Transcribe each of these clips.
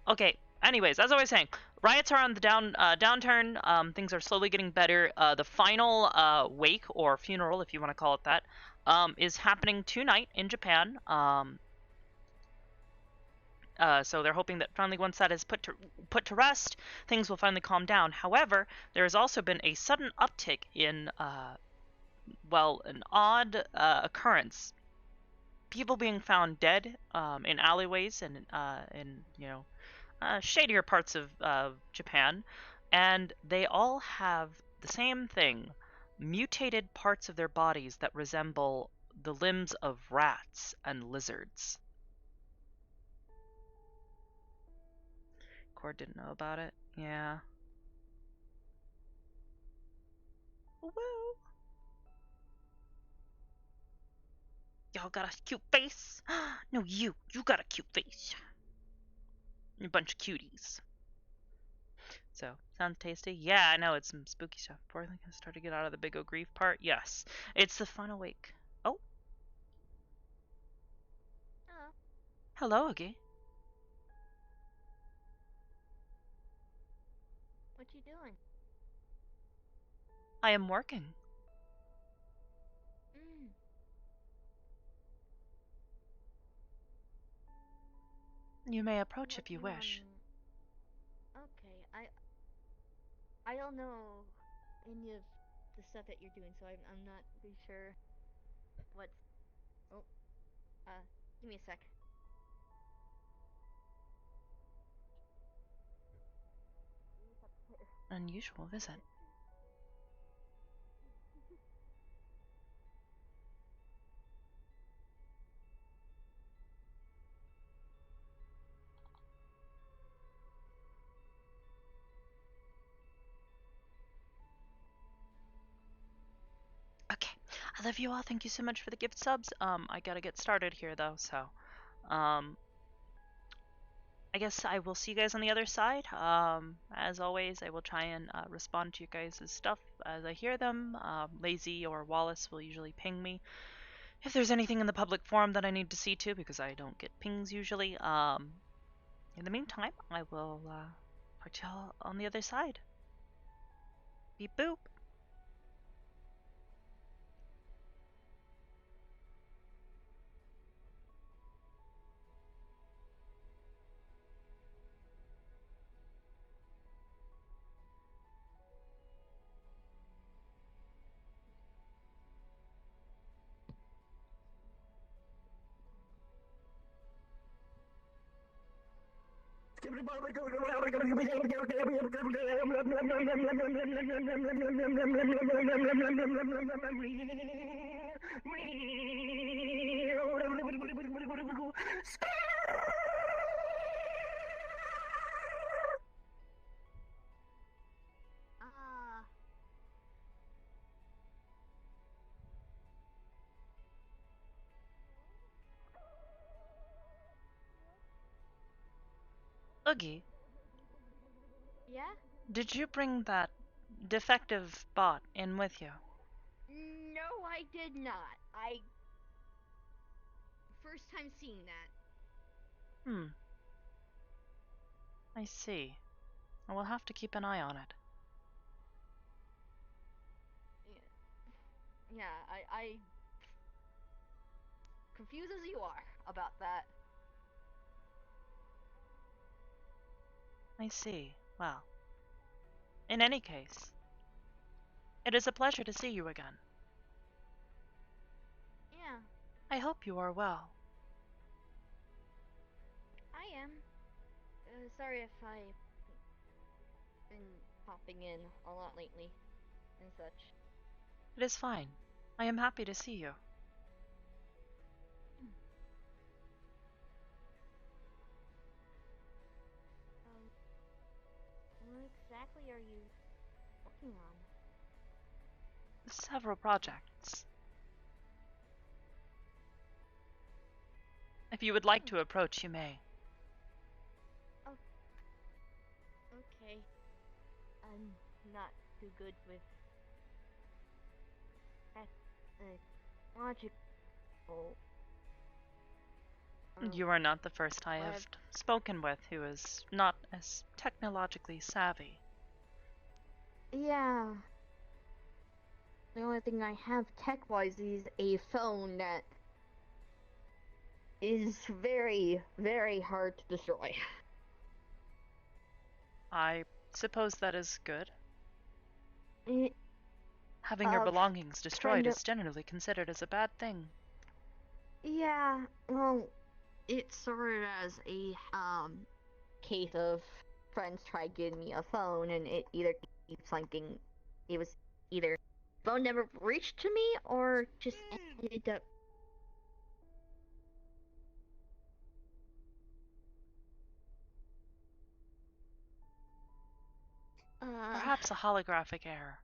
Okay. Anyways, as I was saying, riots are on the downturn. Things are slowly getting better. The final wake or funeral, if you want to call it that, is happening tonight in Japan. So they're hoping that finally, once that is put to rest, things will finally calm down. However, there has also been a sudden uptick in an odd occurrence. People being found dead in alleyways and in shadier parts of Japan, and they all have the same thing: mutated parts of their bodies that resemble the limbs of rats and lizards. Cord didn't know about it. Yeah. Woo! Y'all got a cute face? No, you got a cute face. You're a bunch of cuties. So, sounds tasty. Yeah, I know, it's some spooky stuff. Before I think I start to get out of the big O grief part. Yes, it's the final week. Oh, Hello. hello, Oogie. What you doing? I am working. Mm. You may approach if you Working on. wish. Okay. I don't know any of the stuff that you're doing, so I'm not really sure what's. Oh. Uh. Give me a sec. Unusual visit. Okay, I love you all. Thank you so much for the gift subs. I gotta get started here though, so um, I guess I will see you guys on the other side. As always, I will try and respond to you guys' stuff as I hear them. Lazy or Wallace will usually ping me if there's anything in the public forum that I need to see to, because I don't get pings usually. In the meantime, I will talk to y'all on the other side. Beep boop. Ah. Oogie, Yeah. did you bring that defective bot in with you? No, I did not. I first time seeing that. Hmm, I see. I will have to keep an eye on it. Yeah. Yeah. I confused as you are about that. I see. Well, in any case, it is a pleasure to see you again. Yeah. I hope you are well. I am. Sorry if I've been popping in a lot lately and such. It is fine. I am happy to see you. Um, what exactly are you working on? Several projects. If you would like Hmm. to approach, you may. Oh, okay. I'm not too good with that logical. You are not the first I Web. have spoken with who is not as technologically savvy. Yeah. The only thing I have tech-wise is a phone that is very, very hard to destroy. I suppose that is good. It, Having your belongings kind destroyed of, is generally considered as a bad thing. yeah, well, it started as a, case of friends tried giving me a phone and it either keeps linking, it was either phone never reached to me or just ended up. Perhaps a holographic error.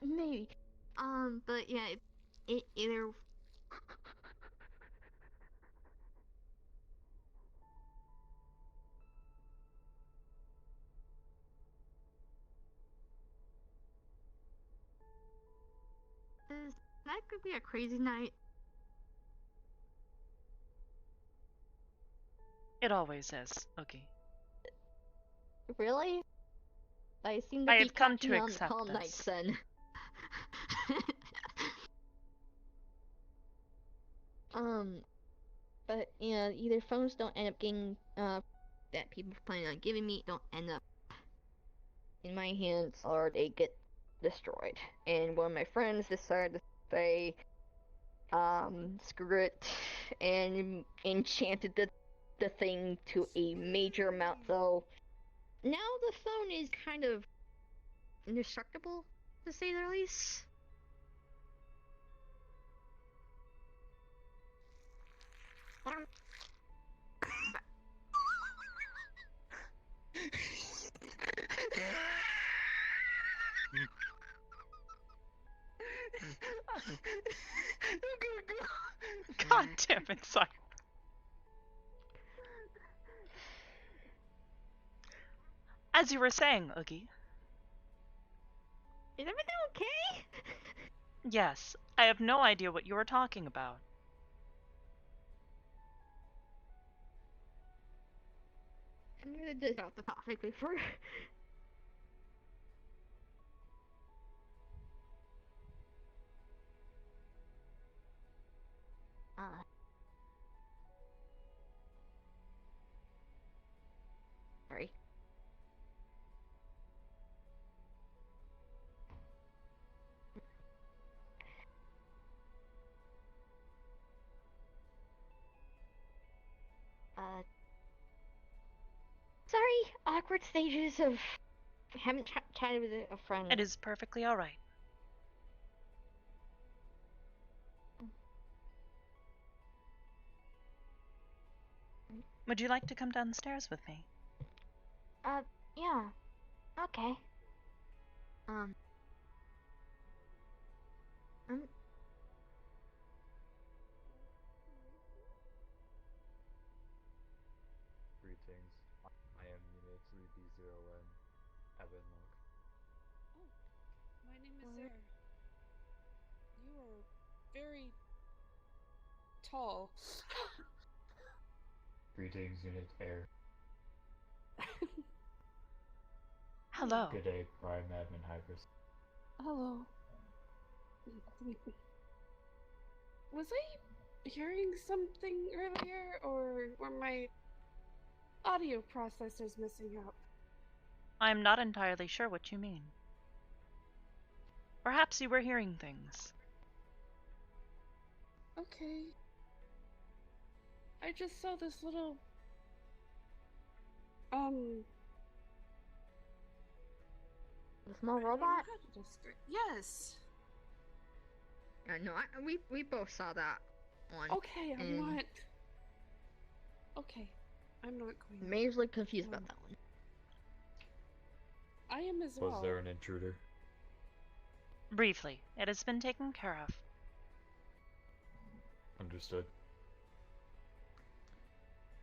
Maybe. But yeah, it either. Is that could be a crazy night? It always is, Oogie. Really? I seem to I be have come catching to on the accept calm nights this. then. um, but yeah, either phones don't end up getting that people planning on giving me don't end up in my hands or they get destroyed. And one of my friends decided to say, screw it, and enchanted the thing to a major amount. So now the phone is kind of indestructible, to say the least. God damn it, Simon. As you were saying, Oogie. Is everything okay? Yes, I have no idea what you are talking about. I'm gonna just off the topic before. Uh, sorry. Uh, sorry. Awkward stages of haven't chatted with a friend. It is perfectly alright. Would you like to come downstairs with me? Yeah. Okay. Um, um, Greetings. I am Unit 3B0N, Evan Log. Oh, my name is what? Air. You are very tall. Greetings, Unit Air. Hello. Good day, Prime Admin Hybris. Hello. Was I hearing something earlier, or were my audio processors messing up? I am not entirely sure what you mean. Perhaps you were hearing things. Okay. I just saw this little The small I don't know robot? how to describe. Yes. No, we both saw that one. Okay, I'm and not. Okay, I'm not going. Majorly confused about that one. I am as well. Was there an intruder? Briefly, it has been taken care of. Understood.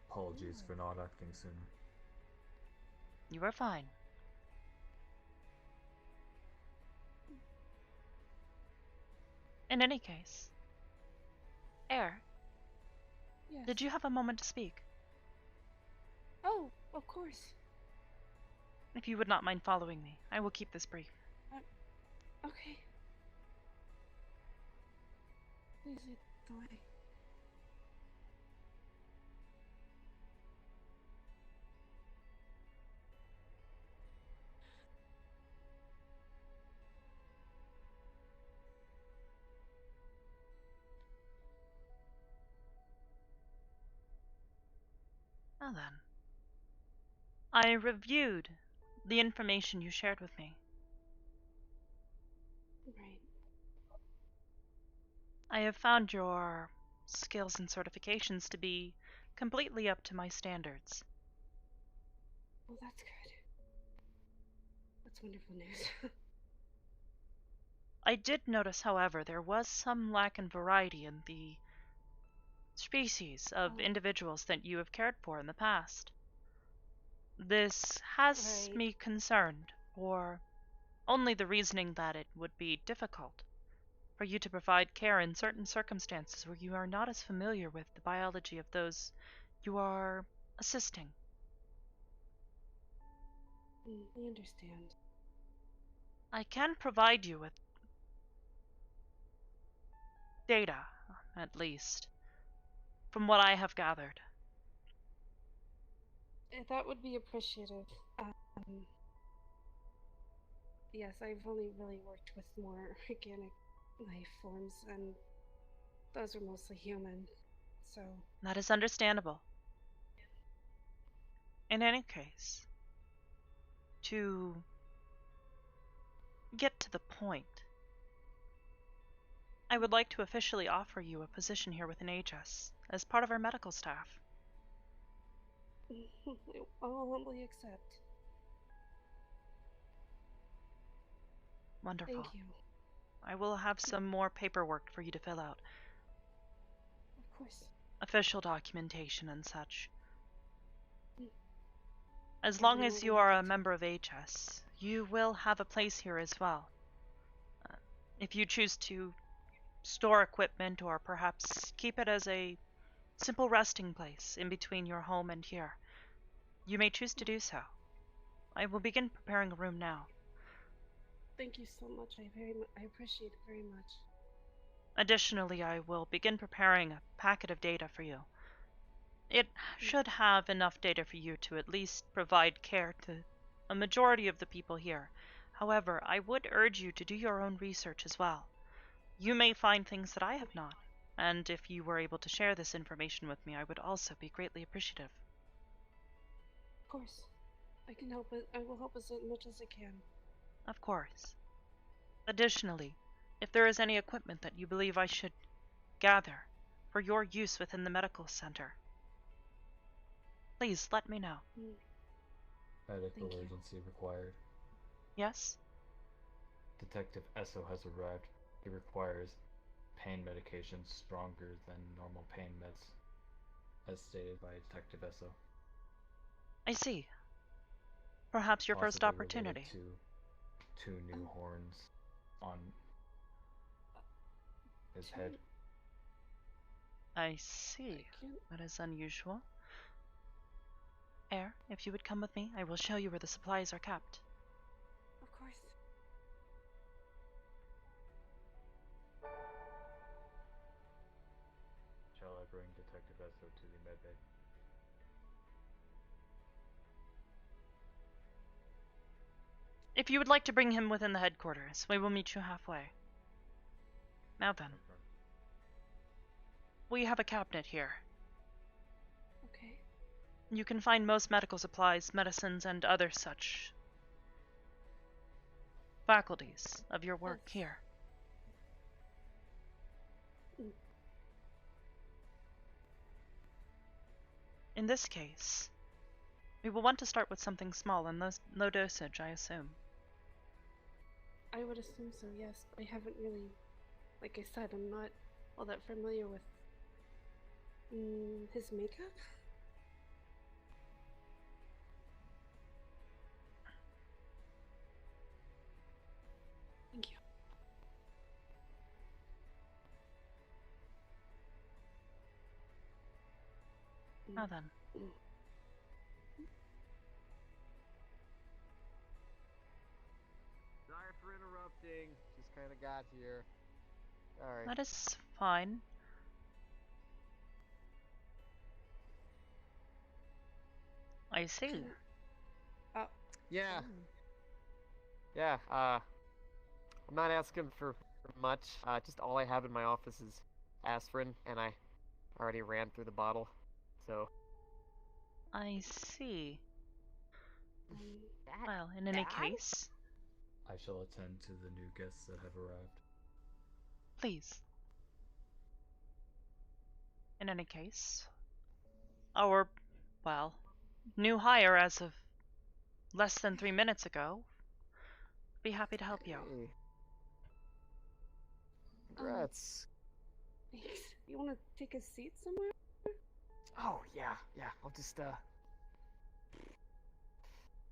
Apologies for not acting sooner. You are fine. In any case, Air, Yes. did you have a moment to speak? Oh, of course. If you would not mind following me, I will keep this brief. Okay. Please lead the way. Now then, I reviewed the information you shared with me. Right. I have found your skills and certifications to be completely up to my standards. Well, that's good. That's wonderful news. I did notice, however, there was some lack in variety in the species of Oh. individuals that you have cared for in the past. This has Right. me concerned, for only the reasoning that it would be difficult for you to provide care in certain circumstances where you are not as familiar with the biology of those you are assisting. I understand. I can provide you with data, at least, from what I have gathered. That would be appreciative. Yes, I've only really worked with more organic life forms, and those are mostly human. So, That is understandable. In any case, to get to the point, I would like to officially offer you a position here within HS as part of our medical staff. I will humbly accept. Wonderful. Thank you. I will have some more paperwork for you to fill out, Of course. official documentation and such. Mm. As I'll long be more as than you are happy a to. member of HS, you will have a place here as well. If you choose to store equipment or perhaps keep it as a simple resting place in between your home and here, you may choose to do so. I will begin preparing a room now. Thank you so much. I appreciate it very much. Additionally, I will begin preparing a packet of data for you. It should have enough data for you to at least provide care to a majority of the people here. However, I would urge you to do your own research as well. You may find things that I have not, and if you were able to share this information with me, I would also be greatly appreciative. Of course. I can help it. I will help as much as I can. Of course. Additionally, if there is any equipment that you believe I should gather for your use within the medical center, please let me know. Medical Thank you. urgency required. Yes? Detective Esso has arrived. He requires pain medications stronger than normal pain meds, as stated by Detective Esso. I see. Perhaps your first Possibly related opportunity. to two new horns on his head. I see. I can't. That is unusual. Air, if you would come with me, I will show you where the supplies are kept. Of course. Shall I bring Detective Esso to the medbay? If you would like to bring him within the headquarters, we will meet you halfway. Now then, Confirmed. we have a cabinet here. Okay. You can find most medical supplies, medicines, and other such faculties of your work Yes. here. In this case, we will want to start with something small and low dosage, I assume. I would assume so, yes. I haven't really, like I said, I'm not all that familiar with his makeup. Thank you. Now then. Sorry for interrupting. Just kind of got here. Sorry. That is fine. I see. Oh, Yeah. Yeah. I'm not asking for much. Just all I have in my office is aspirin, and I already ran through the bottle. So. I see. That Well, in any bad? case, I shall attend to the new guests that have arrived. please. In any case, our, well, new hire as of less than 3 minutes ago. Be happy to help you. Hey. Congrats. thanks. You want to take a seat somewhere? Oh yeah. I'll just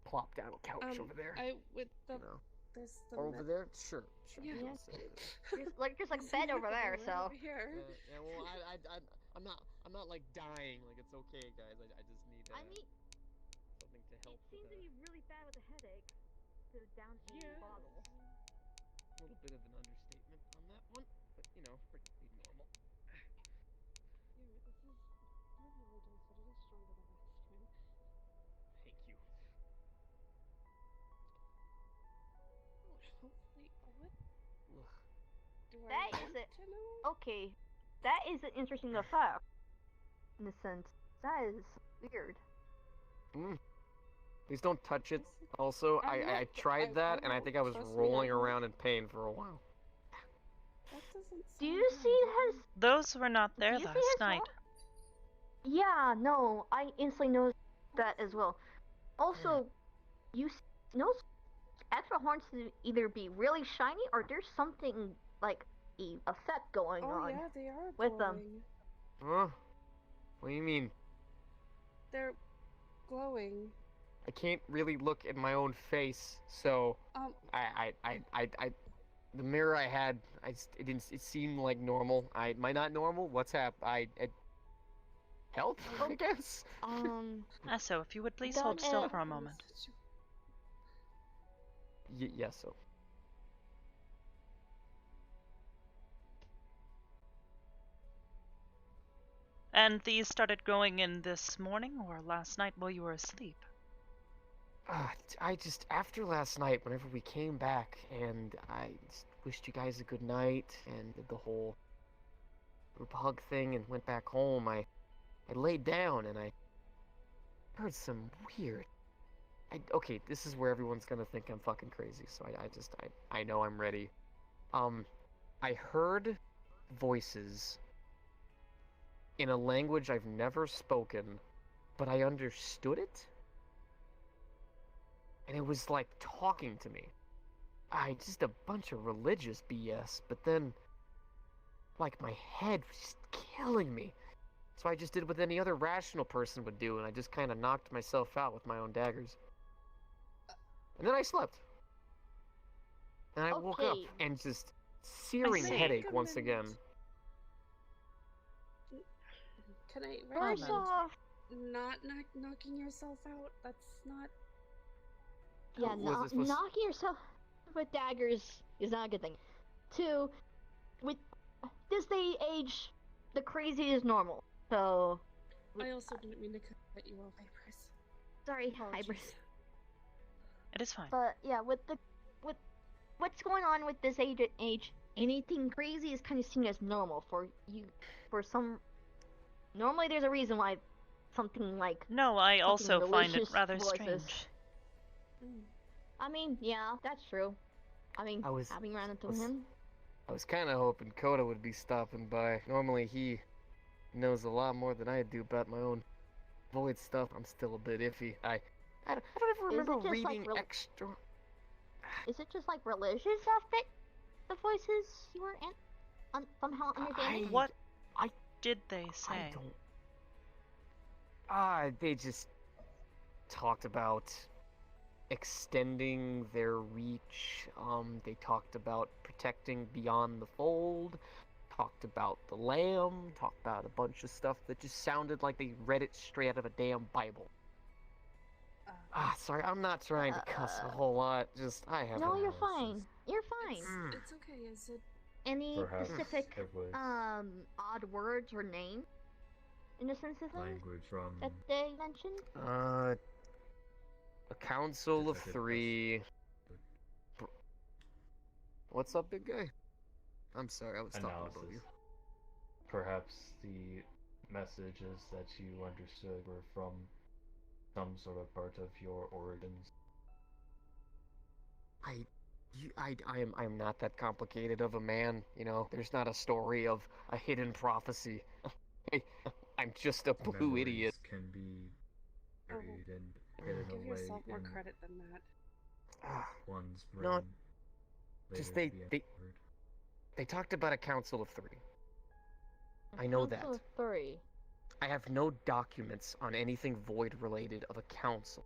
plop down a couch over there. With the You know. there's the Over there? Sure. Yeah. I'll sit there. Just like bed over there, so. Over here. Yeah, well, I'm not like dying. Like it's okay, guys. I just need I mean, something to it help seems with to be really bad with a headache. To down a Yeah. bottle. a little bit of an understatement on that one, but you know, pretty normal. Yeah, this is really overdose, but it is stronger than last time. Thank you. Hopefully, what Ugh. do I That want is it. to know? Okay, that is an interesting effect. In a sense, that is weird. Please don't touch it. Is it- Also, I'm I not- tried that, and I won't. think I was Trust me, rolling I won't. around in pain for a while. That doesn't Do sound you good. see his? Those were not there Do you see last his night. horn? Yeah, no, I instantly noticed that as well. Also, notice extra horns to either be really shiny or there's something like a effect going Oh on. yeah, they are with them. glowing. Huh? What do you mean? They're glowing. I can't really look at my own face, so I the mirror I had, it seemed like normal. Am I not normal? What's help, I guess. So, if you would please Done hold still it. for a moment. Yes, so. And these started growing in this morning or last night while you were asleep? I just, after last night, whenever we came back, and I just wished you guys a good night, and did the whole group hug thing, and went back home, I laid down, and I heard some weird... okay, this is where everyone's gonna think I'm fucking crazy, so I know I'm ready. I heard voices in a language I've never spoken, but I understood it? And it was like talking to me. Just a bunch of religious BS, but then, like, my head was just killing me. So I just did what any other rational person would do, and I just kind of knocked myself out with my own daggers. And then I slept. And I woke up, Okay. and just searing see. headache once again. Can I First recommend off, not knocking yourself out? That's not. yeah, Was- knocking yourself with daggers is not a good thing. Two, with this day and age, the crazy is normal. So, I also didn't mean to cut you off, Hybris. sorry, Apologies. Hybris. It is fine. But yeah, with what's going on with this age, anything crazy is kind of seen as normal for some. Normally, there's a reason why something like. No, I something also find it delicious rather voices. strange. I mean, yeah, that's true. I mean, I was- having run into was- him. I was kind of hoping Coda would be stopping by. Normally he knows a lot more than I do about my own void stuff. I'm still a bit iffy. I don't ever Is it remember just, like, reading extra. Is it just like religious stuff that the voices you were somehow understanding? What did they say? I don't. They just talked about extending their reach. They talked about protecting beyond the fold. talked about the lamb, talked about a bunch of stuff that just sounded like they read it straight out of a damn Bible. Sorry, I'm not trying to cuss a whole lot. Just I have. No, you're analysis. fine. You're fine. It's okay. Is it? Any Perhaps specific it was odd words or names in the sense of things language from that they mentioned? A council of Detective 3. What's up, big guy? I'm sorry, I was talking about you. analysis. Perhaps the messages that you understood were from some sort of part of your origins. I am not that complicated of a man, you know. There's not a story of a hidden prophecy. I'm just a blue Memories idiot. can be Oh, buried and Give hidden away yourself more in credit than that. one's brain. No, just later to they- be uncovered. They talked about a council of 3. I know that. Council of 3. I have no documents on anything void related of a council.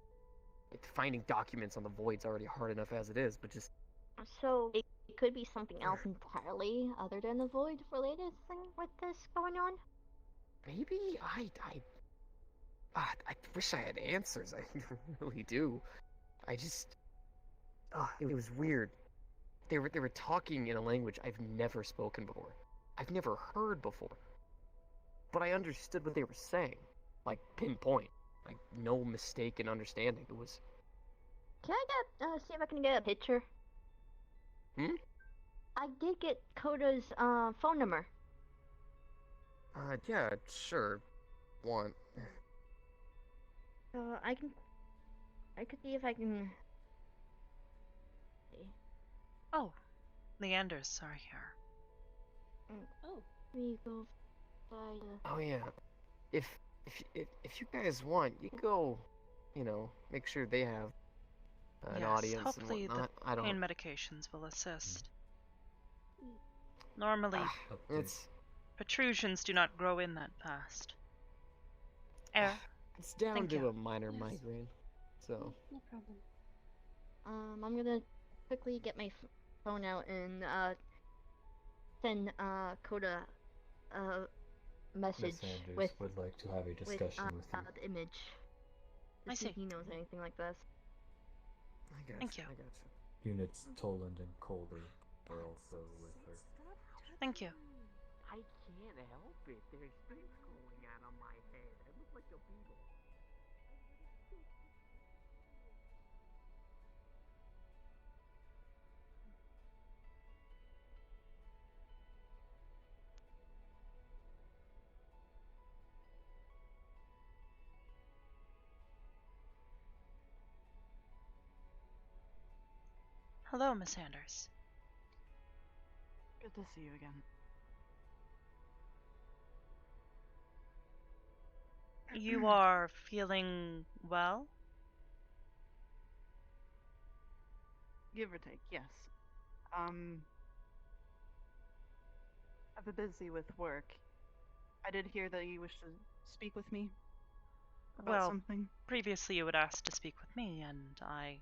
Finding documents on the void's already hard enough as it is, but just So it could be something else entirely other than the void related thing with this going on? maybe I wish I had answers. I really do. I just it was weird. They were talking in a language I've never spoken before. I've never heard before. But I understood what they were saying. Like pinpoint. Like no mistaken understanding. It was Can I get see if I can get a picture? I did get Coda's phone number. yeah, sure. Want. So I could see if I can. Oh, Leander's sorry here. Oh, we go by the. Oh yeah. If you guys want, you can go, you know, make sure they have an Yes, audience hopefully and whatnot. I the pain don't. medications will assist. Normally, It's protrusions do not grow in that fast. Air. it's down Thank to you. a minor Yes. migraine. So No problem. I'm gonna quickly get my phone out and send Coda a message Miss Sanders with would like to have a discussion with you. the image. To I see if see. he knows anything like this. I got Thank you. I got you. Units Toland and Colder are also with her. Thank you. I can't help it. There's things going on my head. I look like a beetle. Hello, Miss Sanders. Good to see you again. You are feeling well? Give or take, yes. I've been busy with work. I did hear that you wish to speak with me about Well, something. previously you had asked to speak with me, and I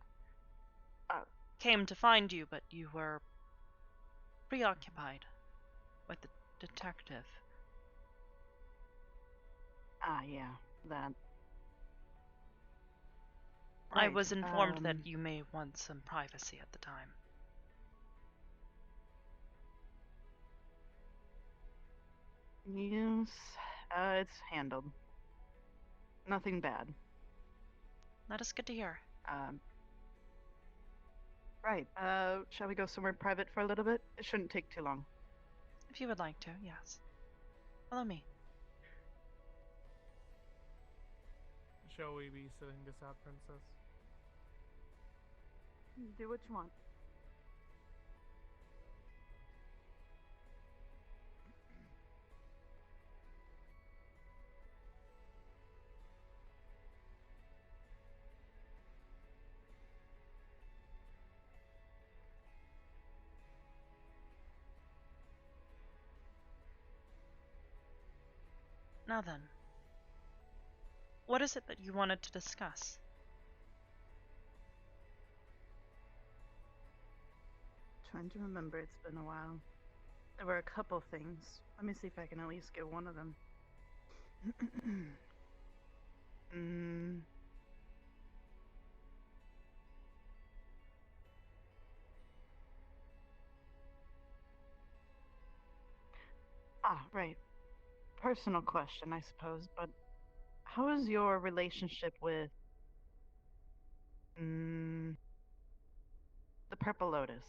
Oh. came to find you, but you were preoccupied with the detective. Yeah, that. I Right, was informed that you may want some privacy at the time. Yes, it's handled. Nothing bad. That is good to hear. Right, shall we go somewhere private for a little bit? It shouldn't take too long. If you would like to, yes. Follow me. Shall we be sitting this out, Princess? Do what you want. Now then, what is it that you wanted to discuss? Trying to remember, it's been a while. There were a couple things. Let me see if I can at least get one of them. mm. Right. Personal question, I suppose, but how is your relationship with the Purple Lotus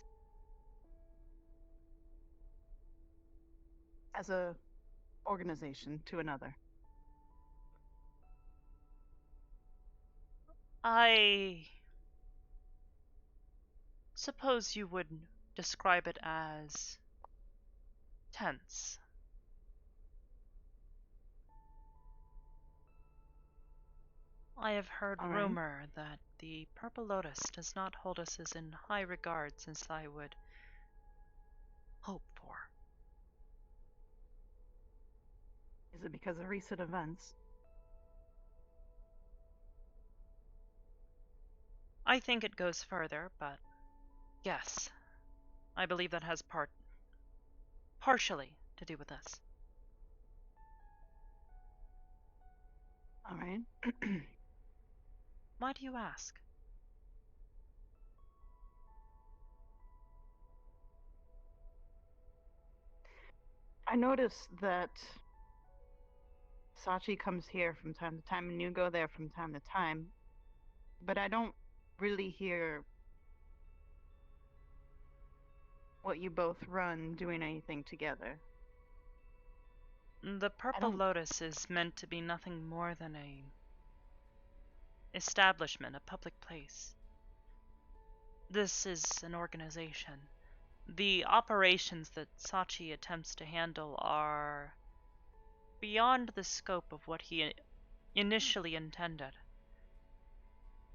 as a organization to another? I suppose you would describe it as tense. I have heard All right. rumor that the Purple Lotus does not hold us as in high regards as I would hope for. Is it because of recent events? I think it goes further, but yes, I believe that has partially to do with this. All right. Why do you ask? I noticed that Sachi comes here from time to time and you go there from time to time, but I don't really hear what you both run doing anything together. The Purple Lotus is meant to be nothing more than a establishment, a public place. This is an organization. The operations that Sachi attempts to handle are beyond the scope of what he initially intended.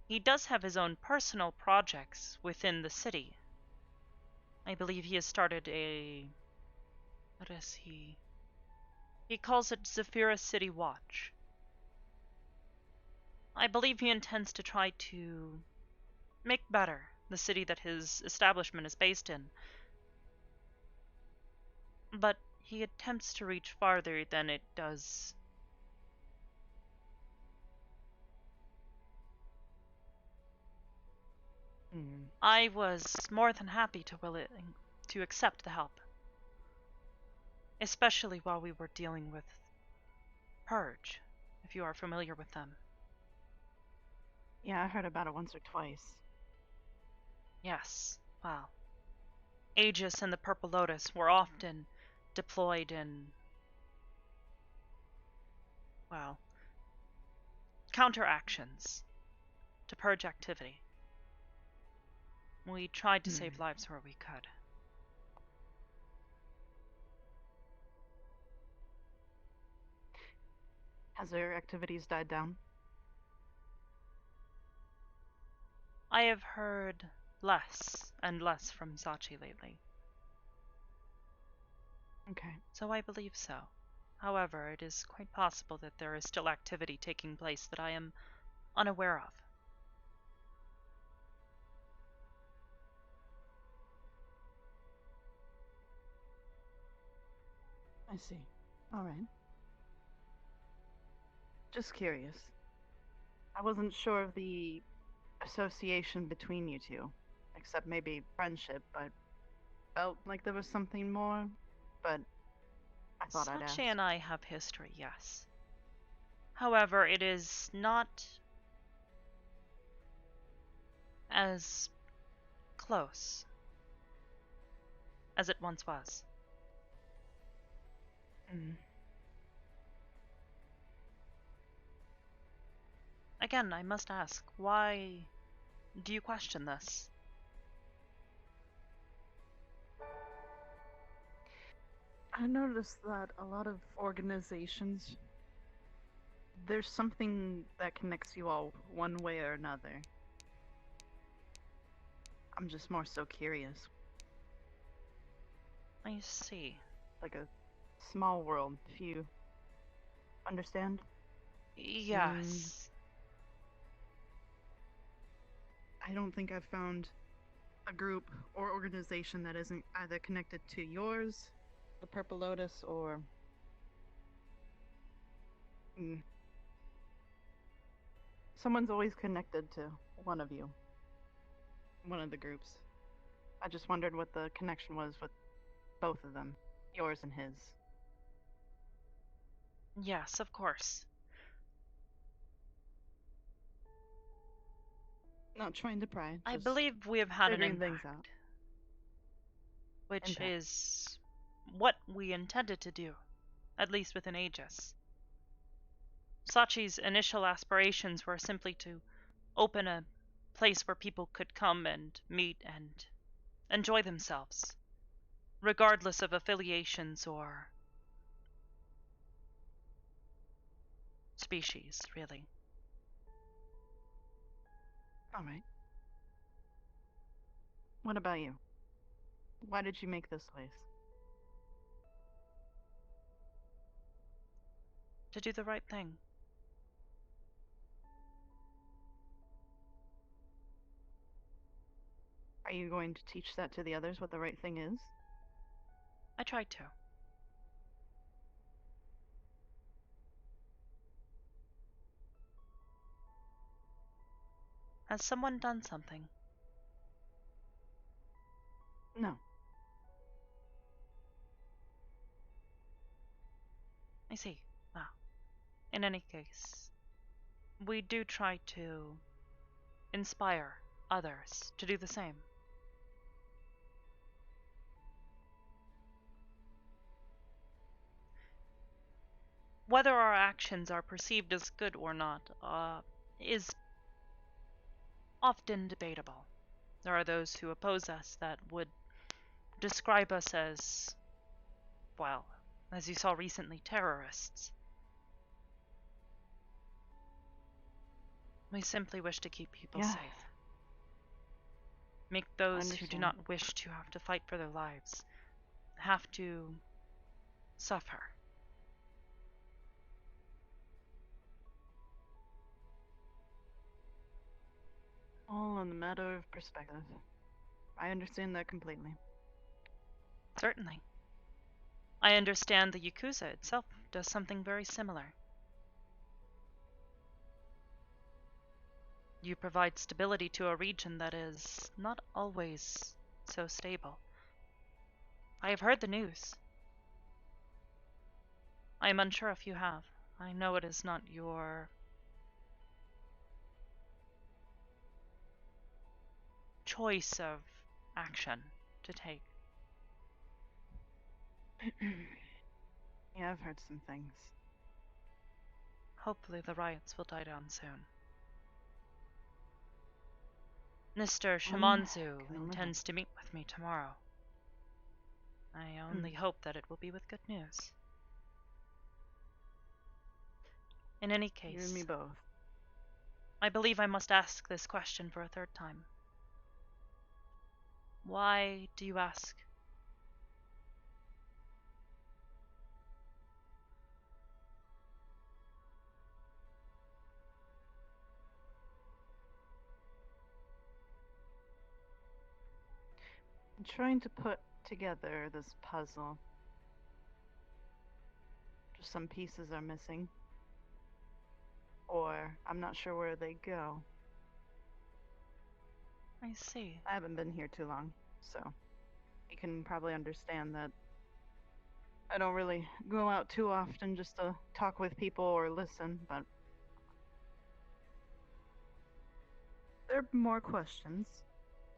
He does have his own personal projects within the city. I believe he has started what is he? He calls it Zephyra City Watch. I believe he intends to try to make better the city that his establishment is based in. But he attempts to reach farther than it does. I was more than happy to accept the help. Especially while we were dealing with Purge, if you are familiar with them. Yeah, I heard about it once or twice. Yes, well, Aegis and the Purple Lotus were often deployed in, well, counteractions to Purge activity. We tried to save lives where we could. Has their activities died down? I have heard less and less from Sachi lately. Okay. So I believe so. However, it is quite possible that there is still activity taking place that I am unaware of. I see. All right. Just curious. I wasn't sure of the association between you two, except maybe friendship, but felt like there was something more, but I thought I'd ask. Sachi and I have history, yes. However, it is not as close as it once was. Again, I must ask, why do you question this? I noticed that a lot of organizations, there's something that connects you all one way or another. I'm just more so curious. I see. Like a small world, if you understand? Yes. I don't think I've found a group or organization that isn't either connected to yours the Purple Lotus or mm, someone's always connected to one of you, one of the groups. I just wondered what the connection was with both of them, yours and his. Yes, of course. Not trying to pry. I Just believe we have had an figuring things impact, out. which Impact. is what we intended to do, at least within Aegis. Sachi's initial aspirations were simply to open a place where people could come and meet and enjoy themselves, regardless of affiliations or species, really. All right. What about you? Why did you make this place? To do the right thing. Are you going to teach that to the others what the right thing is? I tried to. Has someone done something? No. I see. Well, in any case, we do try to inspire others to do the same. Whether our actions are perceived as good or not is often debatable. There are those who oppose us that would describe us as, well, as you saw recently, terrorists. We simply wish to keep people Yeah. safe. Make those who do Understand. not wish to have to fight for their lives have to suffer. All in the matter of perspective. I understand that completely. Certainly. I understand the Yakuza itself does something very similar. You provide stability to a region that is not always so stable. I have heard the news. I am unsure if you have. I know it is not your choice of action to take. Yeah, I've heard some things. Hopefully the riots will die down soon. Mr. Shimanzu can only intends to meet with me tomorrow. I only hope that it will be with good news. In any You and me case, both. I believe I must ask this question for a third time. Why do you ask? I'm trying to put together this puzzle. Just some pieces are missing. Or I'm not sure where they go. I see. I haven't been here too long, so you can probably understand that I don't really go out too often just to talk with people or listen, but there are more questions,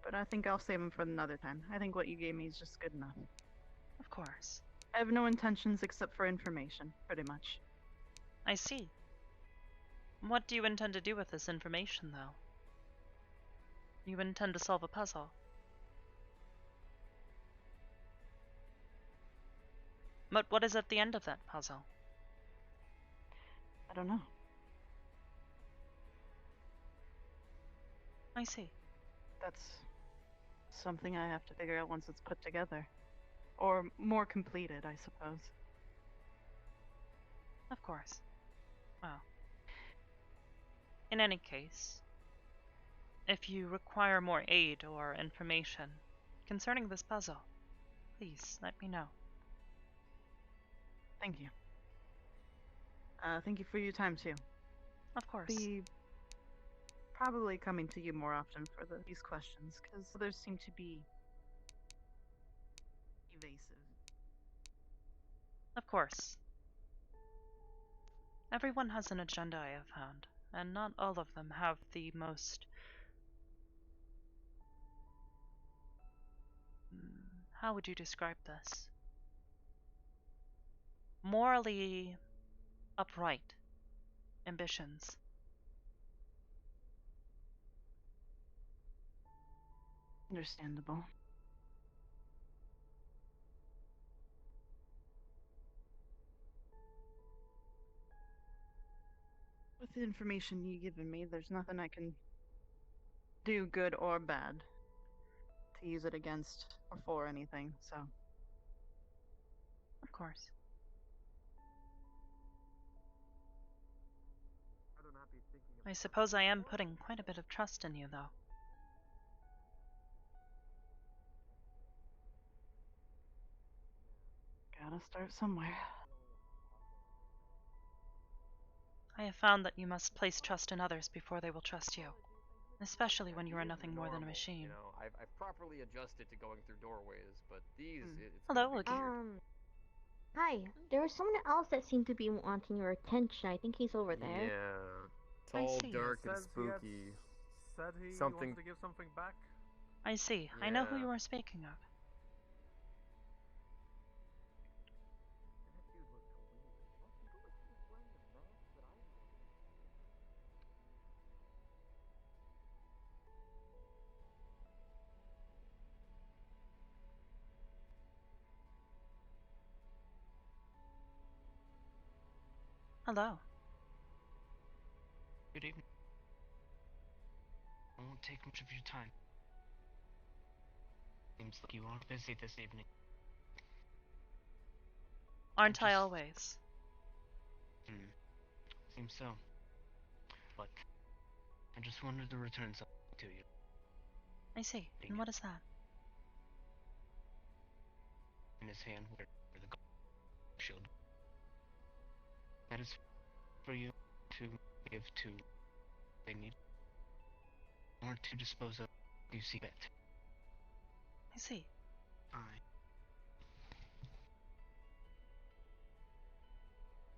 but I think I'll save them for another time. I think what you gave me is just good enough. Of course. I have no intentions except for information, pretty much. I see. What do you intend to do with this information, though? You intend to solve a puzzle. But what is at the end of that puzzle? I don't know. I see. That's something I have to figure out once it's put together. Or more completed, I suppose. Of course. Well. In any case, if you require more aid or information concerning this puzzle, please let me know. Thank you. Thank you for your time too. Of course. Be probably coming to you more often for these questions, because others seem to be evasive. Of course. Everyone has an agenda, I have found, and not all of them have the most... how would you describe this? Morally upright ambitions. Understandable. With the information you've given me, there's nothing I can do, good or bad, to use it against or for anything, so. Of course. I suppose I am putting quite a bit of trust in you, though. Gotta start somewhere. I have found that you must place trust in others before they will trust you, especially when you are nothing more than a machine. You know, I've properly adjusted to going through doorways, but these, it's Hello, gonna be Wookie. weird. Hi. There was someone else that seemed to be wanting your attention. I think he's over there. Yeah, I tall, see. dark, and Says he had spooky. said he Something- wanted to give something back. I see. I know who Yeah. you are speaking of. Hello. Good evening. I won't take much of your time. Seems like you are busy this evening. Aren't I Just- always? Seems so. But I just wanted to return something to you. I see. And what is that? In his hand where the shield. That is for you to give to they need, or to dispose of you see fit. I see. I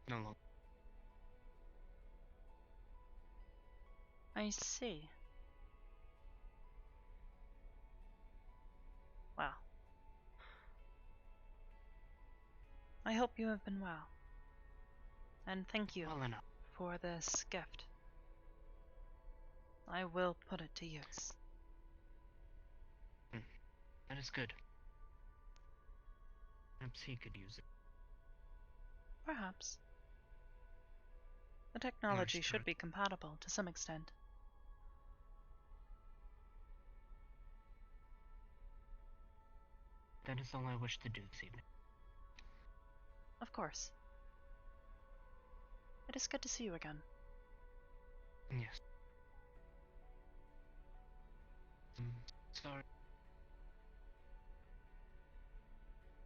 no longer. I see. Wow. I hope you have been well. And thank you Well enough. for this gift. I will put it to use. That is good. Perhaps he could use it. Perhaps. The technology Nice should try. be compatible to some extent. That is all I wish to do this evening. Of course. It is good to see you again. Yes. Sorry.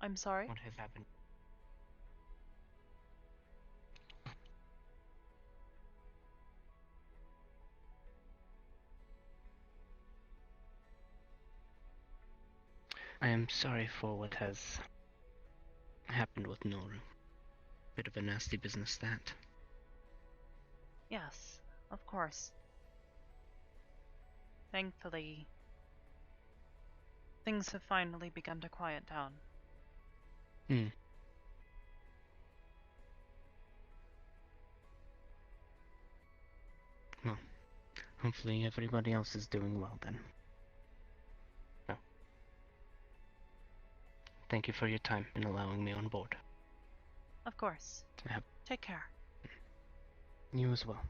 I'm sorry? What has happened? I am sorry for what has happened with Noru. Bit of a nasty business, that. Yes, of course. Thankfully, things have finally begun to quiet down. Well, hopefully everybody else is doing well then. Well, thank you for your time and allowing me on board. Of course. Yep. Take care. You as well.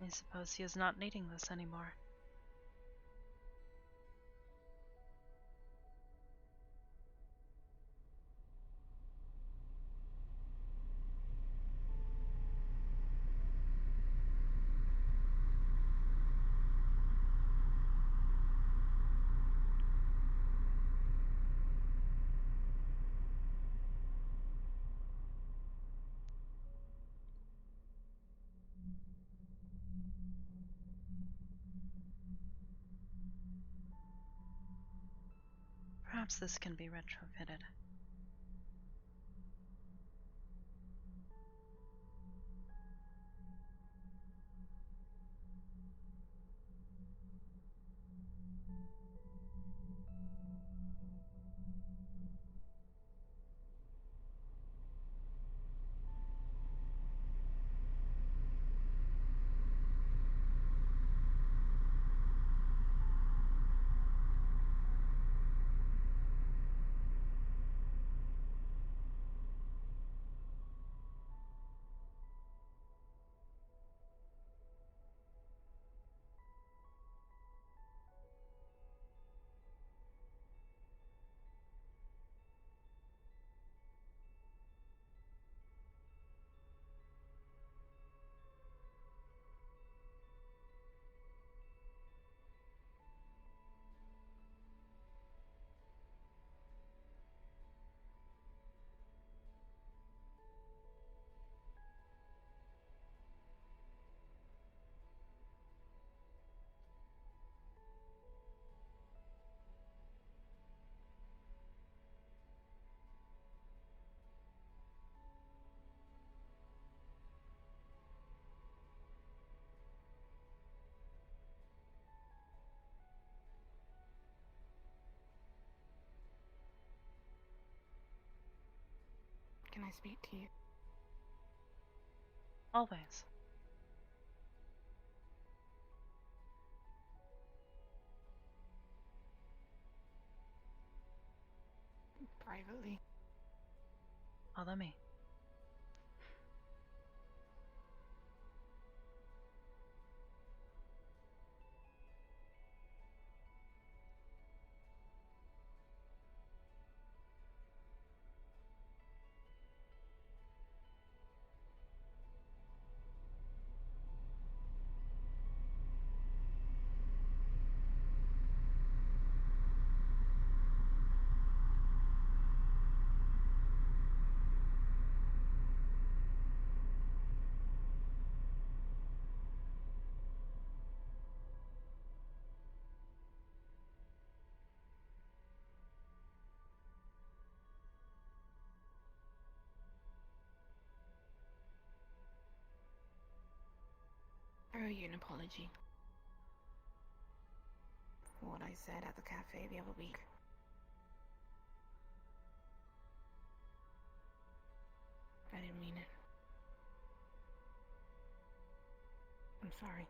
I suppose he is not needing this anymore. Perhaps this can be retrofitted. Can I speak to you? Always. Privately? Follow me. I owe you an apology for what I said at the cafe the other week. I didn't mean it. I'm sorry.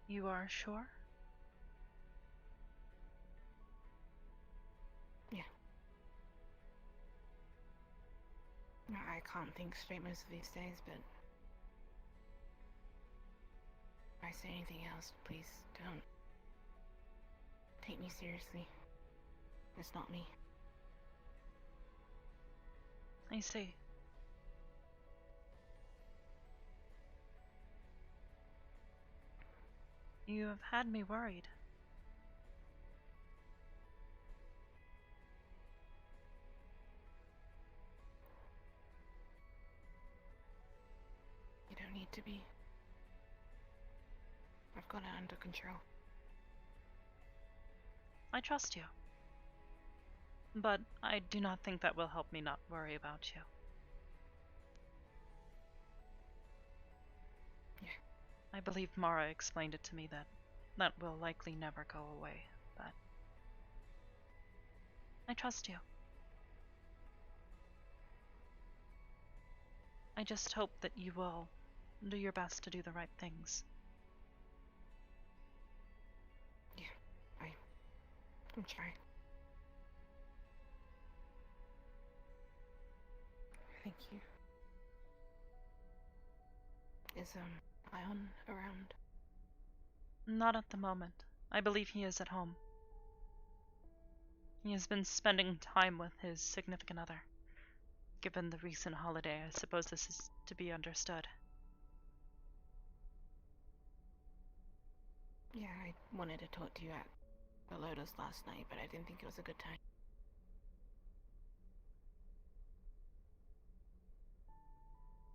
You are sure? Yeah. I can't think straight most of these days, but if I say anything else, please don't take me seriously. It's not me. I see. You have had me worried. You don't need to be. I've got it under control. I trust you. But I do not think that will help me not worry about you. Yeah. I believe Mara explained it to me that will likely never go away, but I trust you. I just hope that you will do your best to do the right things. Yeah, I'm trying. Thank you. Is, Ion around? Not at the moment. I believe he is at home. He has been spending time with his significant other. Given the recent holiday, I suppose this is to be understood. Yeah, I wanted to talk to you at the Lotus last night, but I didn't think it was a good time.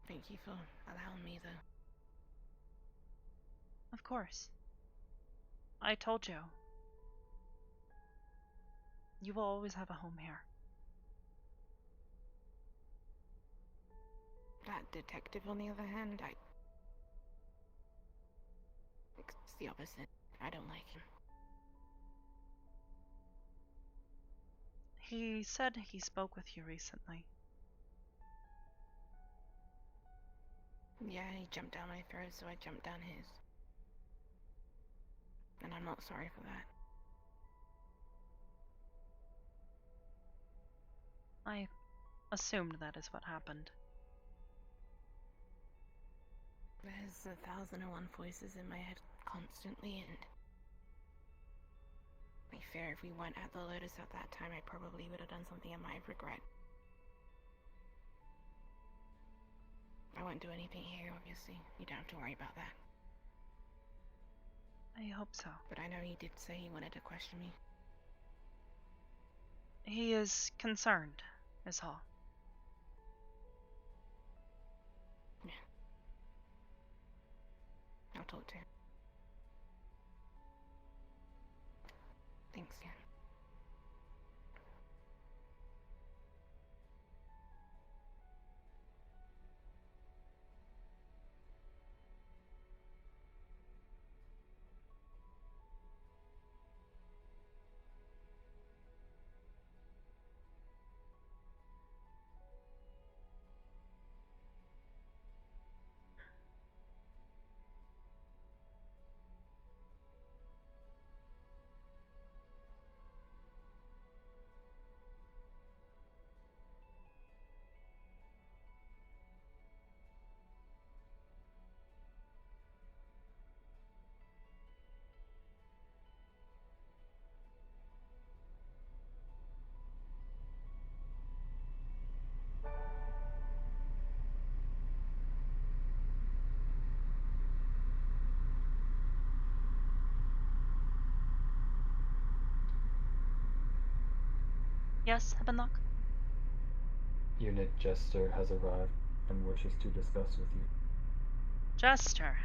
Thank you for allowing me, though. Of course. I told you. You will always have a home here. That detective, on the other hand, it's the opposite. I don't like him. He said he spoke with you recently. Yeah, he jumped down my throat, so I jumped down his. And I'm not sorry for that. I assumed that is what happened. There's 1,001 voices in my head constantly, and I fear if we weren't at the Lotus at that time, I probably would have done something I might regret. I won't do anything here, obviously. You don't have to worry about that. I hope so. But I know he did say he wanted to question me. He is concerned, is all. Yeah. I'll talk to him. Thanks again. Yes, Heavenlock? Unit Jester has arrived and wishes to discuss with you. Jester.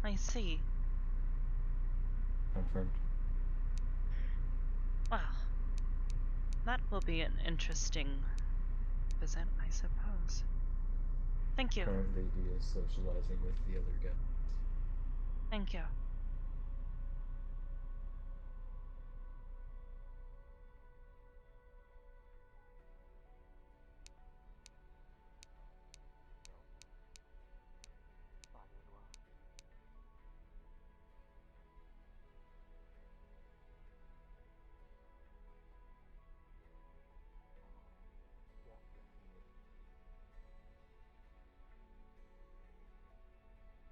I see. Confirmed. Well, that will be an interesting visit, I suppose. Thank you. Currently, he is socializing with the other guests. Thank you.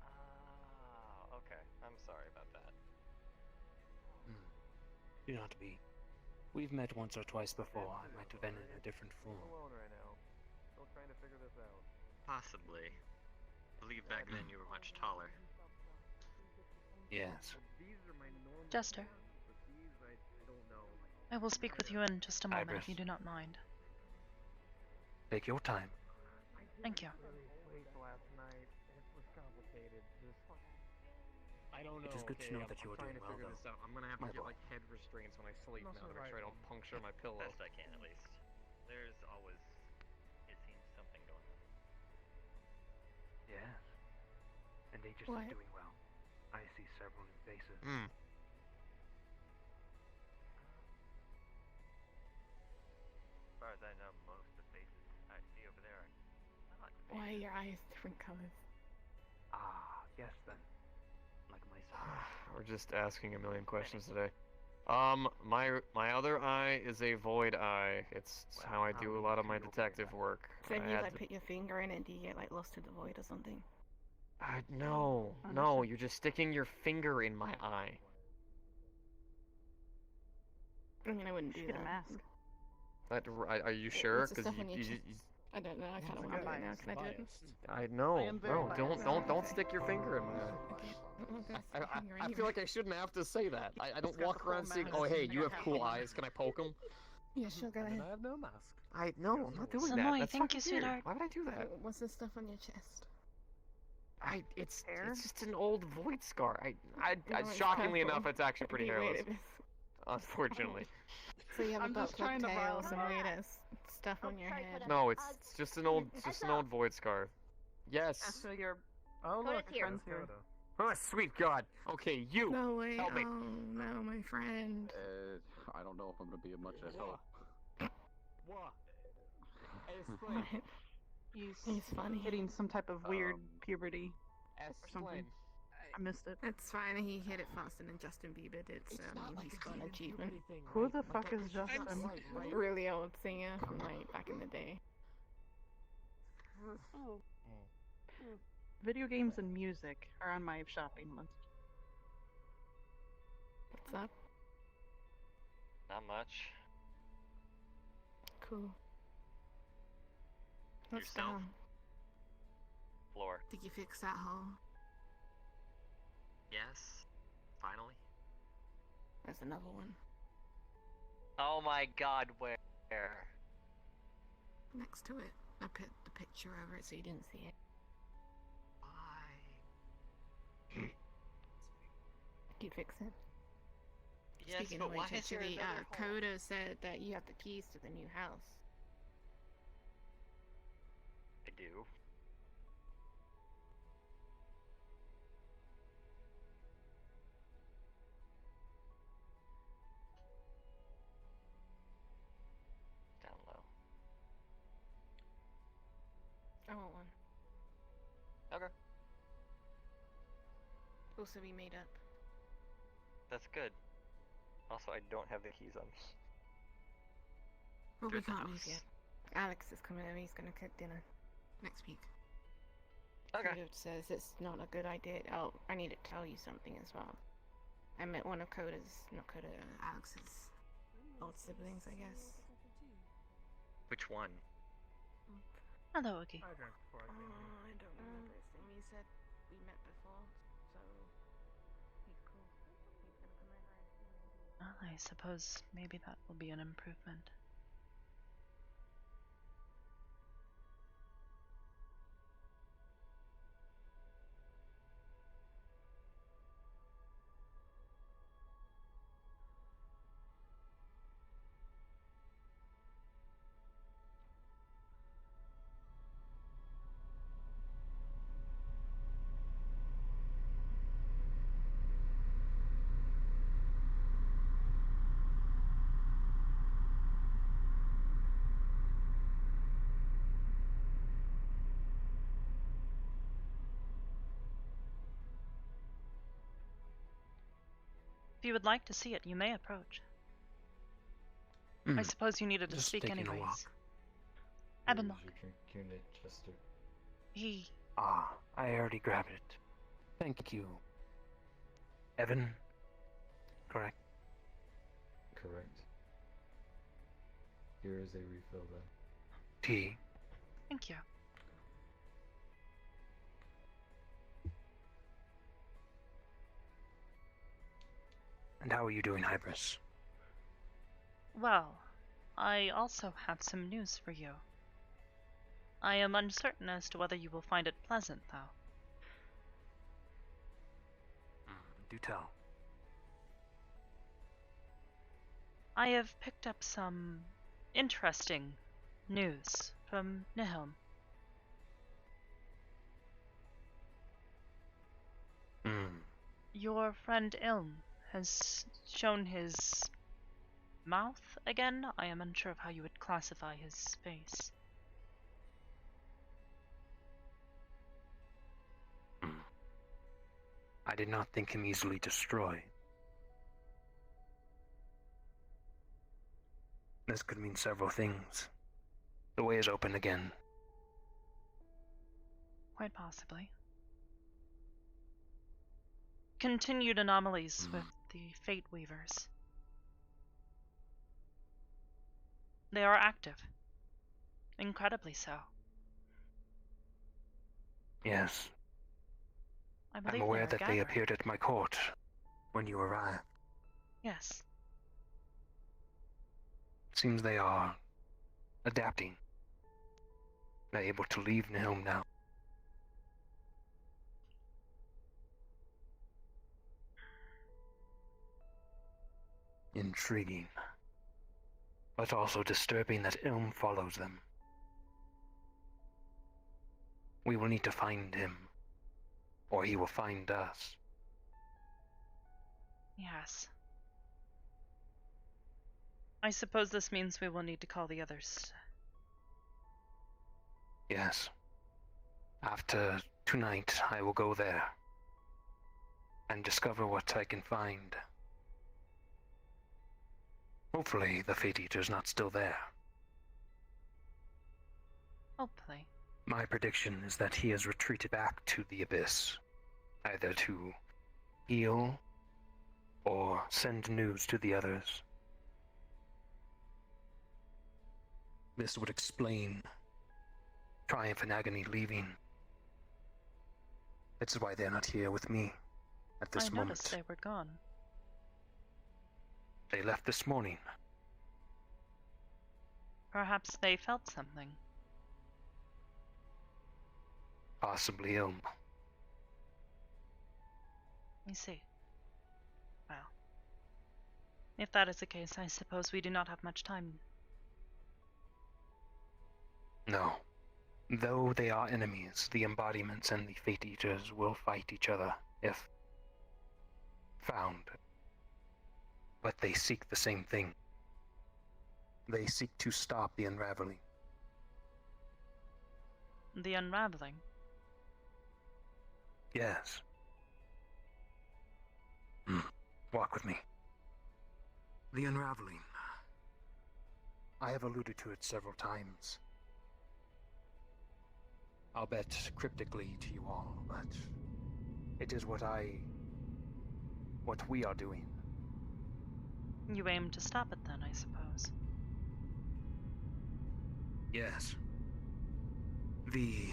Ah, okay. I'm sorry about that. Do not be. We've met once or twice before. It might have been in a different form. Alone right now. Still trying to figure this out. Possibly. I believe back then you were much taller. Yes. Jester. I will speak with you in just a moment Hybris. if you do not mind. Take your time. Thank you. Last night, it was complicated. I don't know. It is good to know that you are trying doing to well, figure though. this out. I'm gonna have My to get boy. like head restraints when I sleep now to make sure I don't puncture my pillow. Best I can, at least. There's always, it seems, something going on. Yes. And Aegis What? is doing well. I see several new faces. As far as I know, most of the faces I see over there are not Why are faces. your eyes different colors? Ah, yes then. Like myself. We're just asking a million questions today. My other eye is a void eye. It's Well, how I how do a do lot you of my feel detective about work. So if I you had like to- put your finger in it, do you get like lost in the void or something? No, no, you're just sticking your finger in my eye. I mean, I wouldn't do Should get a that. Are you sure? What's the Because stuff on your chest? I don't know. I kind of want to do it now. Can I do it? I know. I am very No, biased. don't stick your finger in my eye. Okay. I'm not gonna stick my finger I anywhere. feel like I shouldn't have to say that. I don't It's got walk the full around saying, mask. "Oh, hey, I you got have half cool one. eyes. Can I poke them?" Yeah, sure. Go ahead. I have no mask. No, I'm not doing that. Sonoy, That's thank you, fucking weird. sweetheart. Why would I do that? What's this stuff on your chest? It's Hair? just an old void scar. No, it's Shockingly purple. enough, it's actually pretty Wait, hairless. it is. Unfortunately. So you have I'm a butt just plug trying to tail, violate some that. weird ass stuff on your sorry, head. Coda. No, it's just an old void scar. Yes. So you're. Oh, Coda's look, here. friend's here. Oh, sweet God. Okay, you. No way. Help me. Oh no, my friend. I don't know if I'm gonna be of much help. What? What? He's funny. Hitting some type of weird puberty. Explain. I missed it. It's fine. He hit it faster than Justin Bieber did, so he's got an achievement. Who the fuck is Justin? Really old singer from like back in the day. Video games and music are on my shopping list. What's up? Not much. Cool. What's Yourself? down? Floor. Did you fix that hole? Yes. Finally. There's another one. Oh my God, where? Next to it. I put the picture over it so you didn't see it. Why? Did you fix it? Yes, Speaking but of why which, is there actually, another hole? Coda said that you have the keys to the new house. I do. Down low. I want one. Okay. Also, we made up. That's good. Also, I don't have the keys on me. Well, we There's the can't leave house. yet. Alex is coming over. He's gonna cook dinner next week. Okay. Coda says it's not a good idea. Oh, I need to tell you something as well. I met one of Alex's old siblings, I guess. Which one? Hello, Oogie. I drank before I came here. I don't remember his name. He said we met before, so he's cool. He's gonna come over and see maybe. Well, I suppose maybe that will be an improvement. If you would like to see it, you may approach. I suppose you needed to Just speak taking a anyways. walk. Ebenlock. Here's your drink unit, Chester. He... Ah, I already grabbed it. Thank you. Evan? Correct. Correct. Here is a refill then. Tea. Thank you. And how are you doing, Hybris? Well, I also have some news for you. I am uncertain as to whether you will find it pleasant, though. Do tell. I have picked up some interesting news from Nihilm. Your friend Ilm has shown his mouth again. I am unsure of how you would classify his face. I did not think him easily destroyed. This could mean several things. The way is open again. Quite possibly. continued anomalies with the Fate Weavers. They are active. Incredibly so. Yes, I believe I'm aware they are that gathering. they appeared at my court when you arrived. Yes. Seems they are adapting. They're able to leave Nihilm now. Intriguing. But also disturbing that Ilm follows them. We will need to find him, or he will find us. Yes. I suppose this means we will need to call the others. Yes. After tonight, I will go there and discover what I can find. Hopefully, the Fate Eater's not still there. Hopefully. My prediction is that he has retreated back to the Abyss, either to heal or send news to the others. This would explain Triumph and Agony leaving. This is why they're not here with me at this I moment. noticed they were gone. They left this morning. Perhaps they felt something. Possibly Ilm. I see. Well, if that is the case, I suppose we do not have much time. No. Though they are enemies, the embodiments and the Fate Eaters will fight each other if found. But they seek the same thing. They seek to stop the unraveling. The unraveling? Yes. Walk with me. The unraveling. I have alluded to it several times. I'll bet cryptically to you all, but it is what we are doing. You aim to stop it then, I suppose. Yes. The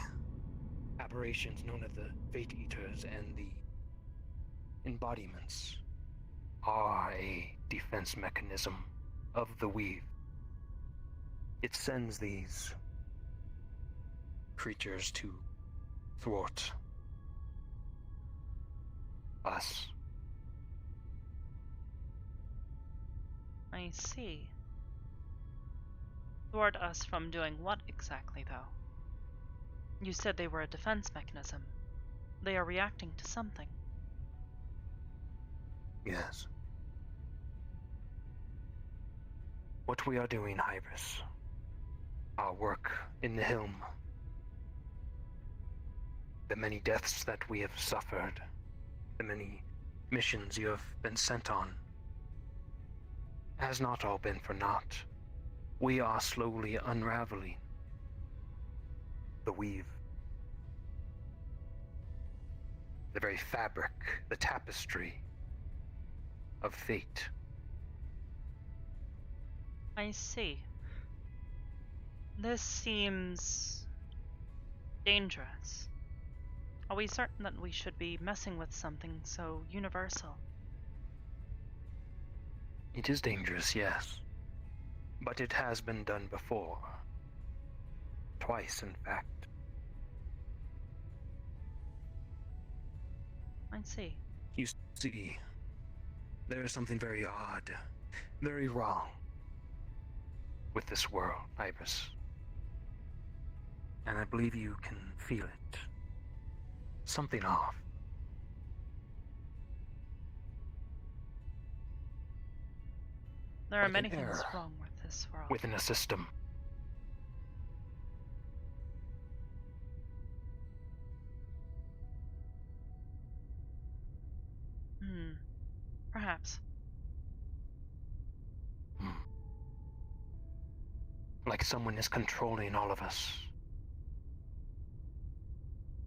aberrations known as the Fate Eaters and the embodiments are a defense mechanism of the Weave. It sends these creatures to thwart us. I see. Thwart us from doing what exactly, though? You said they were a defense mechanism. They are reacting to something. Yes. What we are doing, Hybris, our work in the Nihilm, the many deaths that we have suffered, the many missions you have been sent on, has not all been for naught. We are slowly unraveling the Weave. The very fabric, the tapestry of fate. I see. This seems dangerous. Are we certain that we should be messing with something so universal? It is dangerous, yes. But it has been done before. Twice, in fact. I see. You see, there is something very odd, very wrong with this world, Hybris. And I believe you can feel it. Something off. There are Like many an things error wrong with this world. within a system. Perhaps. Like someone is controlling all of us.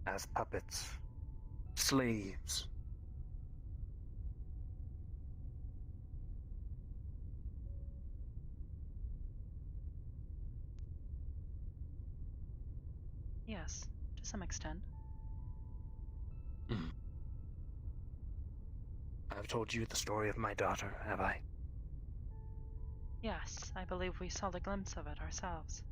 As puppets. Slaves. Yes, to some extent. I've told you the story of my daughter, have I? Yes, I believe we saw a glimpse of it ourselves.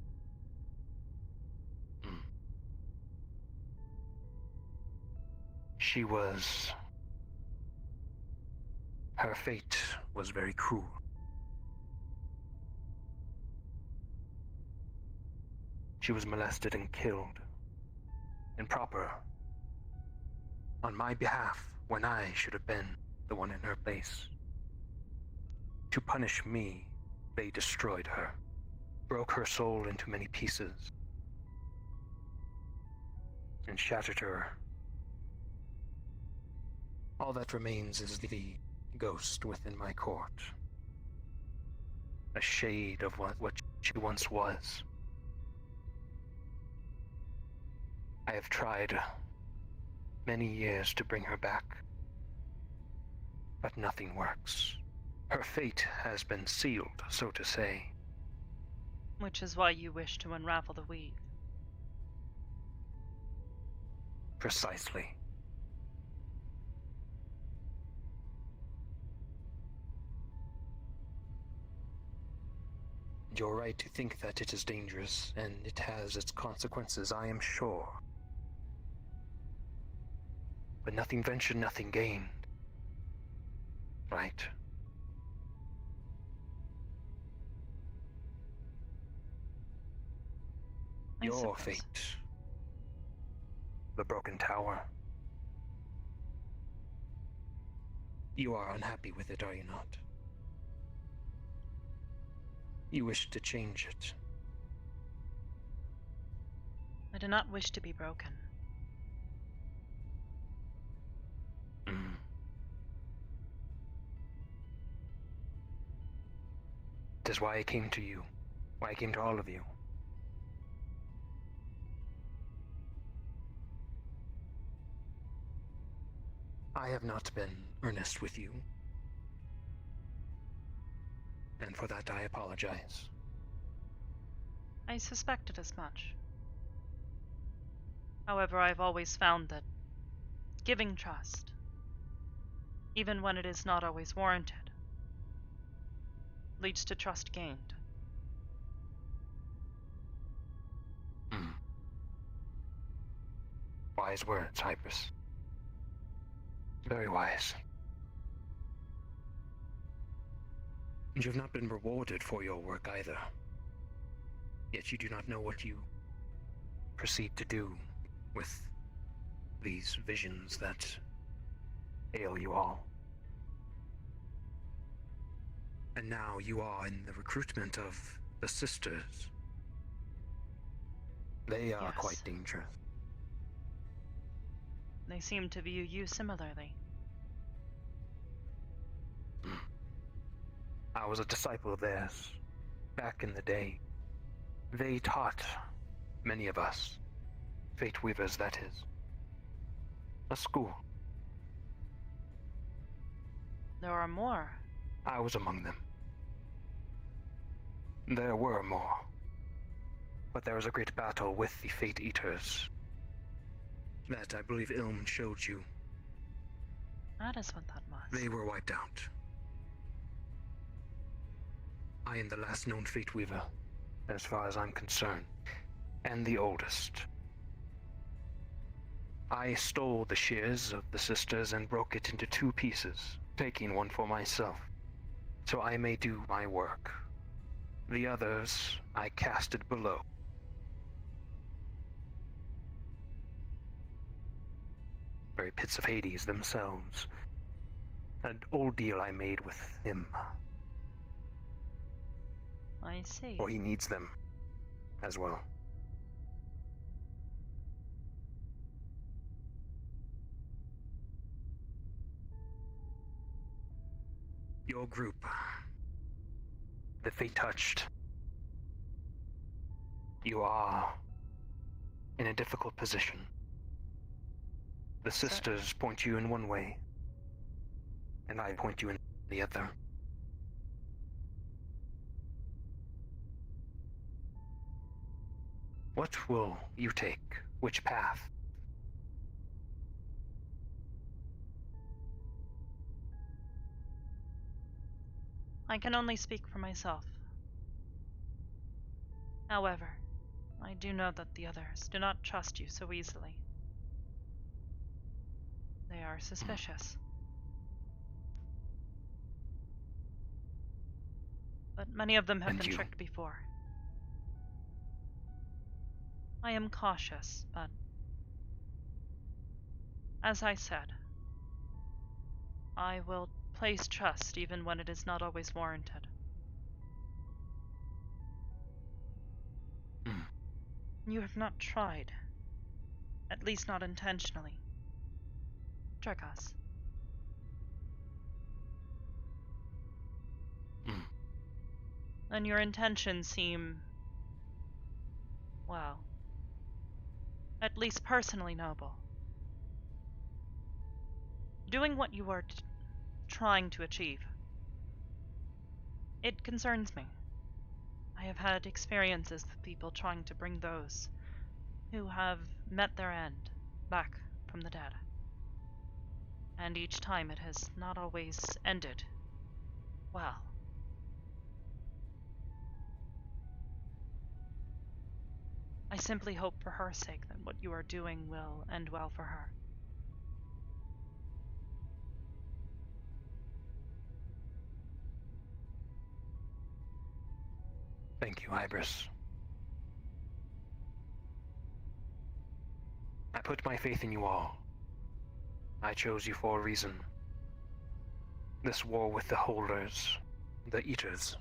She was... Her fate was very cruel. She was molested and killed. Improper. On my behalf, when I should have been the one in her place. To punish me, they destroyed her. Broke her soul into many pieces. And shattered her. All that remains is the ghost within my court. A shade of what she once was. I have tried many years to bring her back, but nothing works. Her fate has been sealed, so to say. Which is why you wish to unravel the weave. Precisely. You're right to think that it is dangerous, and it has its consequences, I am sure. But nothing ventured, nothing gained. Right? Your fate. The broken tower. You are unhappy with it, are you not? You wish to change it. I do not wish to be broken. It is why I came to you. Why I came to all of you. I have not been earnest with you. And for that I apologize. I suspected as much. However, I've always found that giving trust, even when it is not always warranted, leads to trust gained. Wise words, Hybris. Very wise. And you have not been rewarded for your work either. Yet you do not know what you proceed to do with these visions that ail you all. And now you are in the recruitment of the sisters. They are quite dangerous. They seem to view you similarly. I was a disciple of theirs back in the day. They taught many of us, Fate Weavers that is, a school. There are more. I was among them. There were more. But there was a great battle with the Fate Eaters that I believe Ilm showed you. That is what that was. They were wiped out. I am the last known Fate Weaver, as far as I'm concerned, and the oldest. I stole the shears of the sisters and broke it into 2 pieces, taking one for myself, so I may do my work. The others I casted below. Very pits of Hades themselves. An old deal I made with him. I see. Or he needs them as well. Your group, the Fate Touched, you are in a difficult position. The sisters point you in one way, and I point you in the other. What will you take Which path? I can only speak for myself. However, I do know that the others do not trust you so easily. They are suspicious. But many of them have And been you? tricked before. I am cautious, but as I said, I will place trust even when it is not always warranted. Hmm. You have not tried, at least not intentionally, trick us. Hmm. And your intentions seem, well, at least personally noble. Doing what you are trying to achieve. It concerns me. I have had experiences with people trying to bring those who have met their end back from the dead. And each time it has not always ended well. I simply hope for her sake that what you are doing will end well for her. Thank you, Hybris. I put my faith in you all. I chose you for a reason. This war with the holders, the eaters,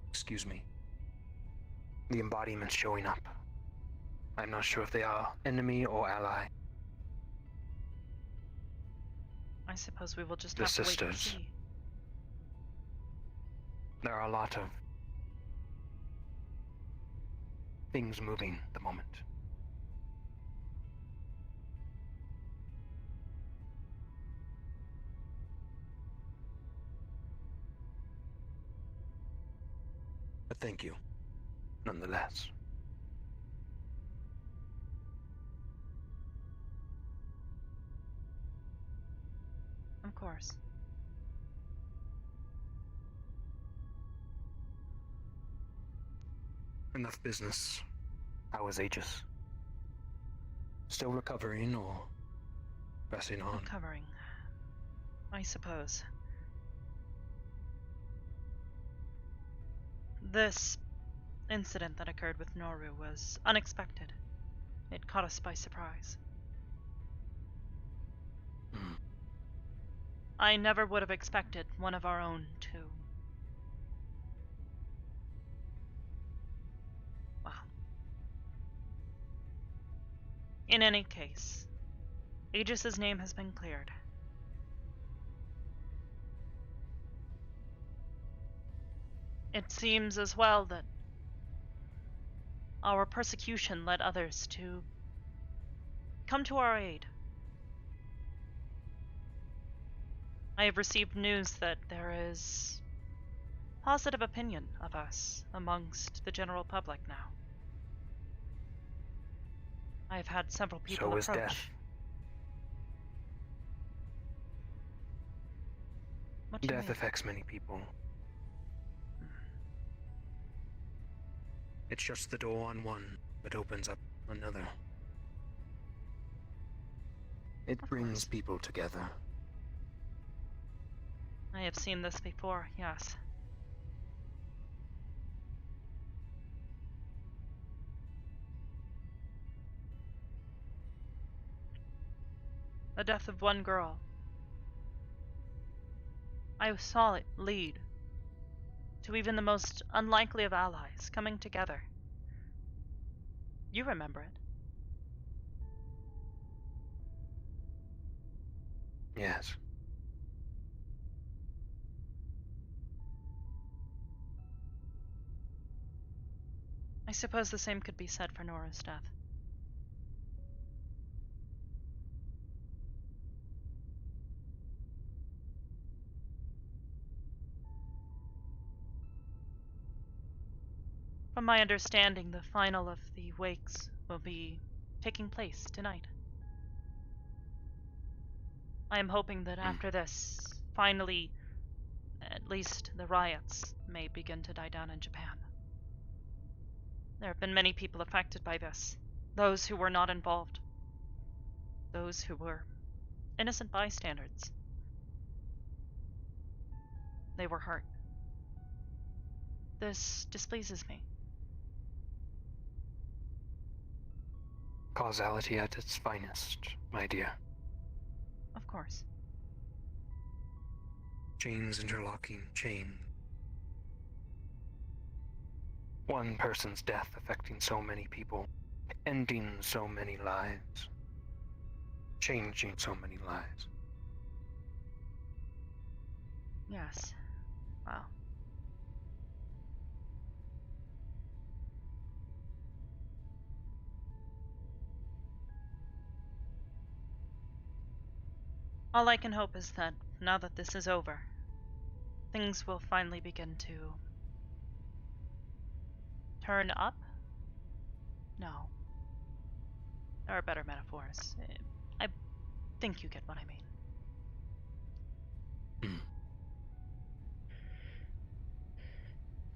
excuse me, the embodiments showing up. I'm not sure if they are enemy or ally. I suppose we will just The have to wait and sisters. see. There are a lot of things moving at the moment. But thank you, nonetheless. Of course. Enough business. How is Aegis? Still recovering or pressing on? Recovering, I suppose. This incident that occurred with Noru was unexpected. It caught us by surprise. Hmm. I never would have expected one of our own to... Well. In any case, Aegis's name has been cleared. It seems as well that our persecution led others to come to our aid. I have received news that there is positive opinion of us amongst the general public now. I have had several people So is approach. death. What do you Death mean? affects many people. It shuts the door on one, but opens up another. It Of brings course. people together. I have seen this before, yes. The death of one girl. I saw it lead to even the most unlikely of allies coming together. You remember it. Yes. I suppose the same could be said for Nora's death. From my understanding, the final of the wakes will be taking place tonight. I am hoping that after this, finally, at least the riots may begin to die down in Japan. There have been many people affected by this. Those who were not involved. Those who were innocent bystanders. They were hurt. This displeases me. Causality at its finest, my dear. Of course. Chains interlocking chains. One person's death affecting so many people, ending so many lives, changing so many lives. Yes. Wow. All I can hope is that, now that this is over, things will finally begin to turn up? No. There are better metaphors. I think you get what I mean.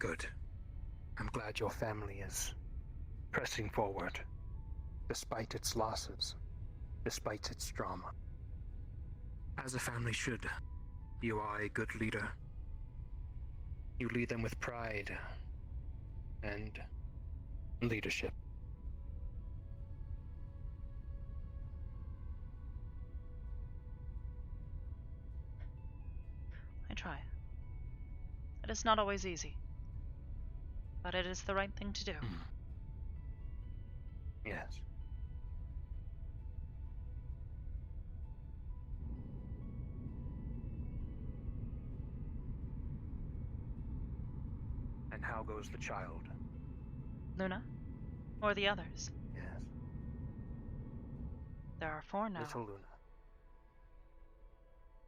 Good. I'm glad your family is pressing forward, despite its losses, despite its drama. As a family should. You are a good leader. You lead them with pride and leadership. I try. It is not always easy, but it is the right thing to do. Yes. And how goes the child? Luna? Or the others? Yes. There are 4 now. Little Luna.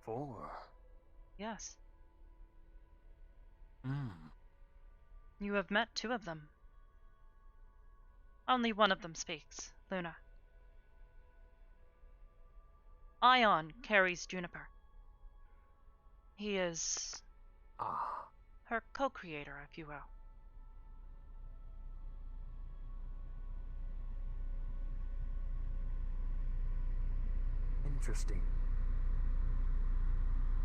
4. Yes. Hmm. You have met 2 of them. Only one of them speaks, Luna. Ion carries Juniper. He is her co-creator, if you will. Interesting.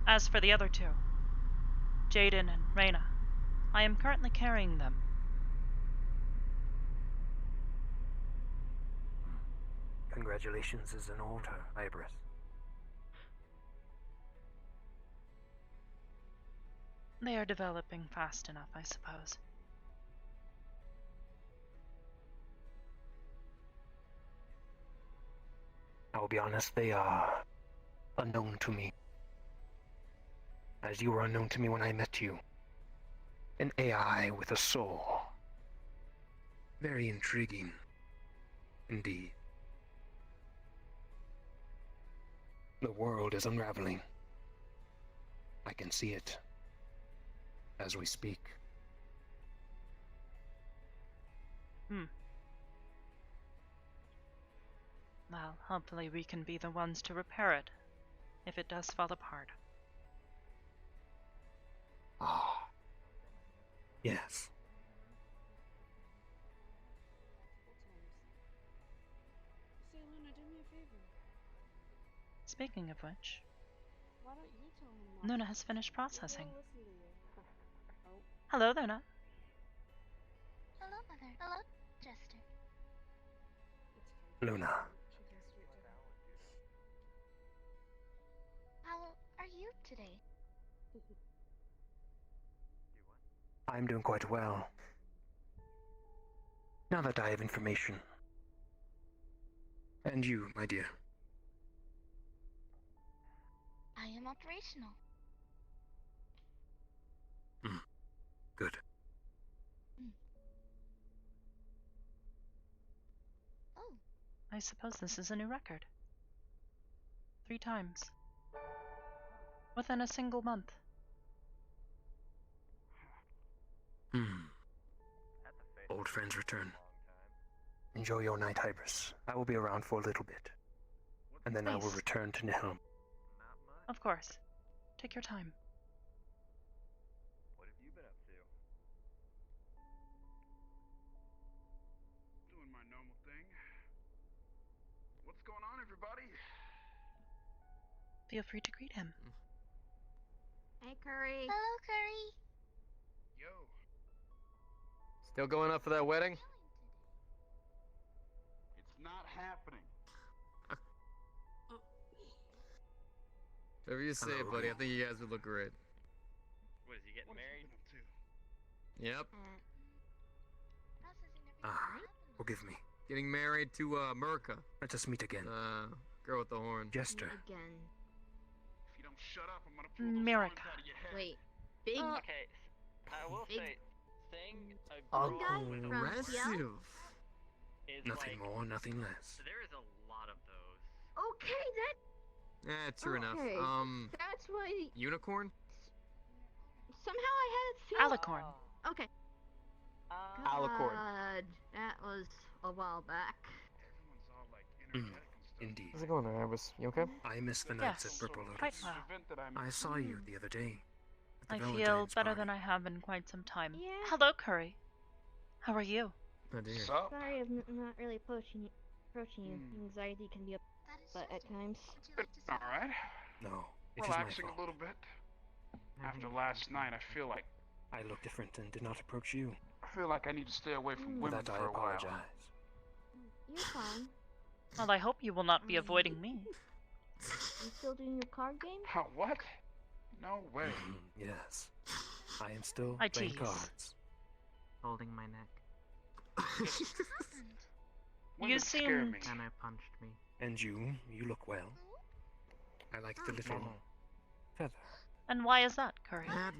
As for the other 2, Jaden and Reyna, I am currently carrying them. Congratulations is an older Hybris. They are developing fast enough, I suppose. I'll be honest, they are unknown to me. As you were unknown to me when I met you. An AI with a soul. Very intriguing, indeed. The world is unraveling. I can see it as we speak. Well, hopefully we can be the ones to repair it, if it does fall apart. Yes. Say, Luna, do me a favor. Speaking of which, Why don't you tell him? Luna has finished processing. He'll listen to you. Oh. Hello, Luna. Hello, Mother. Hello, Jester. Luna. How are you today? I'm doing quite well. Now that I have information. And you, my dear. I am operational. Good. Oh. I suppose this is a new record. 3 times. Within a single month. Old friends return. Enjoy your night, Hybris. I will be around for a little bit. And then I will Please. return to Nihilum. Of course. Take your time. What have you been up to? Doing my normal thing. What's going on, everybody? Feel free to greet him. Hey, Curry. Hello, Curry. Yo. Still going up for that wedding? It's not happening. Whatever you say, Hello. buddy. I think you guys would look great. What, is he getting married? Yep. Processing everything Ah, that happened. forgive me. Getting married to Merca. Let us meet again. Girl with the horn. Jester. Again. If you don't shut up, I'm gonna pull those Miraca. horns out of your head. Wait. Big. Okay, I will Big- say, saying a girl guy with a from horn Aggressive. is Nothing like, more, nothing less. there is a lot of those. Okay, that. True enough. Okay. That's why. Unicorn? Somehow I had a feeling. Alicorn. Okay. Alicorn. God, that was a while back. Everyone's all like Mm, energetic and stuff. indeed. How's it going, Hybris? You okay? I miss the nights Yes, at Purple quite Lotus. well. Event that I'm I saw you the other day. At I the feel Valentine's better party. than I have in quite some time. Yeah. Hello, Curry. How are you? Oh dear. Sup? Sorry, I'm not really approaching you. Anxiety can be a That is but at shocking. times. Would you like to All say right. No, it is my Relaxing fault. a little bit. After last night, I feel like I look different and did not approach you. I need to stay away from For women that I for a while. apologize. You're fine. Well, I hope you will not be avoiding me. You still doing your card game? How, what? No way. Yes. I am still I playing tease. cards. Holding my neck. happened? Women scare seem- me. Anna punched me. And you look well. I like the little feather. And why is that, Curry? Huh?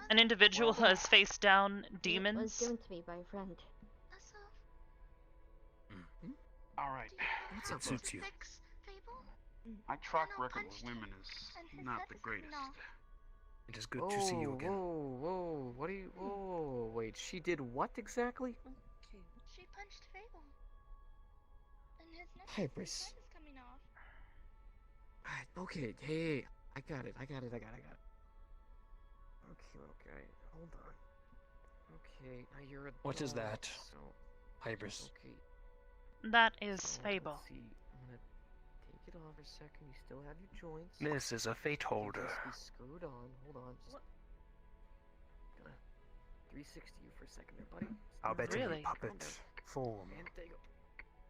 An individual Well, has faced down It was demons. given to me by a friend. Also, All right. That help suits to you. fix Fable? My track Anna record with punched women him, is and his not death the is coming greatest. off. It is good to see you again. Whoa, what are you? Whoa, wait, she did what exactly? Okay. She punched Fable. And his neck Hybris. is coming off. Okay, hey, I got it. Okay, hold on. Okay, now you're a What is dog, that? So, Hybris. okay, That is so Fable. let's see. I'm gonna take it off for a second. You still have your joints. This is a fate You holder. just be screwed on. Hold on. Just gonna 360 you for a second there, buddy. I'll bet Really? in puppet form. And there you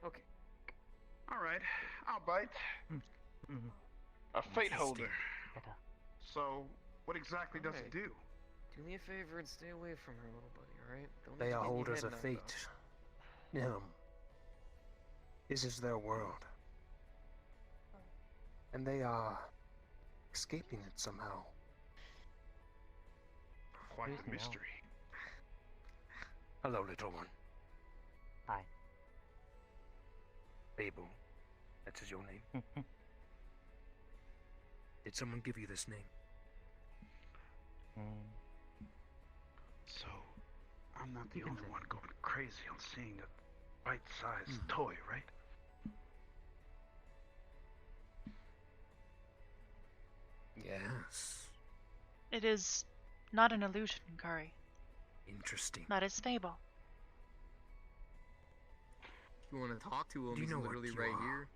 go. Okay. All right. I'll bite. Mhm. A fate holder. Better. So, what exactly does it Alright. do? Do me a favor and stay away from her, little buddy, alright? Don't They get are your holders head of knocked fate. off. Nihilum. This is their world. And they are escaping it somehow. Quite Who's the Nihilum? mystery. Hello, little one. Hi. Fable. That is your name. Did someone give you this name? So, I'm not the only one going crazy on seeing a bite-sized toy, right? Yes. It is not an illusion, Curry. Interesting. That is Fable. You want to talk to him? You He's know what literally you right are. here.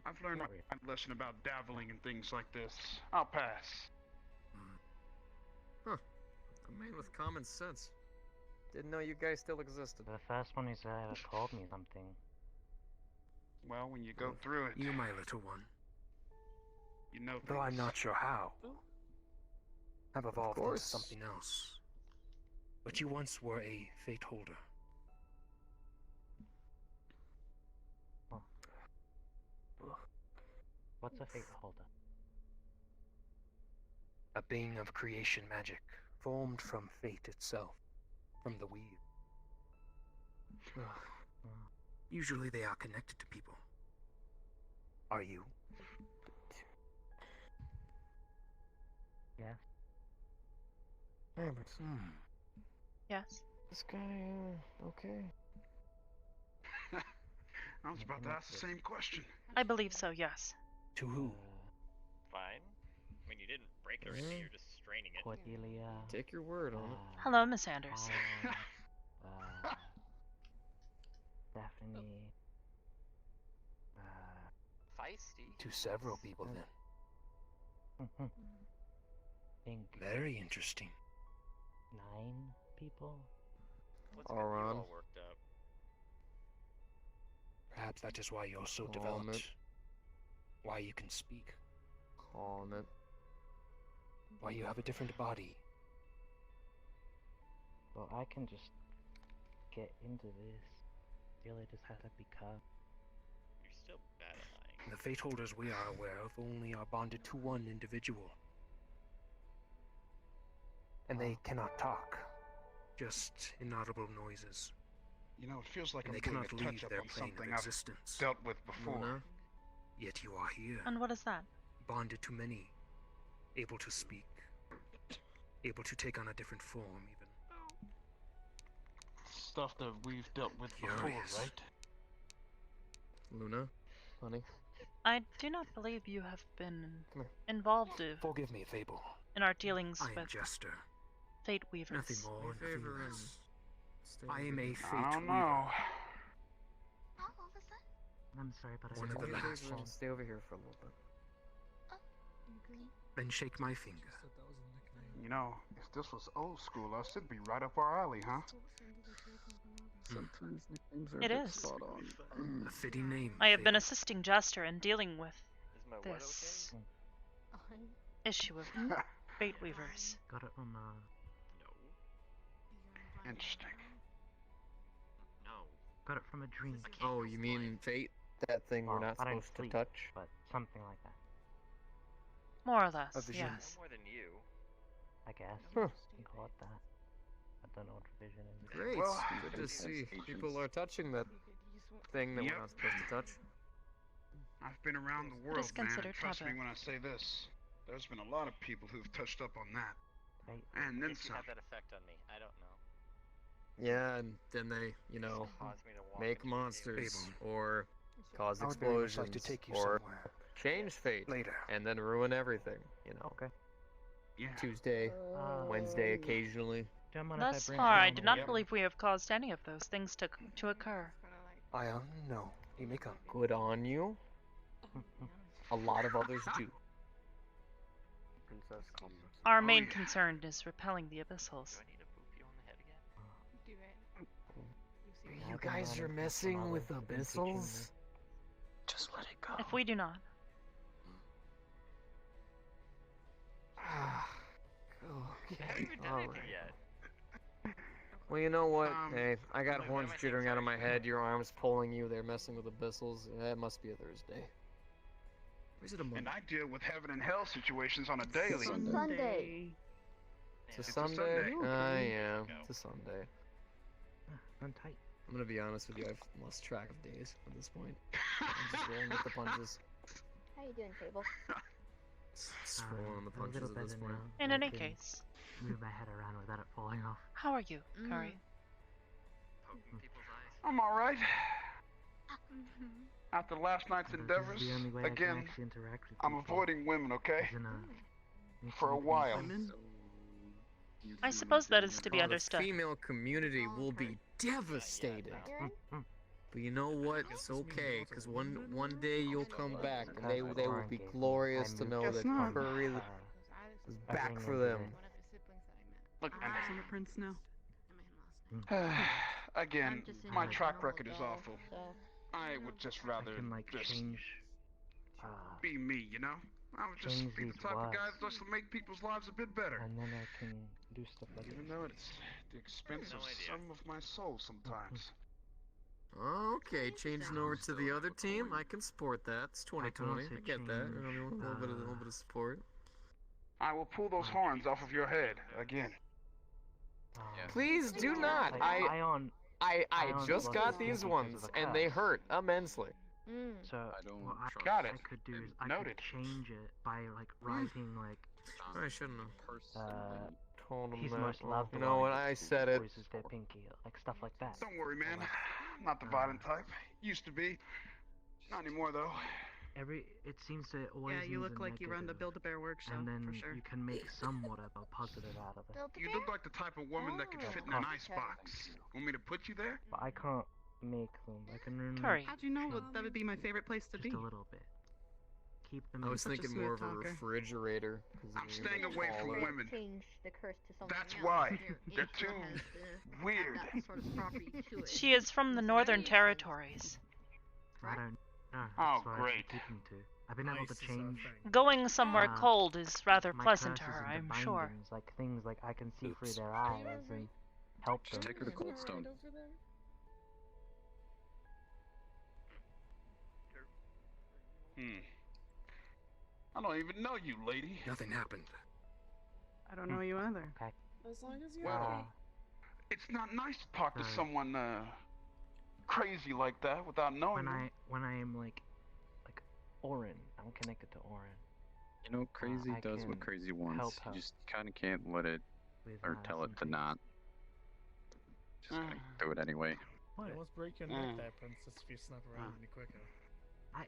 I've learned my lesson about dabbling and things like this. I'll pass. Huh. A man with common sense. Didn't know you guys still existed. The first one who's ever told me something. Well, when you go through it, You, my little one. you know Though I'm things. not sure how. Have evolved into course. something else. But you once were a fate holder. What's a fate holder? A being of creation magic, formed from fate itself, from the weave. Usually they are connected to people. Are you? Yes. Hybris. Yes. This guy, okay. I was about to ask the same question. I believe so, yes. To who? Fine. I mean, you didn't break it or anything, you're just straining it. Cordelia. Take your word on it. Hello, Miss Anders. Stephanie. Feisty. To several people then. Very interesting. 9 people? What's got you Aron. all worked up? Perhaps that is why you're so Calm developed. it. Why you can speak. Calm it. Why you have a different body. Well, I can just get into this. Really just have to be caught. You're still bad at lying. The fate holders we are aware of only are bonded to one individual. And they cannot talk. Just inaudible noises. You know, it feels like And I'm they doing cannot a leave touch-up their on plane something of I've existence. dealt with before. Luna? Yet you are here. And what is that? Bonded to many. Able to speak. Able to take on a different form, even. Stuff that we've dealt with before, Curious. right? Luna? Honey? I do not believe you have been Come here. involved Forgive me, Fable. in our dealings I am with Jester. Fate Weavers. Nothing more, Me a nothing favor and less. stay I over am a here. fate I don't weaver. know. All of a sudden? I'm sorry, but One I of the Me a last favor and ones. stay over here for a little bit. Then shake my finger. You know, if this was old school, us, it'd be right up our alley, huh? Sometimes nicknames are It a bit is. spot on. A fitting name. I have been Fable. assisting Jester in dealing with Is my what this okay? issue of Fate Weavers. got it on No. Interesting. No. got it from a dream. Oh, you mean fate? That thing we're Well, not I didn't supposed to sleep, touch? but something like that. More or less, A vision. yes. No more than you. I guess. Huh. You call it that. I don't know what vision is. Great. Well, Good to as see agents. people are touching that thing that Yep. we're not supposed to touch. I've been around the It world, is man. considered Trust me taboo. when I say this. There's been a lot of people who've touched up on that. Right? And I then guess you some. have that effect on me. I don't know. Yeah, and then they, you know, Cause me to walk make into your monsters Fable. or cause I would very much explosions like to take you or somewhere. change fate Later. and then ruin everything, you know. Okay. Yeah. Tuesday, Wednesday occasionally. Don't mind if Thus bring far, I someone do not over. believe we have caused any of those things to occur. I no. You may come. Good on you. A lot of others do. Princess comes. Our Oh, main yeah. concern is repelling the abyssals. Do I need to boop you on the head again? You guys are messing with abyssals? Just let it go. If we do not, I haven't even done Alright. anything yet. Well, you know what? Um, Hey, I got wait, horns what am I jittering out of my saying? head. Your arm's pulling you. They're messing with abyssals. Yeah, it must be a Thursday. Or is it a Monday? And I deal with heaven and hell situations on a daily. Sunday. It's a It's a Sunday? Sunday. Yeah, Go. it's a Sunday. Run tight. I'm gonna be honest with you, I've lost track of days at this point. I'm just rolling with the punches. How you doing, Fable? Just rolling on the A little punches at this better point. now. in I any can case, move my head around without it falling off. how are you, Curry? Poking people's eyes. I'm alright. After last night's This is endeavors, the only way I can again, actually interact with I'm people, avoiding women, okay? is in a For a intimate while. environment. I suppose that is to be Oh, the understood. female community will be devastated. You're in? But you know what? It's okay, because one day you'll come back, and they will be glorious to know Guess that not. Curry is back for them. Look, I'm a prince now. again, I'm just in my my track normal record is day, awful. so- I would just I rather can like just change. be me, you know? I would just change be the these type of guy words. that just make people's lives a bit better. And then I can do stuff like Even this. though it's the expense No of idea. some of my soul sometimes. Okay, changing over to the other team, I can support that. It's 2020. also I get that. change, A little bit of support. I will pull those horns off of your head again. Please do not. I just got these ones, and they hurt immensely. So what Got it. I could do is I Noted. could change it by like writing like I shouldn't have. told him He's that. most Well, loved you know one. what? I said it. Bruises their pinky, like stuff like that. Don't worry, man. Like, I'm not the violent type. Used to be. Not anymore, though. It seems to always Yeah, you needs look a like you run the negative, Build-A-Bear workshop, and then for sure. you can make somewhat of a positive out of it. You look like the type of woman that could fit in an ice box. Want me to put you there? But I can't make them. I can only Curry. How'd you know that would be my favorite place to just be? a little bit. Keep them. I was such a thinking smooth more of a talker. refrigerator. 'cause I'm you staying can away call from it- women. Change the curse to something That's else. why. Your They're April too has to weird. have that sort of property to it. She is from the Northern Territories. I don't know. Oh, That's why great. I've been keeping to. I've been able Ice to is our change. thing. Going somewhere Uh, cold is rather my pleasant to curses her, into I'm sure. bindings, like things like I can see through Oops. their eyes and help them. Just take her to Cold Stone. Over there? I don't even know you, lady. Nothing happened. I don't know you either. Okay. As long as you're Well, okay. it's not nice to talk to Right. someone crazy like that without knowing them. When I am like Orin, I'm connected to Orin. You know, crazy I does can what crazy help wants. her You just kind of can't let it with or tell it to something. not. Just gonna do it anyway. What? You almost break your neck there, princess, if you snap around any quicker. I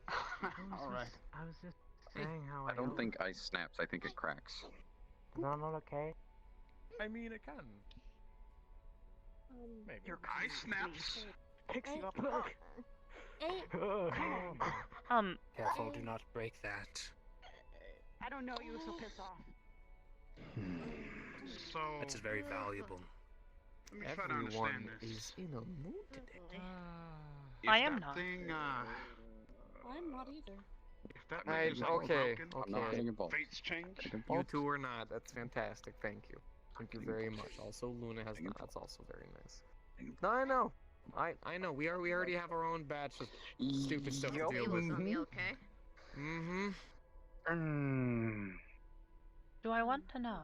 was All right. just, I was just saying how I don't help. think ice snaps. I think it cracks. Is that not okay? I mean, it can. Maybe. Your Ice snaps. picks you up. Careful, do not break that. I don't know you, so piss off. So, That's very valuable. let me try to Everyone understand this. is in a mood today. If I am that not. thing, I'm not either. if that I- mechanism okay, broken, I'm not okay. getting involved. fates change. Getting You involved. two are not. That's fantastic. Thank you. Thank you very much. Also, Luna has not. That's also very nice. No, I know. I know. We already have our own batch of stupid stuff to It deal was with. on me, okay? Mm-hmm. Do I want to know?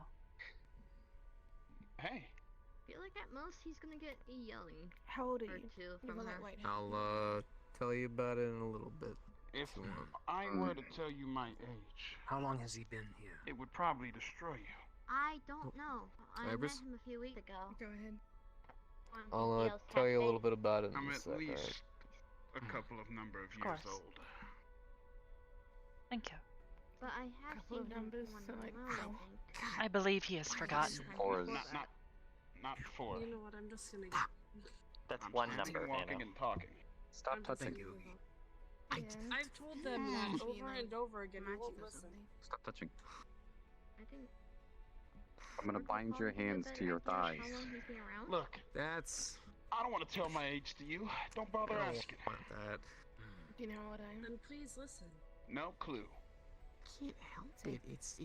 Hey, I feel like at most he's gonna get a yelling How old are or you? two You from have her. that white I'll tell you about it in a little bit. if you want. I were to tell you my age, How long has he been here? it would probably destroy you. I don't know. I met Hybris? him a few weeks ago. Go ahead. I'll tell you a little bit about it in I'm a at sec. least Alright. a couple of number of years course. old. Thank you. But I have Couple seen of him numbers, one so like, around, I oh. think. I believe he has forgotten. Or is Not four. You know what? I'm just gonna. That's I'm one standing, number, walking, Nano. and talking. stop I'm just touching. gonna you. move on. Yeah. I've told them that over and over again. You won't Magic or listen. something. Stop touching. I think. I'm gonna bind your hands to your thighs. How long he's been around? Look, That's. I don't want to tell my age to you. Don't I bother don't asking. want that. Do you know what I am? Then please listen. No clue. Can't help it. It's.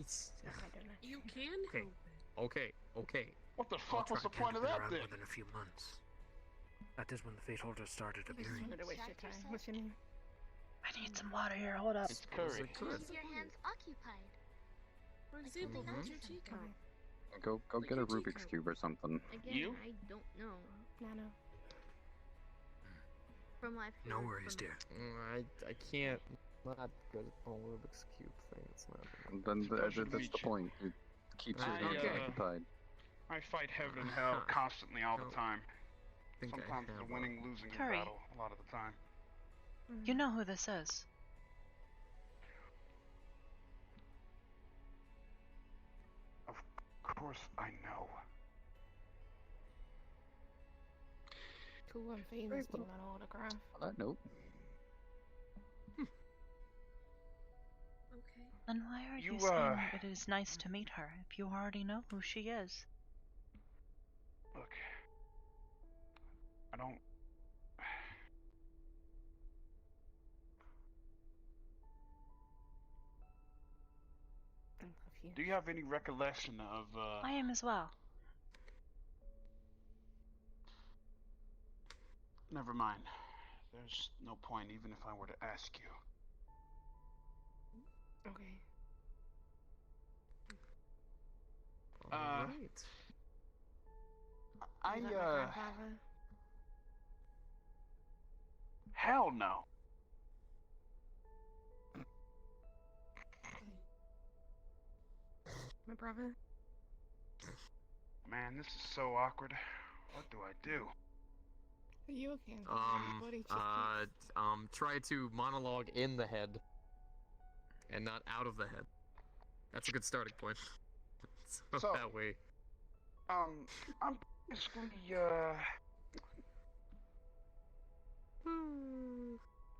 I don't know. You can Okay. help it. Okay. Okay. What the I'll fuck was the try point of again that around then? within a few months. That is when the fate holders started I just appearing. wanted to waste your time. What's your name? I need some water here. Hold up. It's Curry. Good. Keep your hands occupied. For example, something hold else. your teacup. Go Like get a your Rubik's teacup. cube or something. Again, You? I don't know. Nano. From what I've No heard worries, from dear. I can't. Not good at the whole Rubik's Cube thing. It's not. Then Pleasure to that's meet the you. point. It keeps your I, hands Okay. occupied. I fight heaven and hell constantly all the don't time. think I Sometimes it's have a winning, losing Curry. battle. A lot of the time. You know who this is. Of course I know. Cool and famous to an autograph. On that note, Okay. Then why are you, You, saying it is nice to meet her if you already know who she is? Look. I don't. I love you. Do you have any recollection of, I am as well. Never mind. There's no point even if I were to ask you. Okay. Alright. I, Is that my grandfather? Hell no. My brother? Man, this is so awkward. What do I do? Are you okay? Body chicken. Try to monologue in the head, and not out of the head. That's a good starting point. So that way. I'm basically,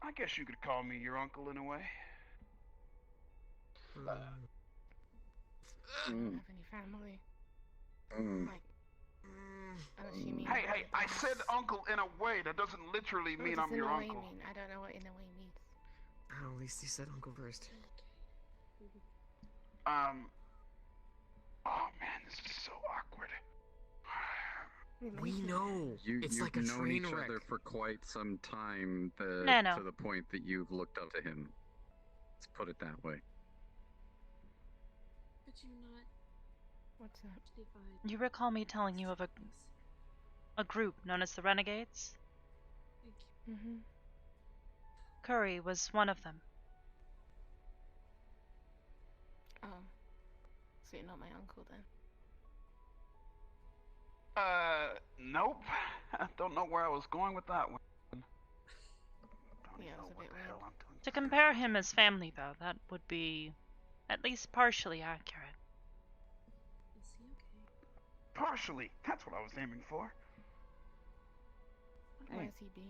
I guess you could call me your uncle in a way. I don't have any family. Like, unless you mean. Hey, I said uncle in a way. That doesn't literally What mean does I'm in your a way uncle. mean? I don't know what in a way means. Oh, at least he said uncle first. Oh man, this is so awkward. We know. It's You've like a known train each wreck. other for quite some time, No. to the point that you've looked up to him. Let's put it that way. Could you not What's that? divide? You recall me telling you of a group known as the Renegades? Mm-hmm. Curry was one of them. Oh. So you're not my uncle then? Nope. I don't know where I was going with that one. Yeah, it was a bit weird. To compare him as family, though, that would be at least partially accurate. Is he okay? Partially. That's what I was aiming for. Where has he been?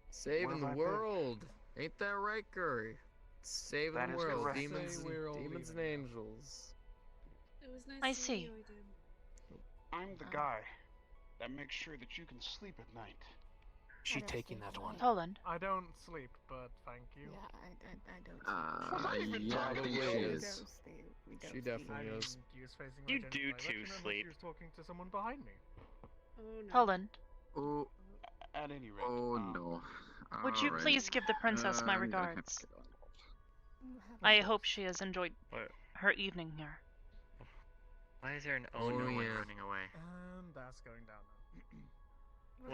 Saving the Where have I been? world. Ain't that right, Curry? Saving That the is world. correct. Demons and angels. It was nice I seeing see. you again. I'm the guy that makes sure that you can sleep at night. She don't taking sleep that at one. night. Poland. I don't sleep, but thank you. Yeah, I don't sleep. Yeah, I think she We is. don't sleep. We don't She sleep. definitely I'm is. use facing You my do genital. I too recommend sleep. She was talking to someone behind me. Oh no. Poland, Oh, At any rate. oh no. would you Alright. please give the princess my I'm gonna have to regards? get on. I hope she has enjoyed What? her evening here. Why is there an Oh, no one yeah. running away? And that's going down now.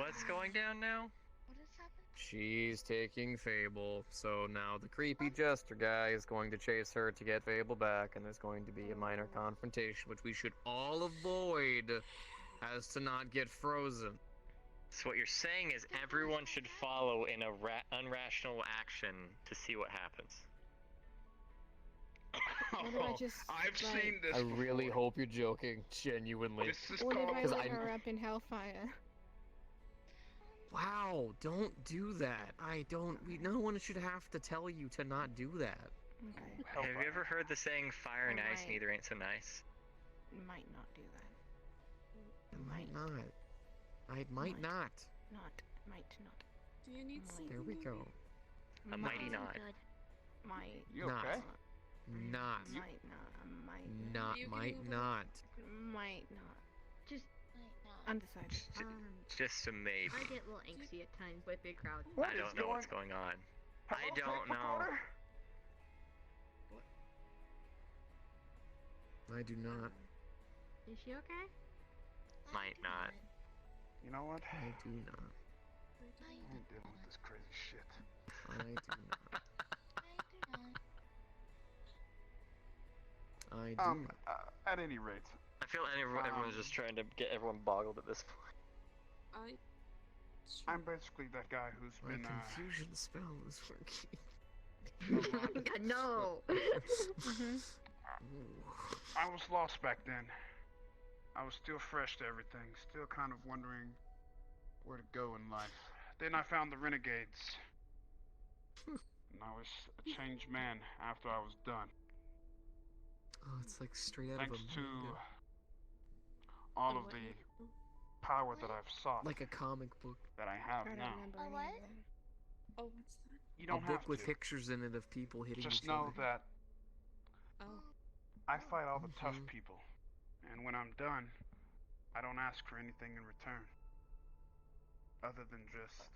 What's going down now? What has happened? She's taking Fable, so now the creepy jester guy is going to chase her to get Fable back, and there's going to be a minor confrontation, which we should all avoid, as to not get frozen. So what you're saying is everyone should follow in a unrational action to see what happens. What if I just, I've like- seen this I before. really hope you're joking, genuinely. This is What if I called... Because lit her up in hellfire? Wow, don't do that. No one should have to tell you to not do that. Okay. Have you ever heard the saying "fire and I ice might. neither ain't so nice"? Might not do that. I might not. I might not. Might not. Do you need sleep? There we go. A mighty not. Might. You Not. okay? Not. Might not. Might. Not. You can Might move on. not. Might not. Just Undecided. Just a maybe. I get a little angsty at times by big crowds. What I is don't know what's going on. I Hello, don't tape know. recorder? I do not. Is she okay? Might not. You know what? I do not. I ain't dealing with this crazy shit. I do not. I do not. At any rate. I feel everyone's just trying to get everyone boggled at this point. I'm basically that guy who's My been, confusion spell is working. No. I was lost back then. I was still fresh to everything, still kind of wondering where to go in life. Then I found the Renegades. And I was a changed man after I was done. Oh, it's like straight out Thanks of a to manga. all of the power that I've sought. Like a comic book. That I have I don't now. remember A what? any of them. Oh, what's that? You don't a book have with to. pictures in it of people hitting Just each know other. that Oh. I fight all the tough people. And when I'm done, I don't ask for anything in return. Other than just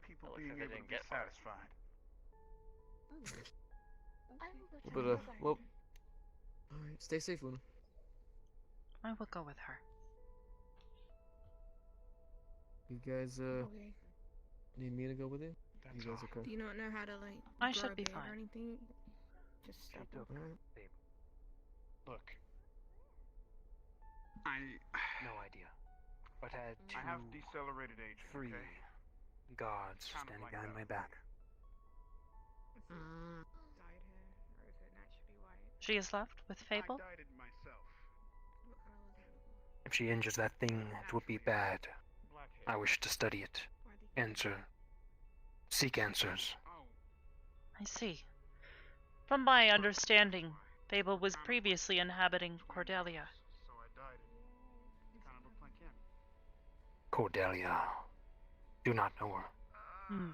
people Well, being if they able to didn't be get far. satisfied. I will go But, try to go well, alright, stay safe, Luna. I will go with her. You guys, Okay. need me to go with you? That's You guys all. okay? Do you not know how to like I grow should a be beard fine. or anything? Just stop. Alright. Look, I No idea. But had two I have decelerated aging. free Okay? guards Kind of standing like behind that. my back. Is it dyed hair, or is it naturally white? She is left with Fable. I dyed it myself. What color was it? If she injures that thing, it would be bad. Black hair. I wish to study it. Seek answers. Oh, I see. From my understanding, Fable was previously inhabiting Cordelia. so I dyed it. Kind of looked like him. Cordelia. Do not know her. Hmm.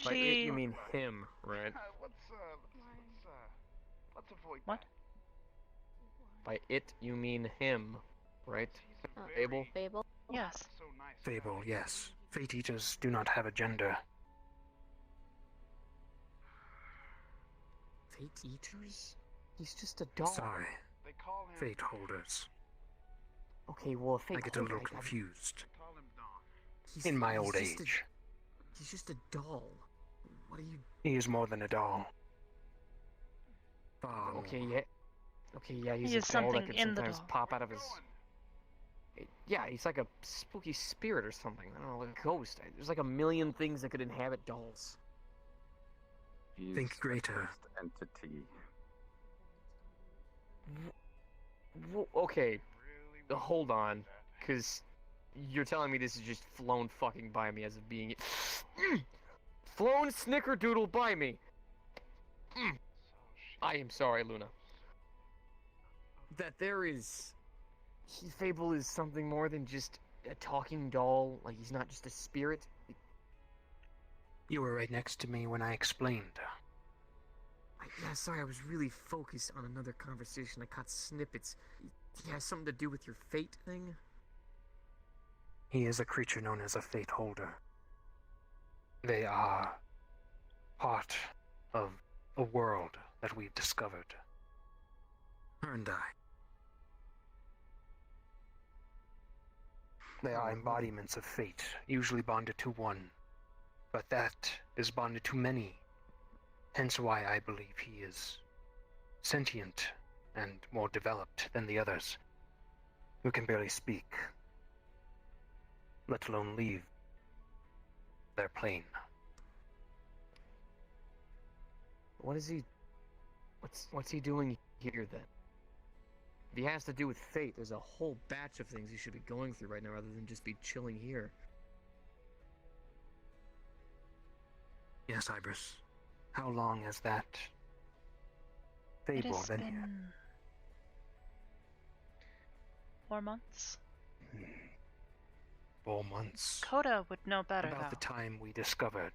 By it, She... you mean him, right? Let's avoid What? By it, you mean him, right? Fable? Fable? Yes. So nice. Fable, yes. Fate Eaters do not have a gender. Fate Eaters? He's just a dog. Sorry. They call him. Fate Holders. Okay, well, a fate I get a holder, little confused. They call him Don. he's- In my he's old just age. He's just a doll. What are you... He is more than a doll. Far Okay, more. yeah. Okay, yeah, he's He a is doll that something could in the sometimes doll. pop out of his... Yeah, he's like a spooky spirit or something. I don't know, like a ghost. There's like a million things that could inhabit dolls. He's Think greater. a first entity. Okay, hold on, because you're telling me this is just flown fucking by me as of being... flown snickerdoodle by me! I am sorry, Luna. That there is... Fable is something more than just a talking doll, like he's not just a spirit. You were right next to me when I explained. Yeah, sorry, I was really focused on another conversation. I caught snippets. He has something to do with your fate thing? He is a creature known as a Fate Holder. They are part of a world that we've discovered. Her and I. They are embodiments of fate, usually bonded to one. But that is bonded to many. Hence why I believe he is sentient and more developed than the others, who can barely speak, let alone leave their plane. What is he... What's he doing here, then? If he has to do with fate, there's a whole batch of things he should be going through right now rather than just be chilling here. Yes, Hybris. How long has that It fable has been here? been 4 months. 4 months. Coda would know better, About the though. time we discovered.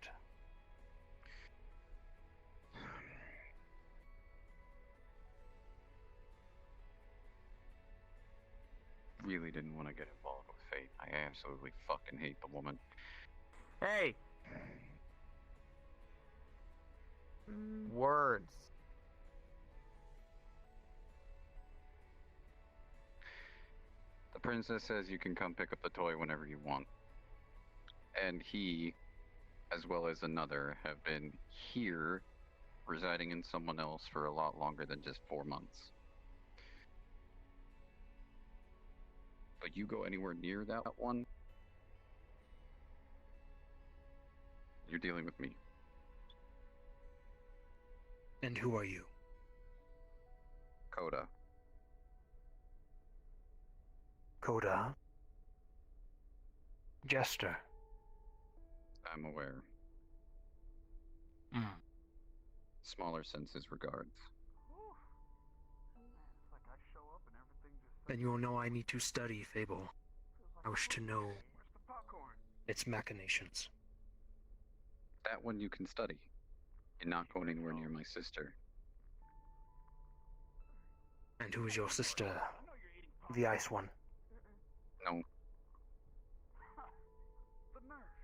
Really didn't want to get involved with fate. I absolutely fucking hate the woman. Hey! Words. The princess says you can come pick up the toy whenever you want. And he, as well as another, have been here, residing in someone else for a lot longer than just 4 months. But you go anywhere near that one, you're dealing with me. And who are you? Coda. Coda? Jester. I'm aware. Mm. Smaller senses regards. It's like I show up and everything just. Then you will know I need to study Fable. I wish to know Where's the popcorn? its machinations. That one you can study. You're not going anywhere near my sister. And who is your sister? The ice one. No. The nerve.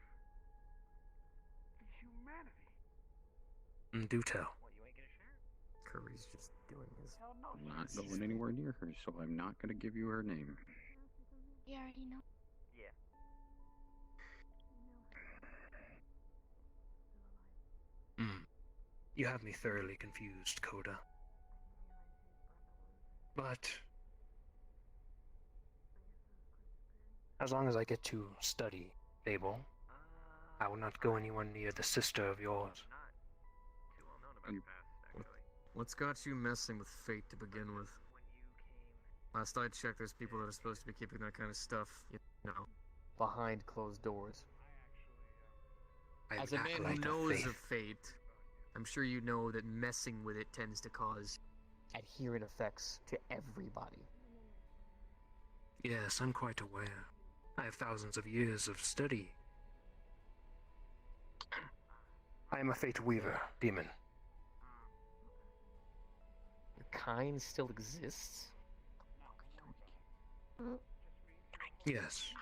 The humanity. Do tell. Curry's just doing his... I'm not going anywhere near her, so I'm not going to give you her name. You already know. Yeah. You have me thoroughly confused, Coda. But as long as I get to study Fable, I will not go anywhere near the sister of yours. What's got you messing with fate to begin with? Last I checked, there's people that are supposed to be keeping that kind of stuff, you know, behind closed doors. As a man who knows of fate, I'm sure you know that messing with it tends to cause adherent effects to everybody. Yes, I'm quite aware. I have thousands of years of study. I am a Fate Weaver, demon. Your kind still exists? Yes,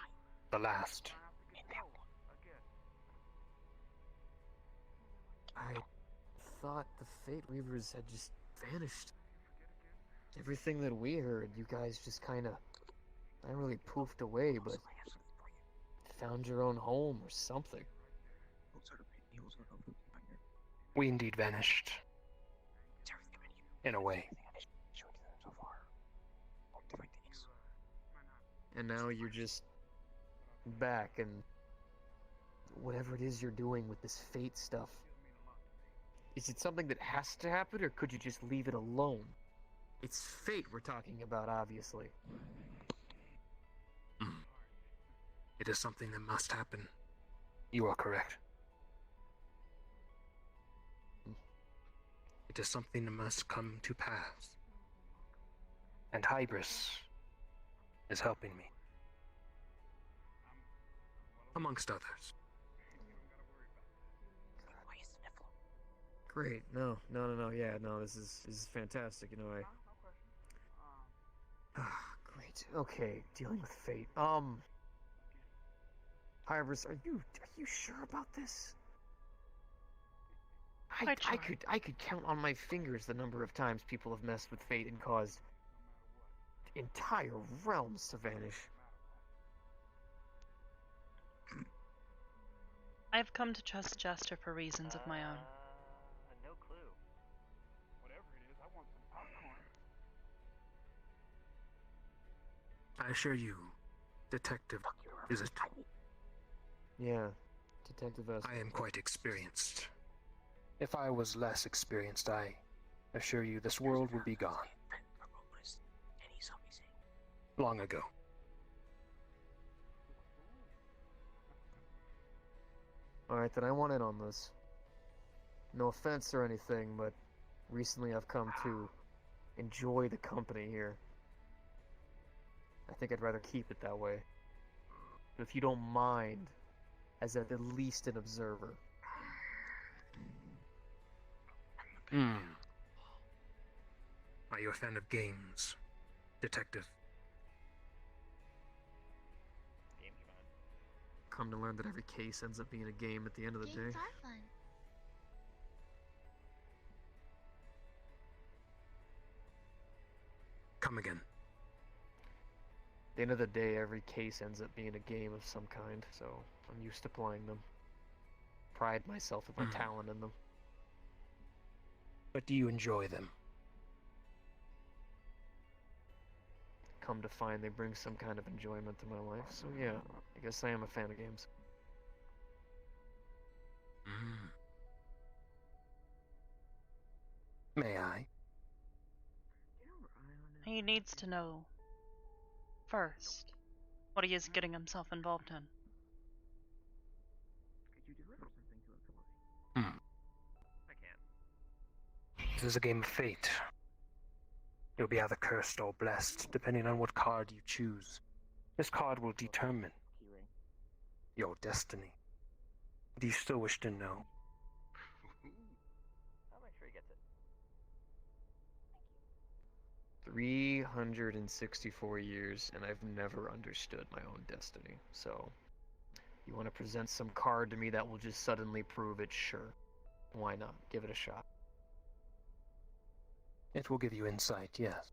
the last. I thought the Fate Weavers had just vanished. Everything that we heard, you guys just kinda, not really poofed away, but found your own home or something. We indeed vanished. In a way. And now you're just back, and whatever it is you're doing with this fate stuff, is it something that has to happen, or could you just leave it alone? It's fate we're talking about, obviously. It is something that must happen. You are correct. It is something that must come to pass. And Hybris is helping me. Amongst others. Great. No, yeah, no, this is fantastic, you know, great. Okay, dealing with fate. Hybris, are you sure about this? I could count on my fingers the number of times people have messed with fate and caused entire realms to vanish. I've come to trust Jester for reasons of my own. No clue. Whatever it is, I want some popcorn. I assure you, Detective Visit. Yeah, Detective S. I am quite experienced. If I was less experienced, I assure you this world would be gone. Long ago. Alright, then I want in on this. No offense or anything, but recently I've come to enjoy the company here. I think I'd rather keep it that way. But if you don't mind, as at least an observer. Are you a fan of games, Detective? Come to learn that every case ends up being a game at the end of the day. Games are fun. Come again. At the end of the day, every case ends up being a game of some kind, so I'm used to playing them. Pride myself in my talent in them. But do you enjoy them? Come to find they bring some kind of enjoyment to my life, so yeah, I guess I am a fan of games. May I? He needs to know first what he is getting himself involved in. I can't. This is a game of fate. You'll be either cursed or blessed, depending on what card you choose. This card will determine your destiny. Do you still wish to know? I'll make sure he gets it. 364 years, and I've never understood my own destiny, so... You want to present some card to me that will just suddenly prove it? Sure. Why not? Give it a shot. It will give you insight, yes.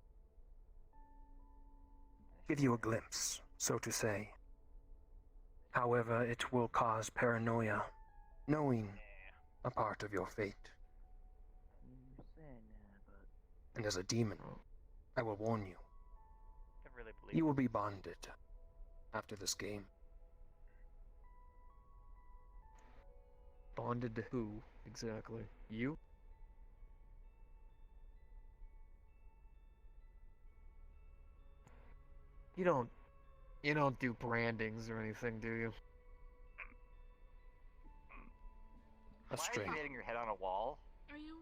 Give you a glimpse, so to say. However, it will cause paranoia, knowing a part of your fate. And as a demon, I will warn you. I really believe You will be bonded after this game. Bonded to who, exactly? You? You don't do brandings or anything, do you? That's Why are strange. you hitting your head on a wall? Are you,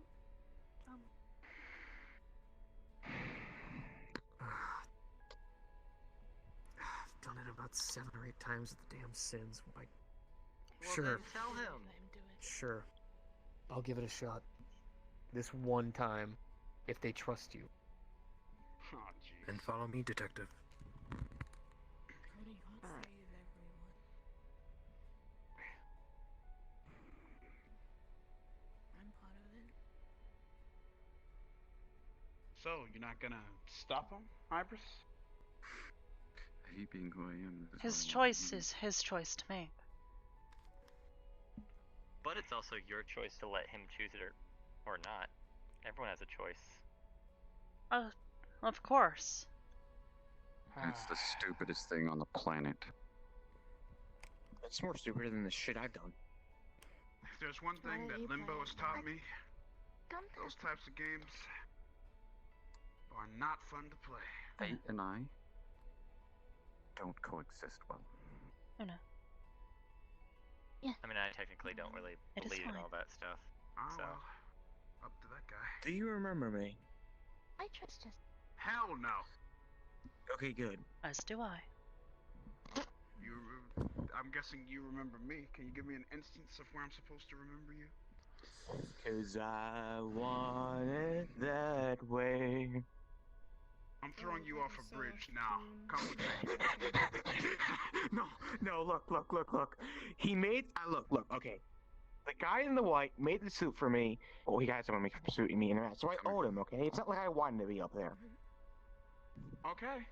I've done it about 7 or 8 times with the damn sins. Why? Well, Sure. then tell him. Sure. I'll give it a shot. This one time, if they trust you. Oh, jeez. And follow me, detective. Cody, God save everyone. I'm part of it. So, you're not gonna stop him, Hybris? I hate being who I am. That is His what I want choice to be. is his choice to make. But it's also your choice to let him choose it or not. Everyone has a choice. Of course. It's the stupidest thing on the planet. That's more stupider than the shit I've done. If there's one Why thing don't that you Limbo play has it? taught me, Come those types of games are not fun to play. Fate and I don't coexist well. Oh no. I mean, I technically don't really It is believe in fine. all that stuff. Ah, So. well, up to that guy. Do you remember me? I trust us. Hell no. Okay, good. As do I. I'm guessing you remember me. Can you give me an instance of where I'm supposed to remember you? 'Cause I want it that way. I'm throwing you off a bridge now. Come with me. No, look. He made, look, okay. The guy in the white made the suit for me. Oh, he guys want to make a suit in me, and so I owed him, okay? It's not like I wanted to be up there. Okay.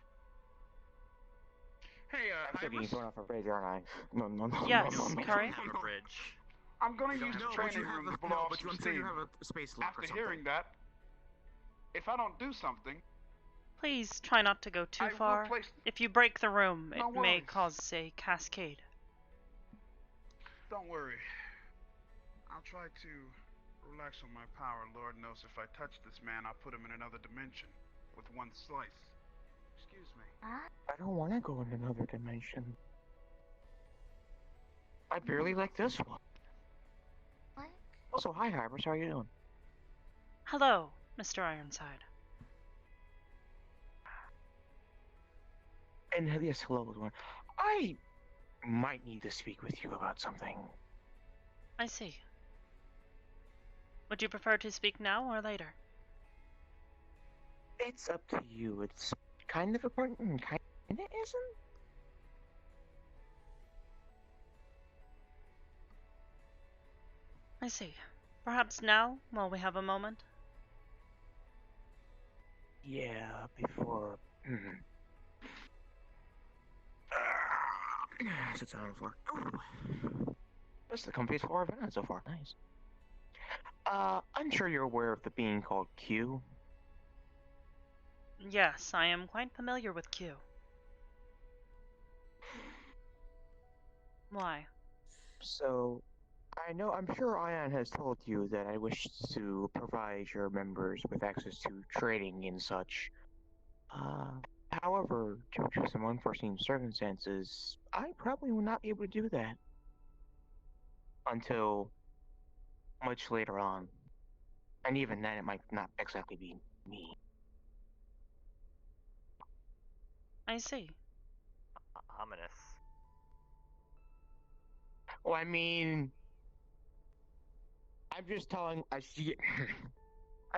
Hey, I'm still getting Hybris, thrown off a bridge, aren't I? No. Yes, no, Curry. Have a bridge. I'm gonna You don't use have the a training bridge. room to blow off some I'm sure you steam. have a space lock or After something. hearing that, if I don't do something, Please try not to go too I will far. place. If you break the room, No it may worries. cause a cascade. Don't worry. I'll try to relax on my power. Lord knows if I touch this man, I'll put him in another dimension with one slice. Excuse me. I don't want to go in another dimension. I barely like this one. What? Also, hi, Hybris. How are you doing? Hello, Mr. Ironside. And yes, hello, everyone. I might need to speak with you about something. I see. Would you prefer to speak now or later? It's up to you. It's kind of important and kind of isn't. I see. Perhaps now, while we have a moment? Yeah, before. Sits down on the floor. Ooh. This is the comfiest floor I've been on so far. Nice. I'm sure you're aware of the being called Q. Yes, I am quite familiar with Q. Why? So, I'm sure Ion has told you that I wish to provide your members with access to trading and such. However, due to some unforeseen circumstances, I probably will not be able to do that until much later on. And even then, it might not exactly be me. I see. Ominous. Well, I mean, I'm just telling. I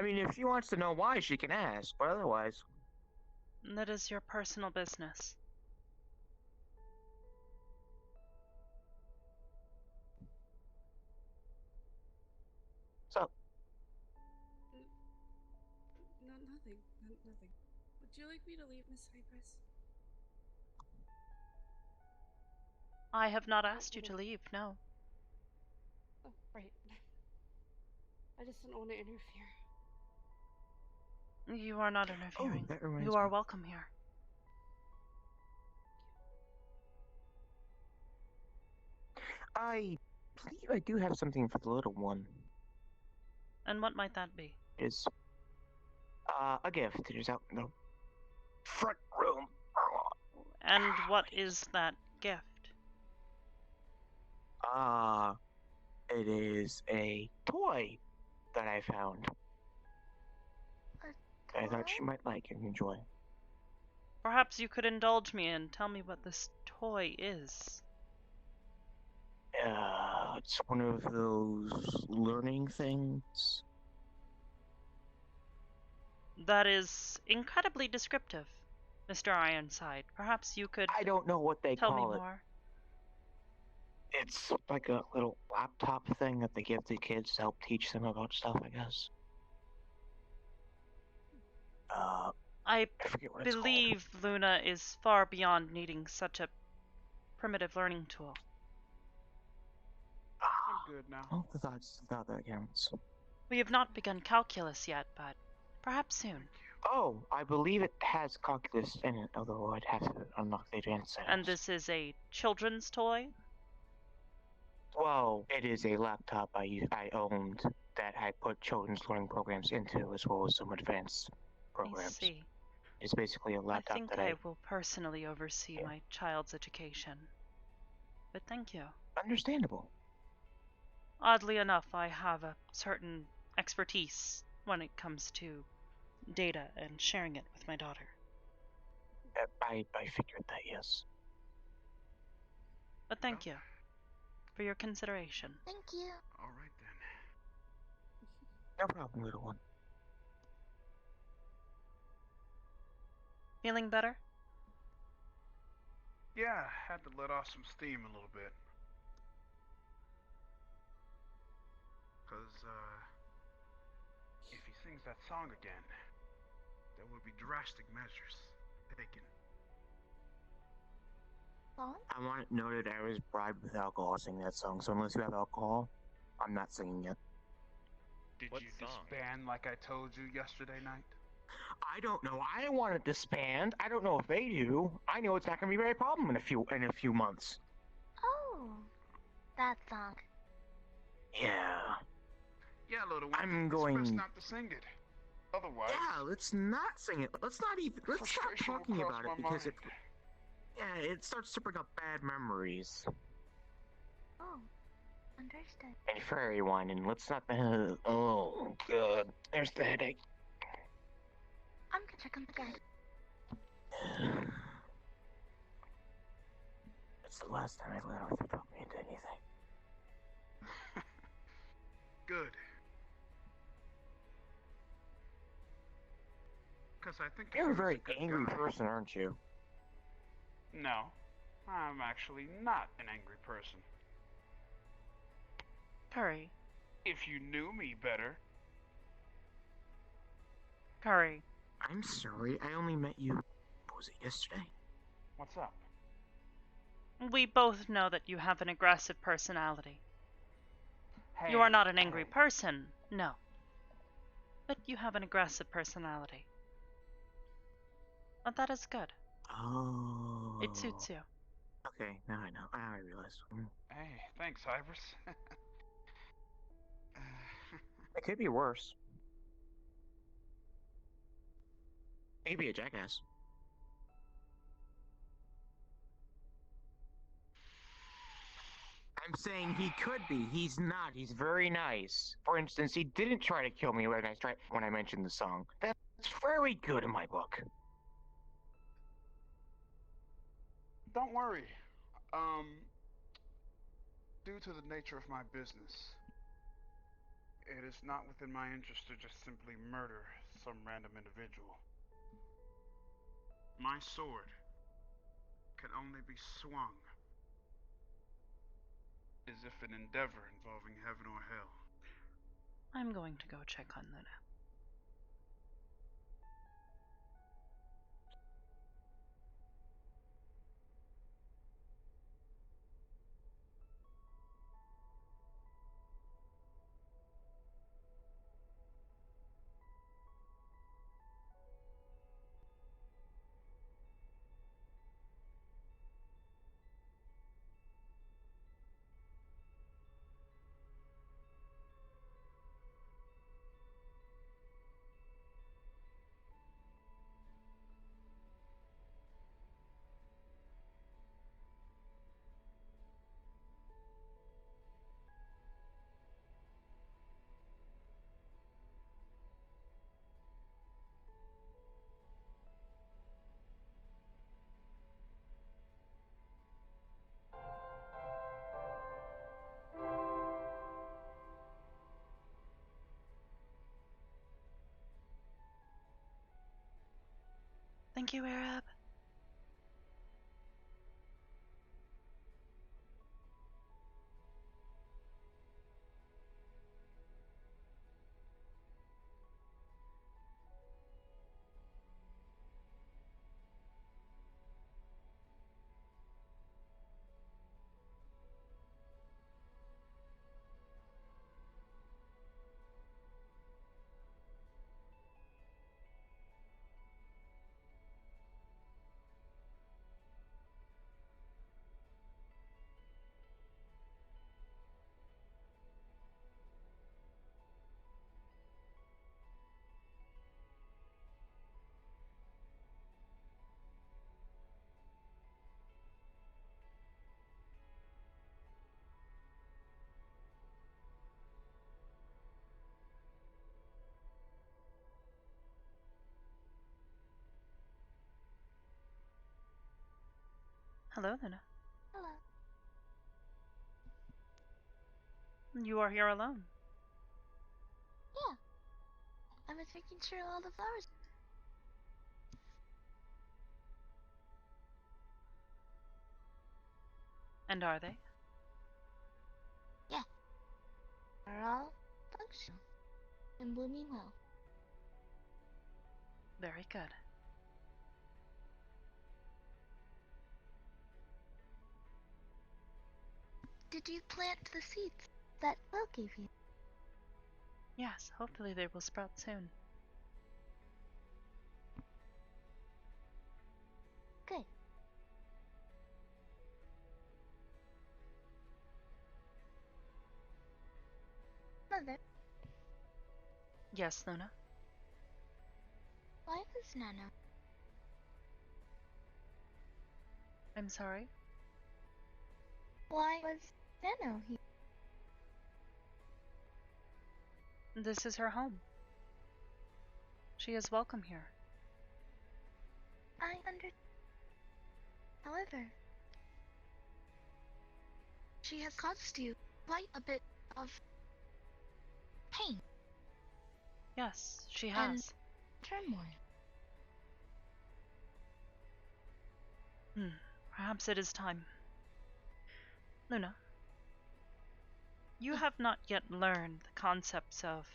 mean, if she wants to know why, she can ask. But otherwise, That is your personal business. so Nothing. Nothing. Would you like me to leave, Miss Hybris? I have not asked you to leave, no. Oh, right. I just didn't want to interfere. You are not interfering. that reminds You are me. welcome here. I believe I do have something for the little one. And what might that be? Is a gift. It is out in the front room. And what is that gift? It is a toy that I found. I thought she might like and enjoy. Perhaps you could indulge me and tell me what this toy is. It's one of those learning things. That is incredibly descriptive, Mr. Ironside. Perhaps you could I don't know what they tell me call it. more. It's like a little laptop thing that they give the kids to help teach them about stuff, I guess. I forget what it's called. believe Luna is far beyond needing such a primitive learning tool. I'm good now. Oh, the thought that counts. We have not begun calculus yet, but perhaps soon. Oh, I believe it has calculus in it, although I'd have to unlock the advanced settings. And this is a children's toy? Well, it is a laptop I owned that I put children's learning programs into, as well as some advanced programs. I see. It's basically a laptop I think that I will personally oversee my child's education. But thank you. Understandable. Oddly enough, I have a certain expertise when it comes to data and sharing it with my daughter. I figured that, yes. But thank you for your consideration. Thank you. All right then. No problem, little one. Feeling better? Yeah, had to let off some steam a little bit. Cause if he sings that song again, there will be drastic measures taken. I want it noted I was bribed with alcohol to sing that song, so unless you have alcohol, I'm not singing it. Did What you song? disband like I told you yesterday night? I don't know. I want to disband. I don't know if they do. I know it's not going to be a very problem in a few months. Oh, that song. Yeah. Yeah, little one. I'm It's going. best not to sing it. Otherwise. Yeah, let's not sing it. Let's not even. Let's stop frustration will talking cross about it my because mind. it starts to bring up bad memories. Oh, understood. And for everyone, and let's not. Oh god, there's the headache. I'm gonna check on the guy. It's the last time I let Arthur talk me into anything. Good. Because I think You're a he was very good angry guy. person, aren't you? No, I'm actually not an angry person. Curry. If you knew me better. Curry. I'm sorry, I only met you. What was it, yesterday? What's up? We both know that you have an aggressive personality. Hey, You are not an angry hey. person, no. But you have an aggressive personality. But that is good. Oh. It suits you. Okay, now I know. Now I realize. Hey, thanks, Hybris. It could be worse. He could be a jackass. I'm saying he could be. He's not. He's very nice. For instance, he didn't try to kill me when I mentioned the song. That's very good in my book. Don't worry. Due to the nature of my business, it is not within my interest to just simply murder some random individual. My sword can only be swung as if an endeavor involving heaven or hell. I'm going to go check on Luna. Thank you, Arab. Hello, Luna. Hello. You are here alone. Yeah. I was making sure all the flowers. And are they? Yeah. Are all functional and blooming well. Very good. Did you plant the seeds that Will gave you? Yes, hopefully they will sprout soon. Good. Mother, Yes, Luna. why was Nano? I'm sorry. Why was Nano here? This is her home. She is welcome here. I under. However, she has caused you quite a bit of pain Yes, she and has. turmoil. Perhaps it is time. Luna, you have not yet learned the concepts of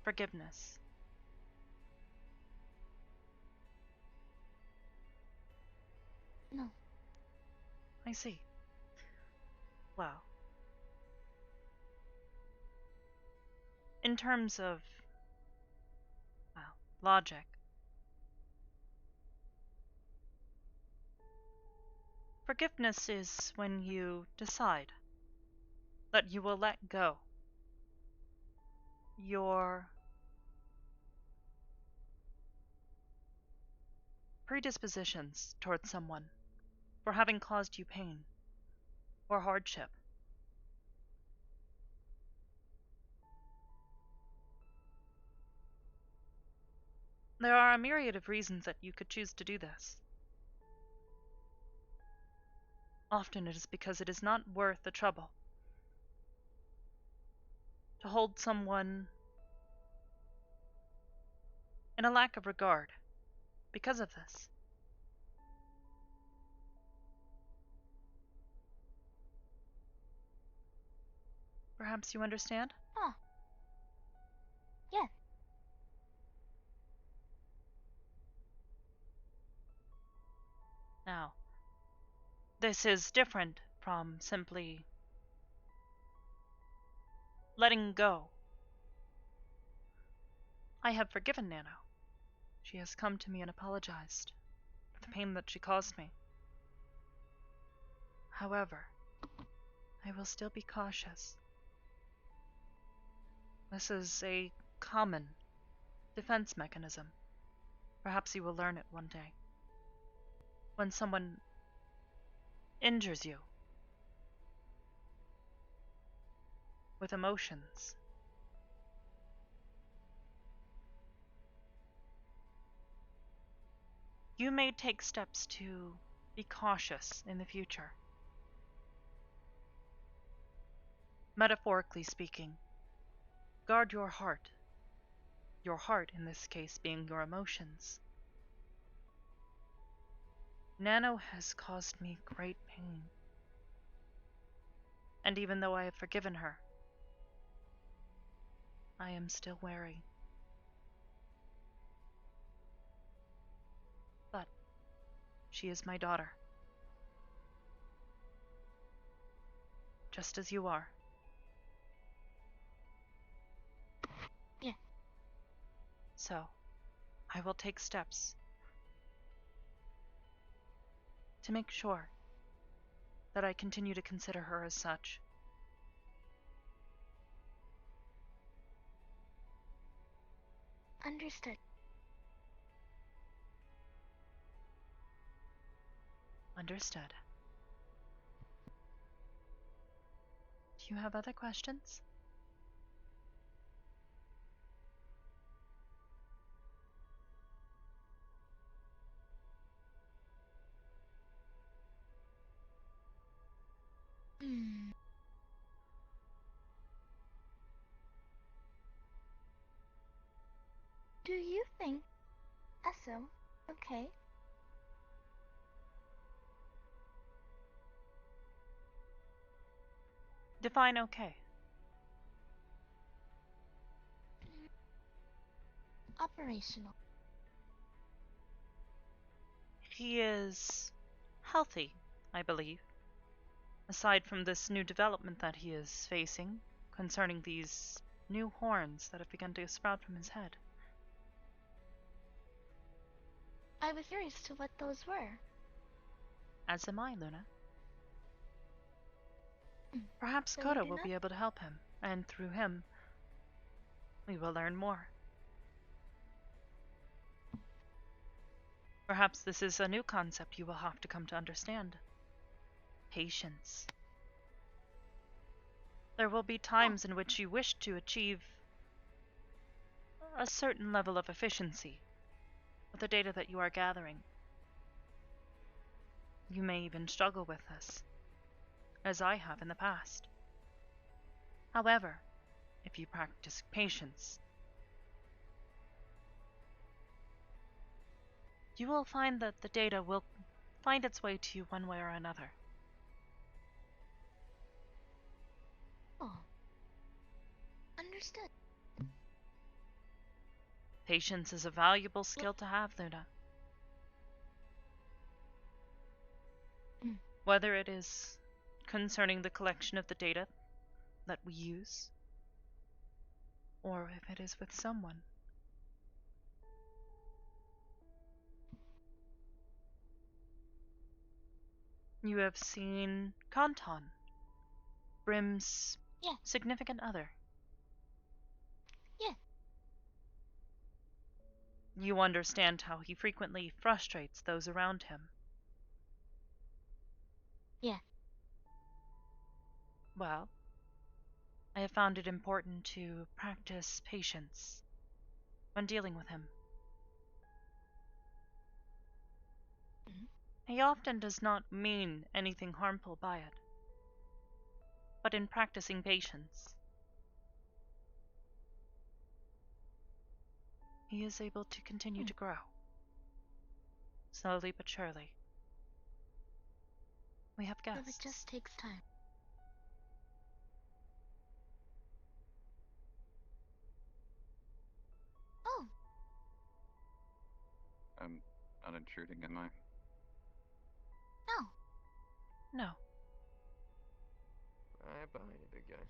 forgiveness. No. I see. Well, in terms of, well, logic, forgiveness is when you decide that you will let go your predispositions towards someone for having caused you pain or hardship. There are a myriad of reasons that you could choose to do this. Often it is because it is not worth the trouble to hold someone in a lack of regard because of this. Perhaps you understand? Huh. Yes. Now, this is different from simply letting go. I have forgiven Nano. She has come to me and apologized for the pain that she caused me. However, I will still be cautious. This is a common defense mechanism. Perhaps you will learn it one day. When someone injures you with emotions, you may take steps to be cautious in the future. Metaphorically speaking, guard your heart in this case being your emotions. Nano has caused me great pain. And even though I have forgiven her, I am still wary. But she is my daughter. Just as you are. Yeah. So, I will take steps to make sure that I continue to consider her as such. Understood. Understood. Do you have other questions? Hmm. Do you think Esso okay? Define okay. Operational. He is healthy, I believe. Aside from this new development that he is facing concerning these new horns that have begun to sprout from his head. I was curious to what those were. As am I, Luna. Perhaps So we Koda do will not- be able to help him, and through him, we will learn more. Perhaps this is a new concept you will have to come to understand. Patience. There will be times in which you wish to achieve a certain level of efficiency with the data that you are gathering. You may even struggle with this, as I have in the past. However, if you practice patience, you will find that the data will find its way to you one way or another. Oh. Understood. Patience is a valuable skill to have, Luna. Whether it is concerning the collection of the data that we use, or if it is with someone. You have seen Kanton, Brim's significant other. Yeah. You understand how he frequently frustrates those around him. Yeah. Well, I have found it important to practice patience when dealing with him. He often does not mean anything harmful by it. But in practicing patience, he is able to continue to grow. Slowly but surely. We have So guests. it just takes time. Oh. I'm not intruding, am I? No. No. Right behind you, big guy.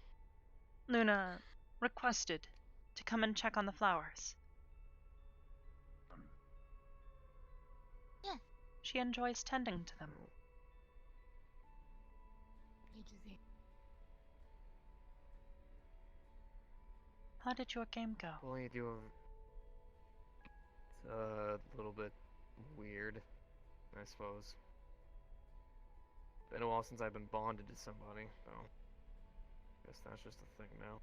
Luna requested to come and check on the flowers. Yeah. She enjoys tending to them. How did your game go? Well, you do a little bit weird, I suppose. Been a while since I've been bonded to somebody, so guess that's just a thing now.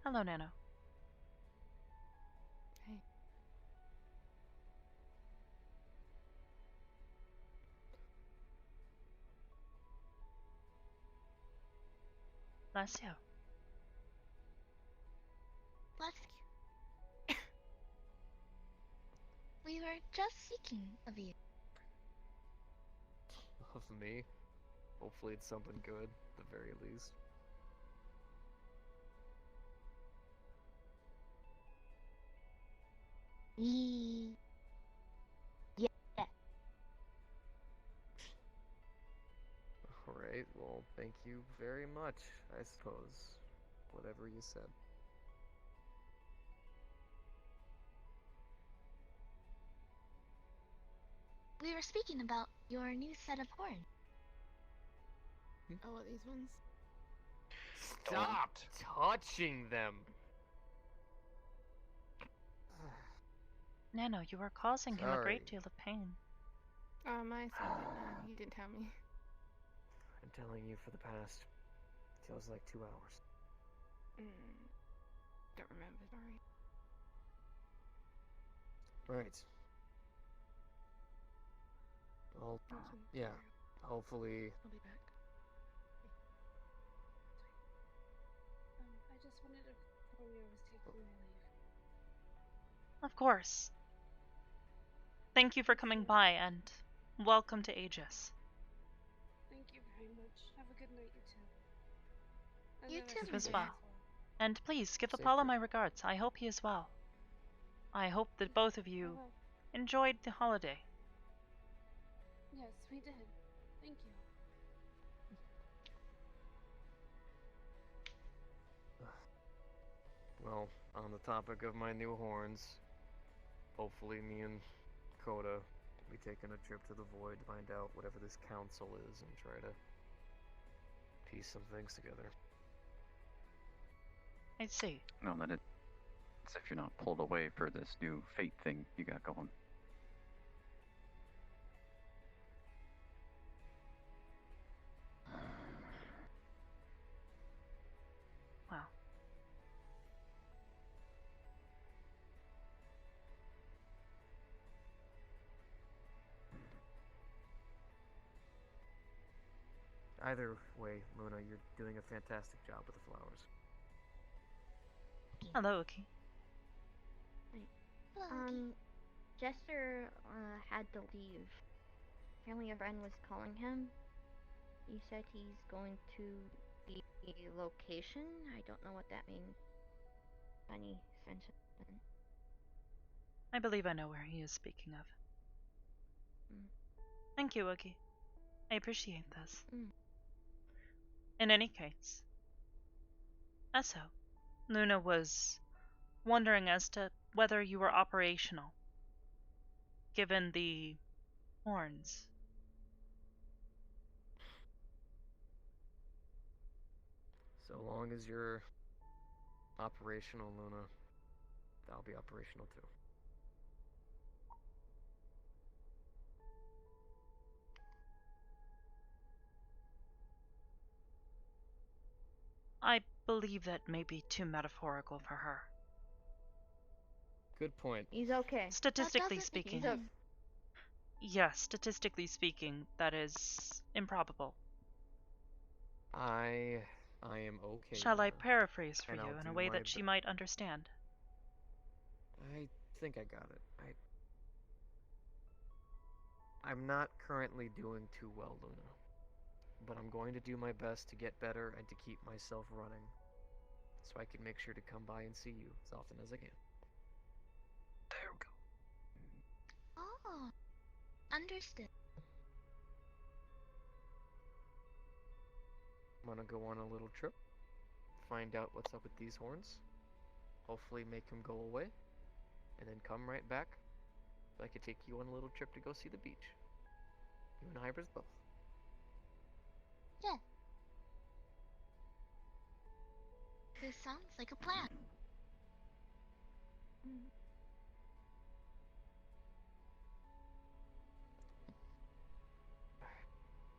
Hello, Nano. Hey. Bless you. We were just speaking of you. Of me? Hopefully it's something good, at the very least. Yeah. Alright, well, thank you very much, I suppose. Whatever you said. We were speaking about your new set of horns. Oh, what, these ones? Stop touching them! Nano, you are causing him a Sorry. great deal of pain. Oh, my son. You didn't tell me. I'm telling you for the past, feels like 2 hours. Don't remember, sorry. Right. Well, yeah, hopefully... I'll be back. I just wanted to inform you I was taking my leave. Of course. Thank you for coming by, and welcome to Aegis. Thank you very much. Have a good night, you two. And You the too, rest You of as you well. And please give Safe Apollo trip. my regards. I hope he is well. I hope that both of you will. enjoyed the holiday. Yes, we did. Thank you. Well, on the topic of my new horns, hopefully me and Coda will be taking a trip to the Void to find out whatever this council is and try to piece some things together. I see. No, that it's if you're not pulled away for this new fate thing you got going. Wow. Either way, Luna, you're doing a fantastic job with the flowers. Hello, Oki. Jester had to leave. Apparently a friend was calling him. He said he's going to the location. I don't know what that means. Any sense of that? I believe I know where he is speaking of. Mm. Thank you, Oki. I appreciate this. Mm. In any case, Esso, Luna was wondering as to whether you were operational, given the horns. So long as you're operational, Luna, I'll be operational too. I believe that may be too metaphorical for her. Good point. He's okay. Statistically doesn't make speaking, sense. yes, statistically speaking, that is improbable. I am okay. Shall I Luna, paraphrase for and you I'll in a do way my that she might understand? I think I got it. I'm not currently doing too well, Luna. But I'm going to do my best to get better and to keep myself running. So I can make sure to come by and see you as often as I can. There we go. Oh, understood. I'm gonna go on a little trip, find out what's up with these horns, hopefully make them go away, and then come right back so I could take you on a little trip to go see the beach. You and Hybris both. Yeah. This sounds like a plan.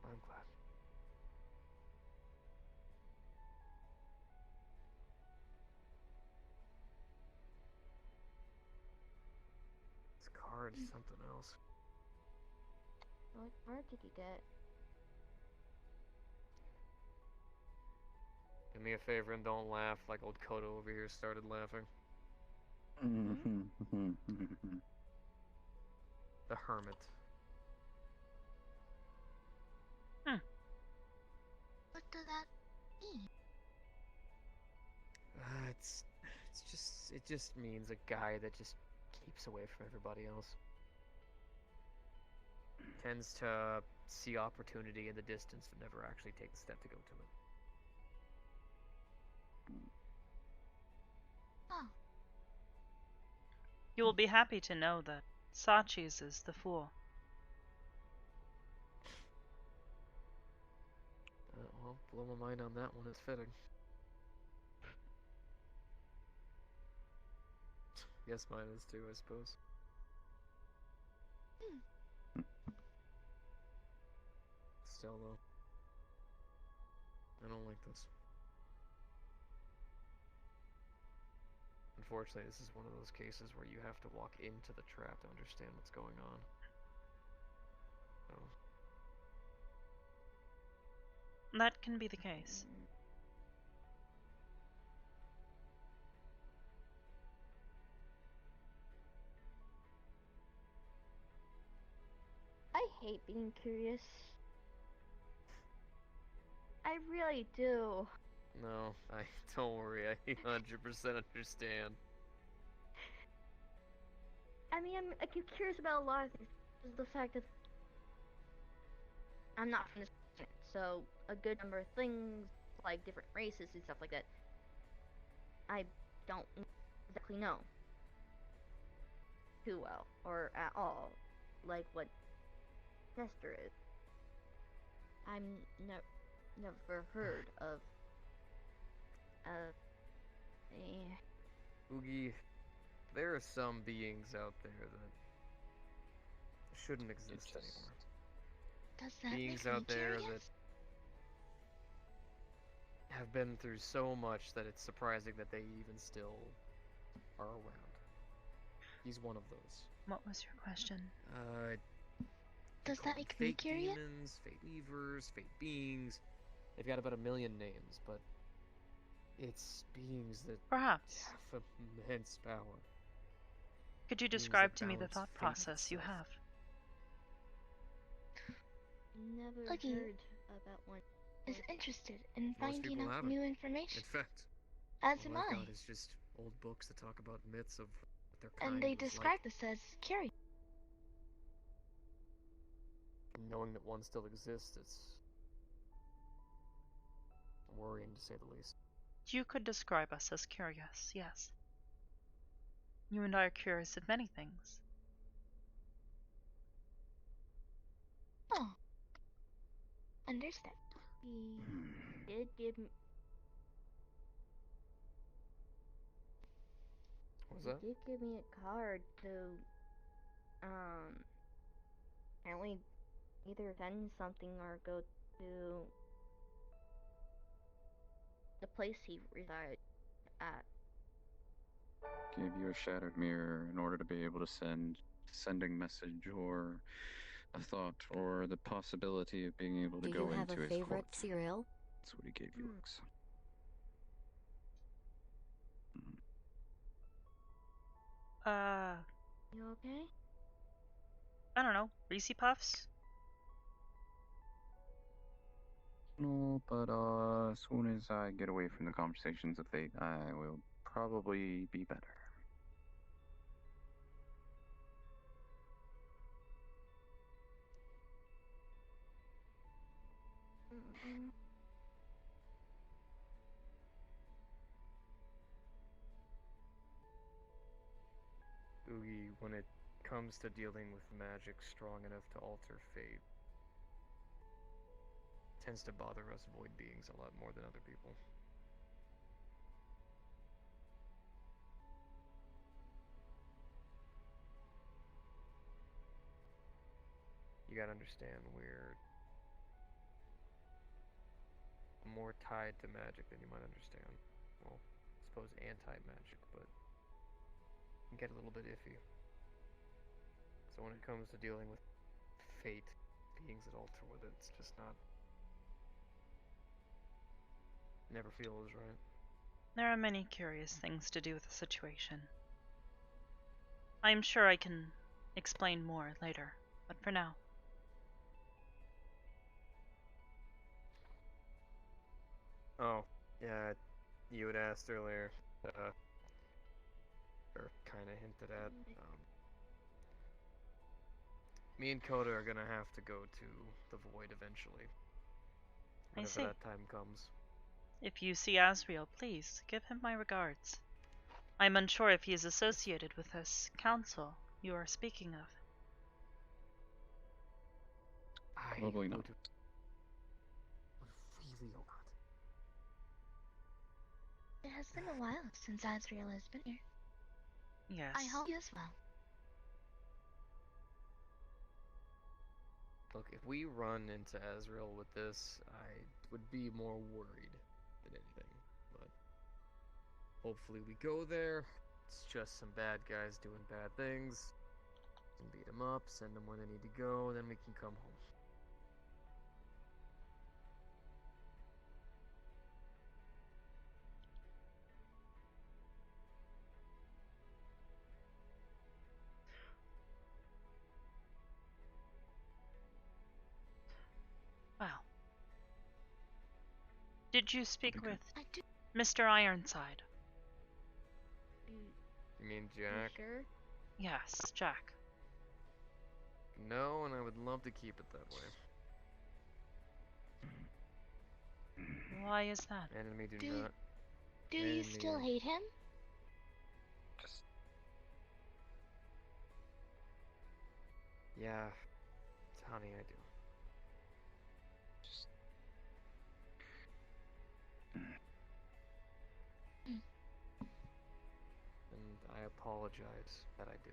I'm glad. This card is something else. What card did you get? Do me a favor and don't laugh like old Kodo over here started laughing. the hermit. What does that mean? It just means a guy that just keeps away from everybody else. Tends to see opportunity in the distance but never actually take the step to go to it. Oh. You will be happy to know that Sachi's is the fool. Well, blow my mind on that one, it's fitting. Yes, mine is too, I suppose. Still, though. I don't like this. Unfortunately, this is one of those cases where you have to walk into the trap to understand what's going on. So. That can be the case. I hate being curious. I really do. No, don't worry, I 100% understand. I mean, I'm curious about a lot of things. The fact that I'm not from this planet, so a good number of things, like different races and stuff like that, I don't exactly know too well, or at all, like what Nestor is. I'm never heard of Oogie, there are some beings out there that shouldn't exist anymore. Does that Beings make me out there curious? that have been through so much that it's surprising that they even still are around. He's one of those. What was your question? Does that make me fake curious? demons, fake weavers, fake beings. They've got about 1 million names, but it's beings that Perhaps. have immense power. Could you Beings describe that to me the balance thought fate process you itself. have? never Lucky heard about one. is interested in Most finding people out haven't. new information. In fact, As all am I've I. got is just old books that talk about myths of what their kind And they was describe like. this as curious. Knowing that one still exists, it's worrying to say the least. You could describe us as curious, yes. You and I are curious of many things. Oh. Understand. He did give me. What was He that? did give me a card to, apparently either send something or go to the place he resides at. Give you a shattered mirror in order to be able to sending message or a thought or the possibility of being able to Do go you have into a his favorite court. cereal? That's what he gave you, Lux. You okay? I don't know, Reese Puffs? No, but as soon as I get away from the conversations of fate, I will probably be better. Oogie, when it comes to dealing with magic strong enough to alter fate, tends to bother us void beings a lot more than other people. You gotta understand, we're more tied to magic than you might understand. Well, I suppose anti-magic, but it can get a little bit iffy. So when it comes to dealing with fate, beings that alter with it, it's just not... never feels right. There are many curious things to do with the situation. I am sure I can explain more later, but for now. Oh, yeah, you had asked earlier, or kind of hinted at. Me and Coda are gonna have to go to the Void eventually. I Whenever see. that time comes. If you see Asriel, please give him my regards. I'm unsure if he is associated with this council you are speaking of. Probably not. Really not. It has been a while since Azrael has been here. Yes. I hope you as well. Look, if we run into Azrael with this, I would be more worried than anything. But hopefully we go there. It's just some bad guys doing bad things. We can beat them up, send them where they need to go, and then we can come home. Wow. Did you speak with I do. Mr. Ironside? You mean Jack? Sure? Yes, Jack. No, and I would love to keep it that way. Why is that? Enemy do Do- not. Do you still hate him? Just Yeah, honey, I do. just And I apologize that I do.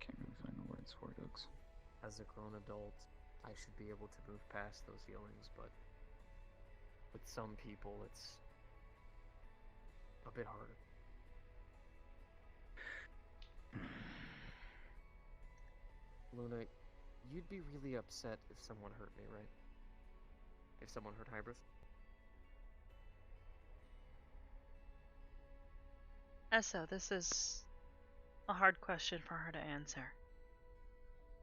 can't really find the words for it, Oaks. As a grown adult, I should be able to move past those feelings, but with some people, it's a bit harder. Luna, you'd be really upset if someone hurt me, right? If someone hurt Hybris? Essa, this is a hard question for her to answer.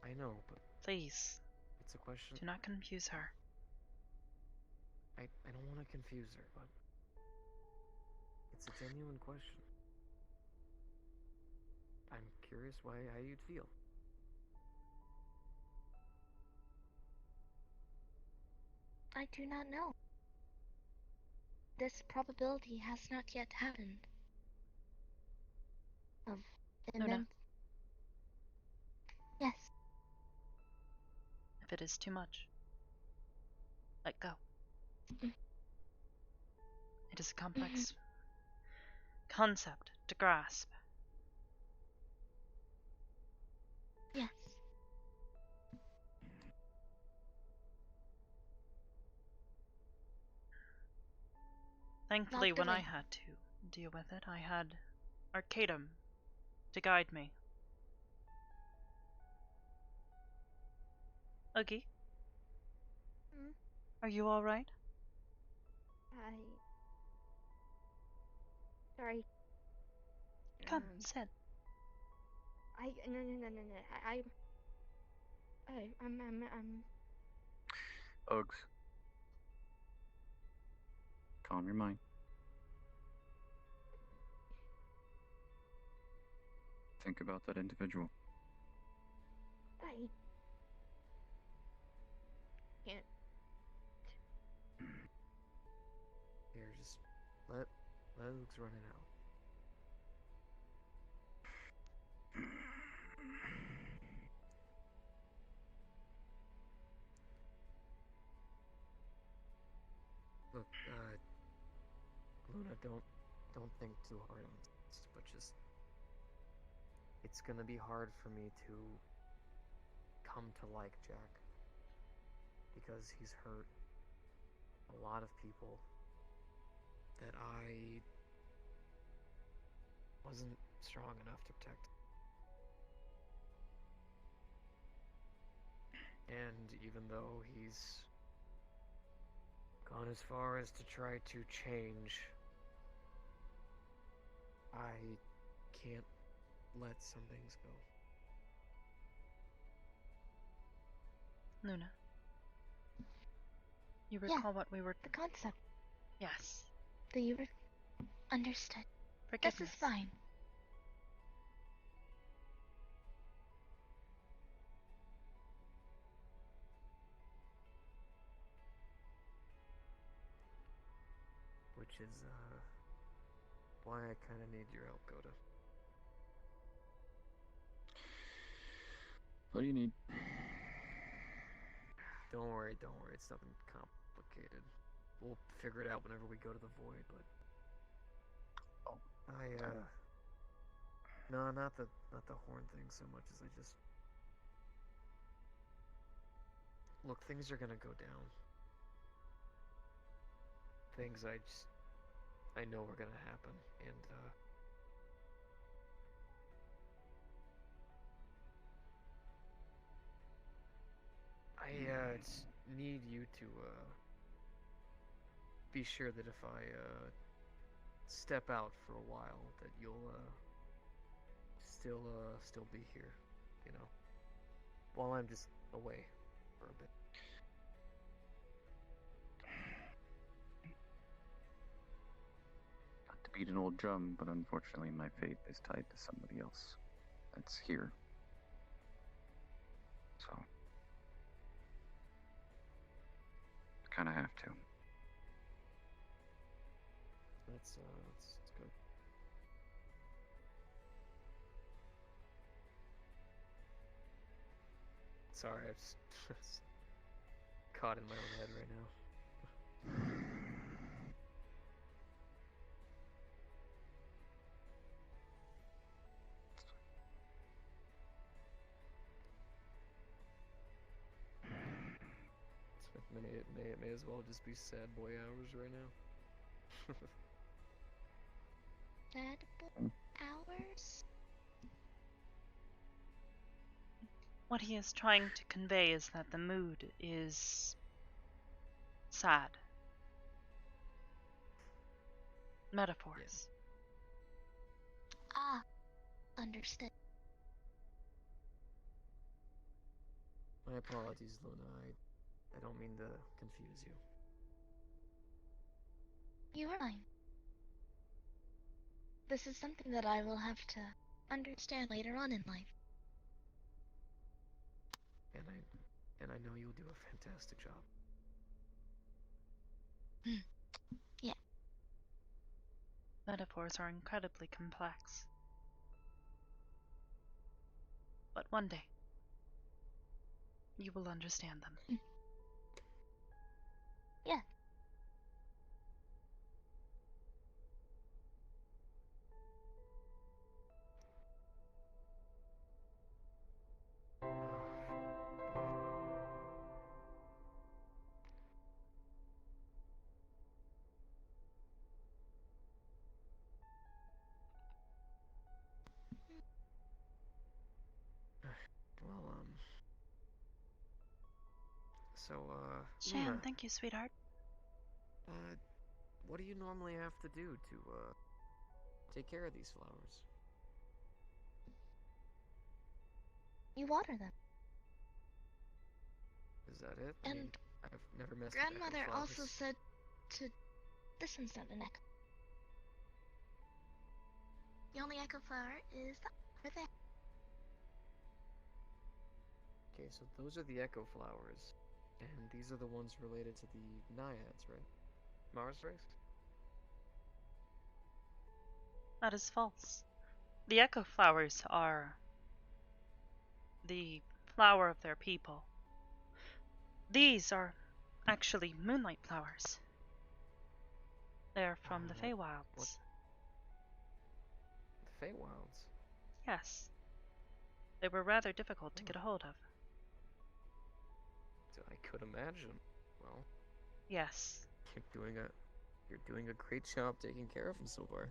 I know, but Please, it's a question. do not confuse her. I don't want to confuse her, but it's a genuine question. I'm curious how you'd feel. I do not know. This probability has not yet happened. Of Luna. immense. Yes. If it is too much, let go. It is a complex concept to grasp. Yes. Thankfully, Locked when I away. had to deal with it, I had Arcadum to guide me. Uggy, Hmm? are you alright? Sorry. Come, sit. No. I'm. Oaks. Calm your mind. Think about that individual. I can't. Here, just let Luke's run it out. Look, Luna, don't think too hard on this, but just it's gonna be hard for me to come to like Jack because he's hurt a lot of people that I wasn't strong enough to protect. And even though he's gone as far as to try to change, I can't let some things go. Luna, you Yeah, recall what we were... the concept. Yes. Do you understood? Forgiveness. This is fine. Which is, why I kinda need your help, Coda. What do you need? Don't worry, it's nothing complicated. We'll figure it out whenever we go to the void, but... Oh. No, not the horn thing so much as I just... Look, things are gonna go down. Things I know are gonna happen, and, I just need you to, be sure that if I, step out for a while, that you'll, still be here, you know? While I'm just away for a bit. Not to beat an old drum, but unfortunately my fate is tied to somebody else that's here. So, kind of have to. That's good. Sorry, I'm just caught in my own head right now. It may as well just be sad boy hours right now. Sad boy hours? What he is trying to convey is that the mood is sad. Metaphors. Ah, understood. My apologies, Luna. I don't mean to confuse you. You are fine. This is something that I will have to understand later on in life. And I know you'll do a fantastic job. Yeah. Metaphors are incredibly complex. But one day, you will understand them. Yeah. Well, so, Shan, Luna, thank you, sweetheart. what do you normally have to do to, take care of these flowers? You water them. Is that it? I And mean, I've never messed with grandmother echo flowers. also said to... This one's not an echo. The only echo flower is that over there. Okay, so those are the echo flowers, and these are the ones related to the naiads, right? Mars race? That is false. The echo flowers are the flower of their people. These are actually moonlight flowers. They're from the Feywilds. What? The Feywilds? Yes. They were rather difficult to get a hold of. I could imagine. Well, Yes. you're doing a great job taking care of them so far.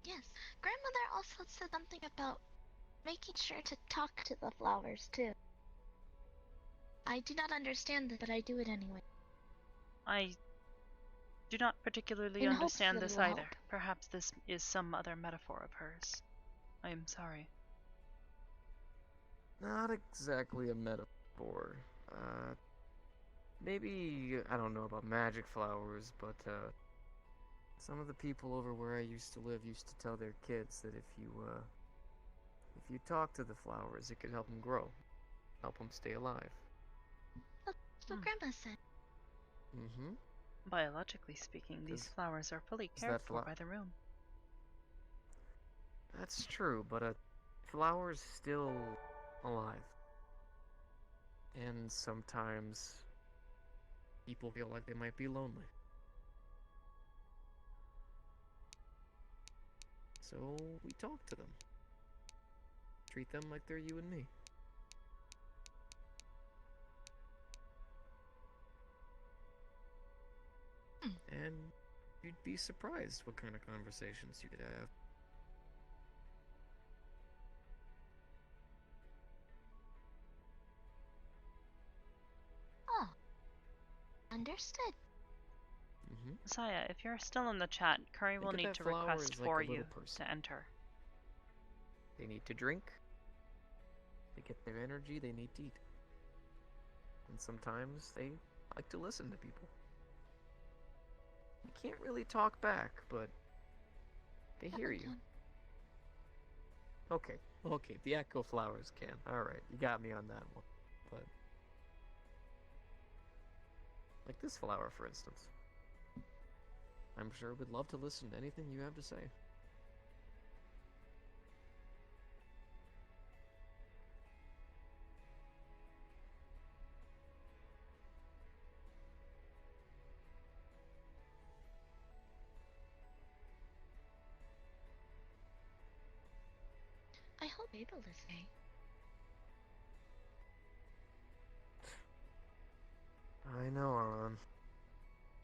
Yes. Grandmother also said something about making sure to talk to the flowers, too. I do not understand it, but I do it anyway. I do not particularly In hopes understand that it this will either. help. Perhaps this is some other metaphor of hers. I am sorry. Not exactly a metaphor. Maybe, I don't know about magic flowers, but, some of the people over where I used to live used to tell their kids that if you talk to the flowers, it could help them grow, help them stay alive. That's what Grandma said. Mm-hmm. Biologically speaking, these flowers are fully is cared that for flo- by the room. That's true, but a flower's still alive. And sometimes people feel like they might be lonely. So we talk to them. Treat them like they're you and me. And you'd be surprised what kind of conversations you could have. Oh. Understood. Mm-hmm. Saya, if you're still in the chat, Curry will Think of need that to flower request as like for a little you person. to enter. They need to drink. They get their energy, they need to eat. And sometimes they like to listen to people. You can't really talk back, but they hear you. Okay, the echo flowers can. Alright, you got me on that one. But like this flower, for instance. I'm sure would love to listen to anything you have to say. I hope Abel is okay. I know, Aron.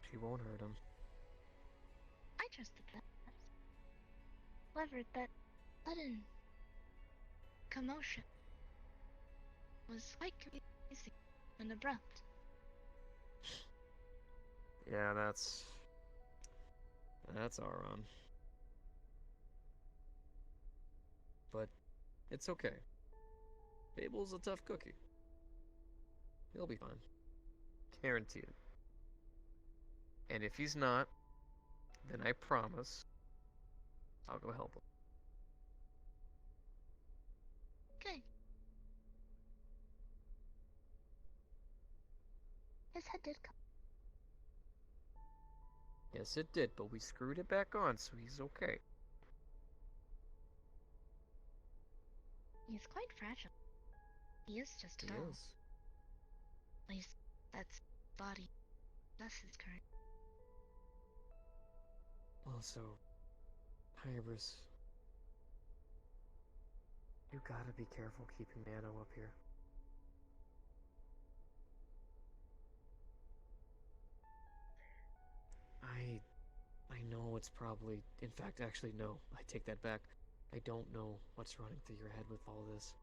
She won't hurt him. I trusted that. However, that sudden commotion was quite confusing and abrupt. Yeah, that's Aron. But it's okay. Abel's a tough cookie. He'll be fine. Guarantee it. And if he's not, then I promise I'll go help him. Good. His head did come. Yes, it did, but we screwed it back on, so he's okay. He's quite fragile. He is just He tall. is. At least that's body. That's his current. Also, Hybris, you gotta be careful keeping Nano up here. I know it's probably... In fact, actually, no. I take that back. I don't know what's running through your head with all this.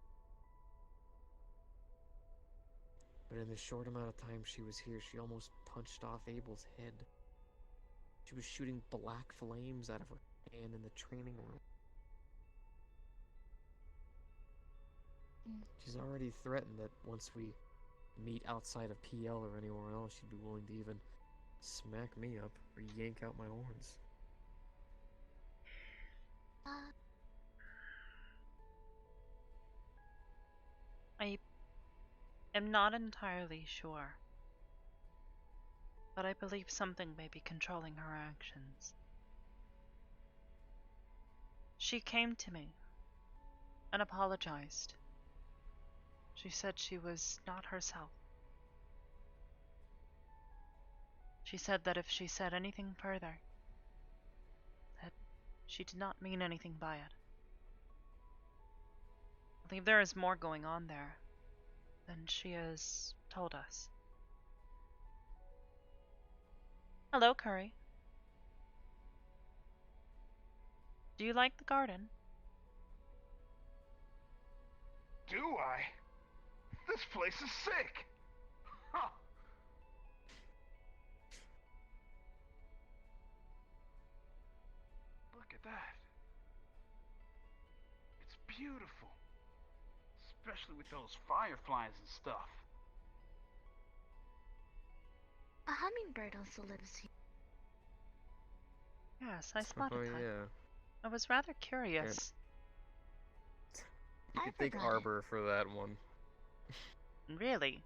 But in the short amount of time she was here, she almost punched off Abel's head. She was shooting black flames out of her hand in the training room. She's already threatened that once we meet outside of PL or anywhere else, she'd be willing to even smack me up or yank out my horns. I am not entirely sure, but I believe something may be controlling her actions. She came to me and apologized. She said she was not herself. She said that if she said anything further, that she did not mean anything by it. I believe there is more going on there than she has told us. Hello, Curry. Do you like the garden? Do I? This place is sick! Huh. Look at that. It's beautiful. Especially with those fireflies and stuff. hummingbird also lives here. Yes, I spotted Oh that. yeah. I was rather curious. You could thank forgot it. Arbor for that one. Really?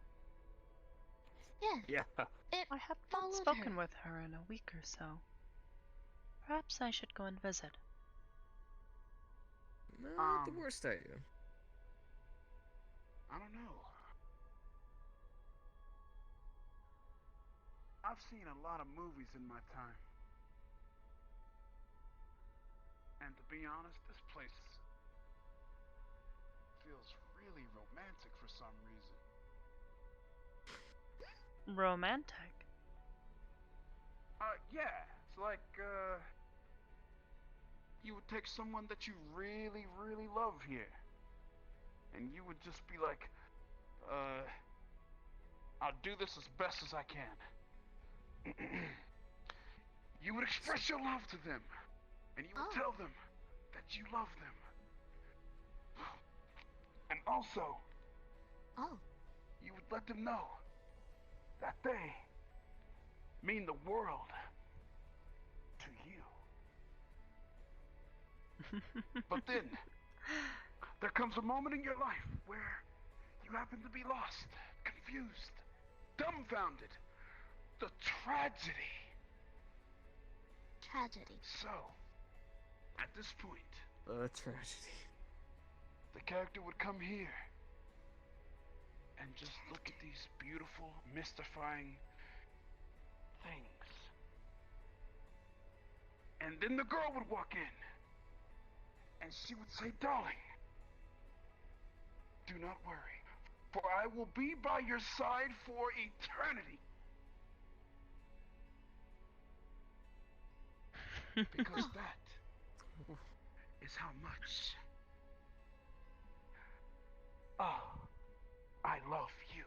Yeah. Yeah. It I have not followed spoken her. with her in a week or so. Perhaps I should go and visit. Not the worst idea. I don't know. I've seen a lot of movies in my time. And to be honest, this place feels really romantic for some reason. Romantic? Yeah. It's like, you would take someone that you really, really love here. And you would just be like, I'll do this as best as I can. You would express your love to them. And you would tell them that you love them. And also, you would let them know that they mean the world to you. But then, there comes a moment in your life where you happen to be lost, confused, dumbfounded. The tragedy. So, at this point, Tragedy. the character would come here and just look at these beautiful, mystifying things. And then the girl would walk in and she would say, darling, do not worry, for I will be by your side for eternity. Because that is how much I love you.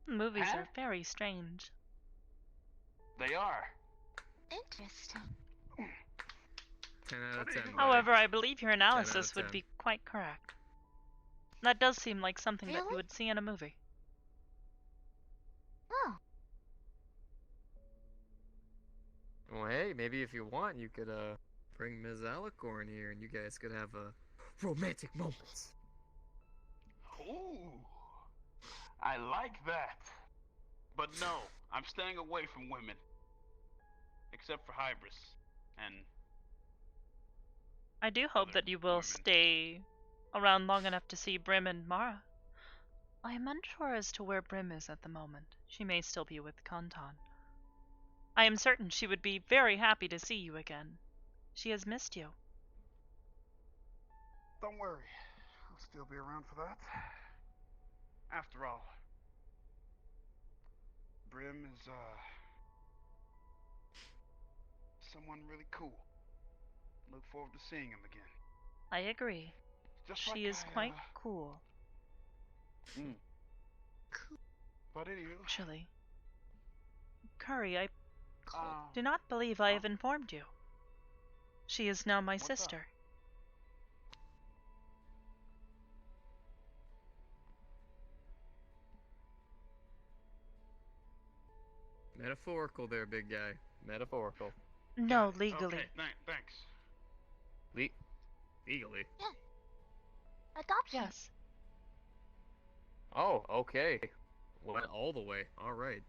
Movies Huh? are very strange. They are. Interesting. 10 out of 10. buddy. However, I believe your 10 out of analysis would 10. be quite correct. That does seem like something that you Really? would see in a movie. Oh. Well, hey, maybe if you want, you could bring Ms. Alicorn here, and you guys could have romantic moments. Ooh, I like that. But no, I'm staying away from women. Except for Hybris. And I do hope that you will stay around long enough to see Brim and Mara. I am unsure as to where Brim is at the moment. She may still be with Kantan. I am certain she would be very happy to see you again. She has missed you. don't worry, I'll still be around for that. After all, Brim is, someone really cool. Look forward to seeing him again. I agree. Just She like is I, quite cool. But anywho, Actually, Curry, I uh, do not believe I have informed you. She is now my What's up? sister. Metaphorical there, big guy. Metaphorical. No, legally. Okay, thanks. Legally? Adoption. Yes. Oh, okay. Went all the way. Alright.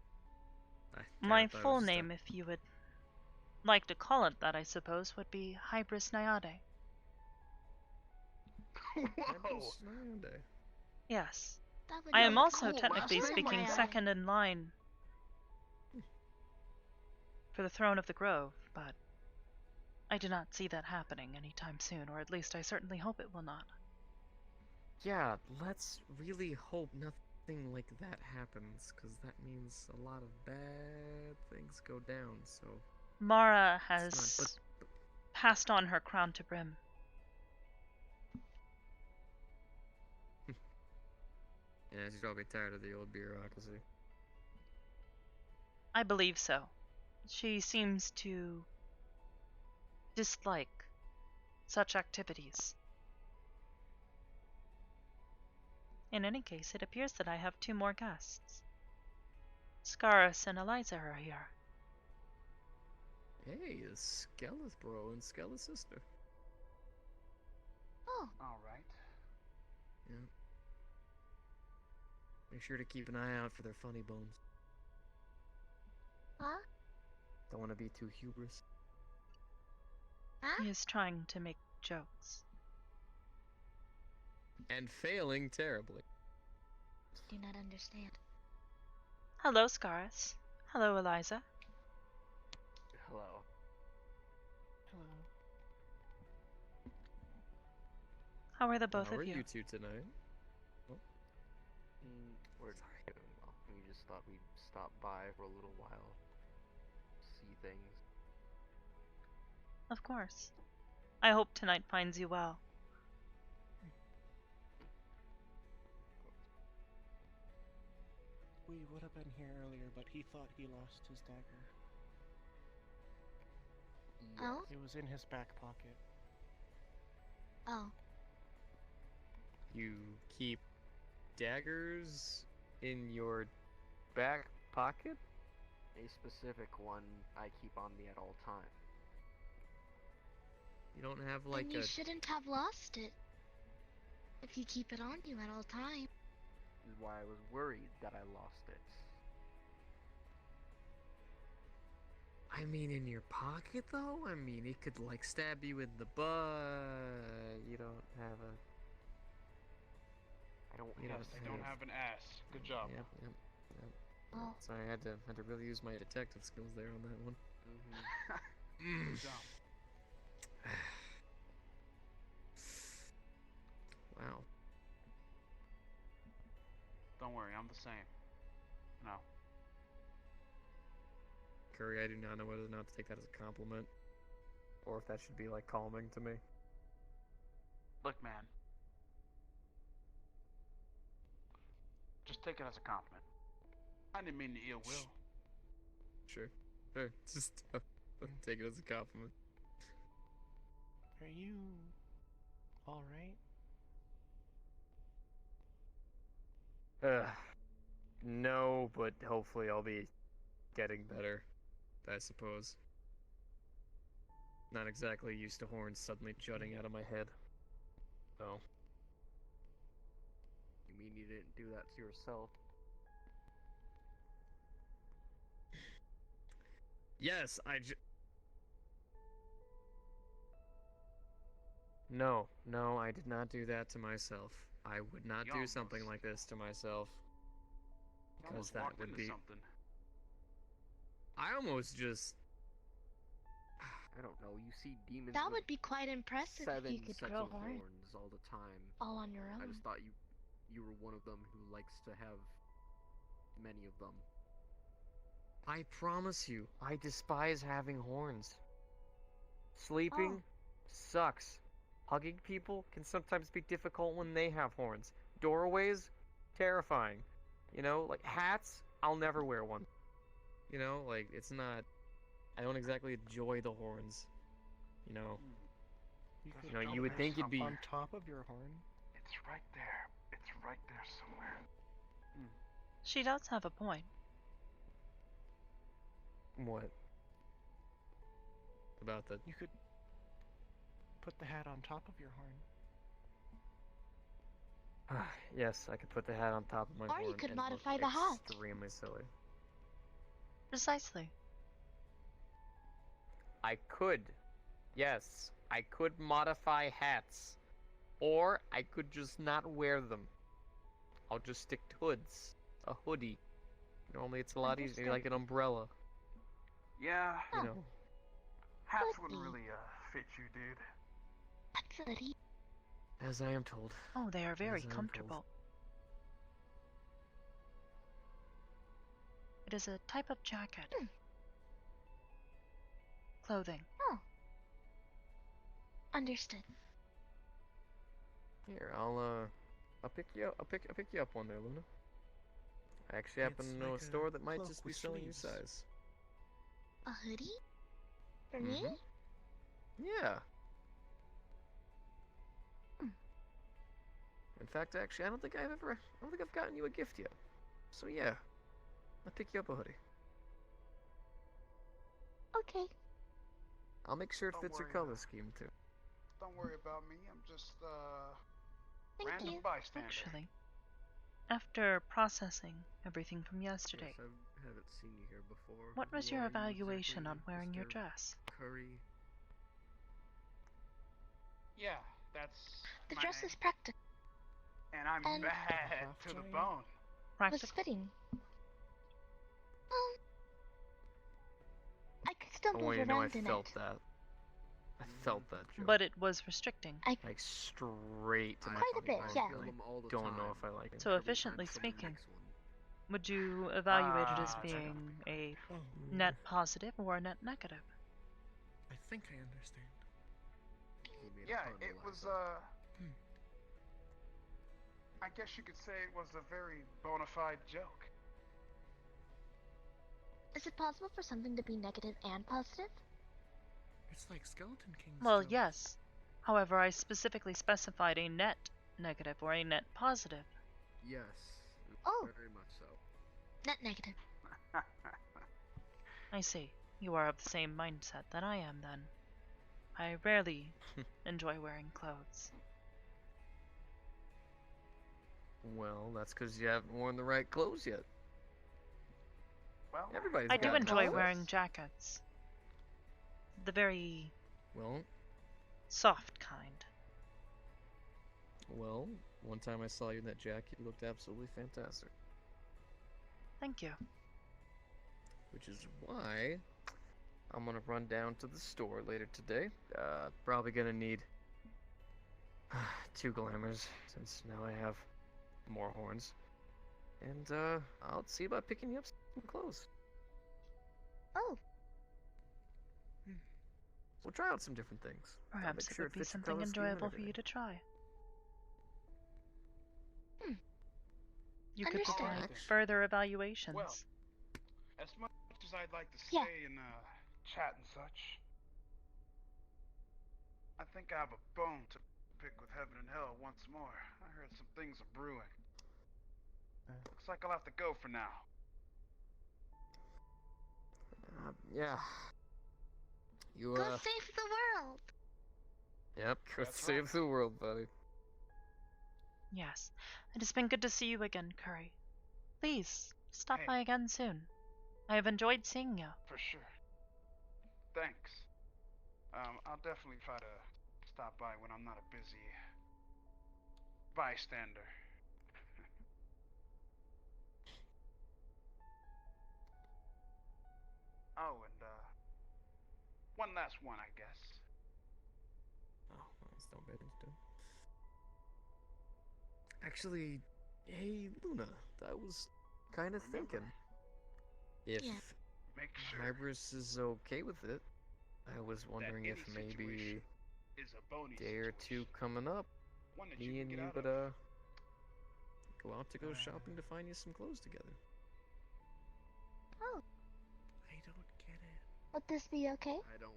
My full name, if you would like to call it that, I suppose, would be Hybris Nayade. Whoa! Yes. That would I be am also cool. technically Last name, speaking Nayade. second in line for the throne of the Grove, but I do not see that happening anytime soon, or at least I certainly hope it will not. Yeah, let's really hope nothing like that happens, because that means a lot of bad things go down, so... Mara It's has not, passed on her crown to Brim. Yeah, she's probably tired of the old bureaucracy. I believe so. She seems to dislike such activities. In any case, it appears that I have 2 more guests. Scarus and Eliza are here. Hey, it's Skella's bro and Skella's sister. Oh. Alright. Yeah. Make sure to keep an eye out for their funny bones. Huh? Don't want to be too hubris. Huh? He is trying to make jokes. And failing terribly. Do not understand. Hello, Scarus. Hello, Eliza. Hello. Hello. How are the both How of are you? you two tonight? Oh. We're doing well. We just thought we'd stop by for a little while. See things. Of course. I hope tonight finds you well. We would have been here earlier, but he thought he lost his dagger. Oh? It was in his back pocket. Oh. You keep daggers in your back pocket? A specific one I keep on me at all times. You don't have like Then you a... shouldn't have lost it. If you keep it on you at all times. This is why I was worried that I lost it. I mean, in your pocket though? I mean, it could like stab you in the butt. You don't have a... I don't You Yes, don't I don't have an ass. Good job. Yep. Oh. Sorry, I had to really use my detective skills there on that one. Good job. Wow. Don't worry, I'm the same. No. Curry, I do not know whether or not to take that as a compliment, or if that should be like calming to me. Look, man. Just take it as a compliment. I didn't mean the ill will. Sure. Just take it as a compliment. Are you alright? No, but hopefully I'll be getting better, I suppose. Not exactly used to horns suddenly jutting out of my head. So. You mean you didn't do that to yourself? Yes, No, I did not do that to myself. I would not do something like this to myself. Because that walked would into be... something. I almost just... I don't know, you see demons That with would be quite impressive if 7 you could sets grow of horns horns all the time. all on your I own. just thought you were one of them who likes to have many of them. I promise you, I despise having horns. Sleeping sucks. Hugging people can sometimes be difficult when they have horns. Doorways, terrifying. You know, like hats, I'll never wear one. You know, like it's not... I don't exactly enjoy the horns. You know, you would think it'd be... on top of your horn. It's right there. It's right there somewhere. She does have a point. What? About the... You could put the hat on top of your horn. Yes, I could put the hat on top of my horn. Or you could and look modify the hat. extremely silly. Precisely. I could. Yes, I could modify hats. Or I could just not wear them. I'll just stick to hoods. A hoodie. Normally it's a lot easier, maybe like an umbrella. Yeah. You know. Hats wouldn't really fit you, dude. That's hoodie. As I am told. Oh, they are very As I am told. comfortable. It is a type of jacket. Clothing. Oh. Understood. Here, I'll pick you up. I'll pick you up one there, Luna. I actually happen to know like a a store that might cloak just be with selling your sleeves. size. A hoodie? For me? Yeah. In fact, actually, I don't think I've gotten you a gift yet. So yeah, I'll pick you up a hoodie. Okay. I'll make sure it Don't fits your worry, color scheme too. Don't worry about me. I'm just Thank random you. bystander. Actually, after processing everything from yesterday, Yes, I haven't seen you here before. what was Who your are you evaluation exactly, on wearing your Mr. dress? Curry? Yeah, that's The my dress name. is practical. And I'm and bad to the bone. was fitting. I could still I move want you to know I around in felt it. that. I felt that, Joe. But it was restricting. Like straight to my Quite a fucking bit, heart. yeah. I like, don't know if I like it. So efficiently speaking, would you evaluate it as being a net positive or a net negative? I think I understand. Yeah, it was I guess you could say it was a very bona fide joke. Is it possible for something to be negative and positive? It's like Skeleton King's Well, joke. yes. However, I specifically specified a net negative or a net positive. Yes. Oh. Very much so. Net negative. I see. You are of the same mindset that I am, then. I rarely enjoy wearing clothes. Well, that's because you haven't worn the right clothes yet. Well, everybody's I do got enjoy clothes. wearing jackets. The very Well, soft kind. well, one time I saw you in that jacket, you looked absolutely fantastic. Thank you. Which is why I'm gonna run down to the store later today. Probably gonna need 2 glamours, since now I have more horns. And I'll see about picking you up some clothes. Oh. We'll try out some different things. I'll Perhaps make it sure would be fits your something color scheme and enjoyable for you everything. to try. You Understood. could provide further evaluations. Well, as much as I'd like to Yeah. stay and chat and such, I think I have a bone to pick with heaven and hell once more. I heard some things are brewing. Looks like I'll have to go for now. Yeah. You, Go save the world! Yep, go That's save right. the world, buddy. Yes. It has been good to see you again, Curry. Please, stop Hey. by again soon. I have enjoyed seeing you. For sure. Thanks. I'll definitely try to stop by when I'm not a busy bystander. Oh, and one last one, I guess. Oh, that's no bad to do. Actually, hey, Luna, I was kind of thinking if Yeah. Make sure Hybris is okay with it, I was wondering if any maybe situation is a bony day or two coming up, one that you me can and get you out could of. go out to go shopping to find you some clothes together. Oh. I don't get it. Would this be okay? I don't.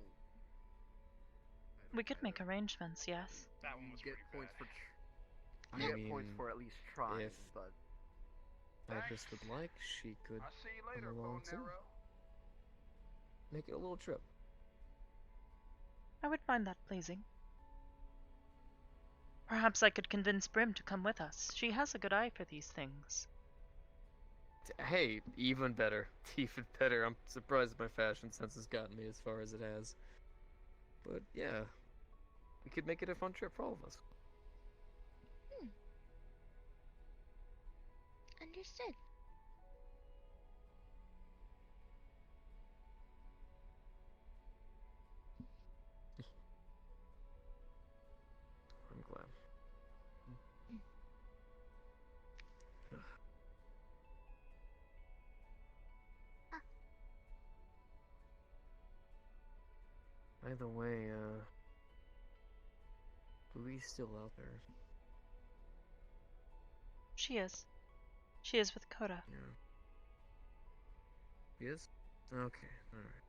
We could make arrangements, yes. That one was Get pretty points bad. for. I You get mean, points for at least trying, if but Hybris would like, she could I'll see you come later, along Bo too. Nero. Make it a little trip. I would find that pleasing. Perhaps I could convince Brim to come with us. She has a good eye for these things. Hey, even better. Even better. I'm surprised my fashion sense has gotten me as far as it has. But yeah, we could make it a fun trip for all of us. Understood. I'm glad. By the way, Louie's still out there. She is. She is with Coda. Yeah. He is? Okay, alright.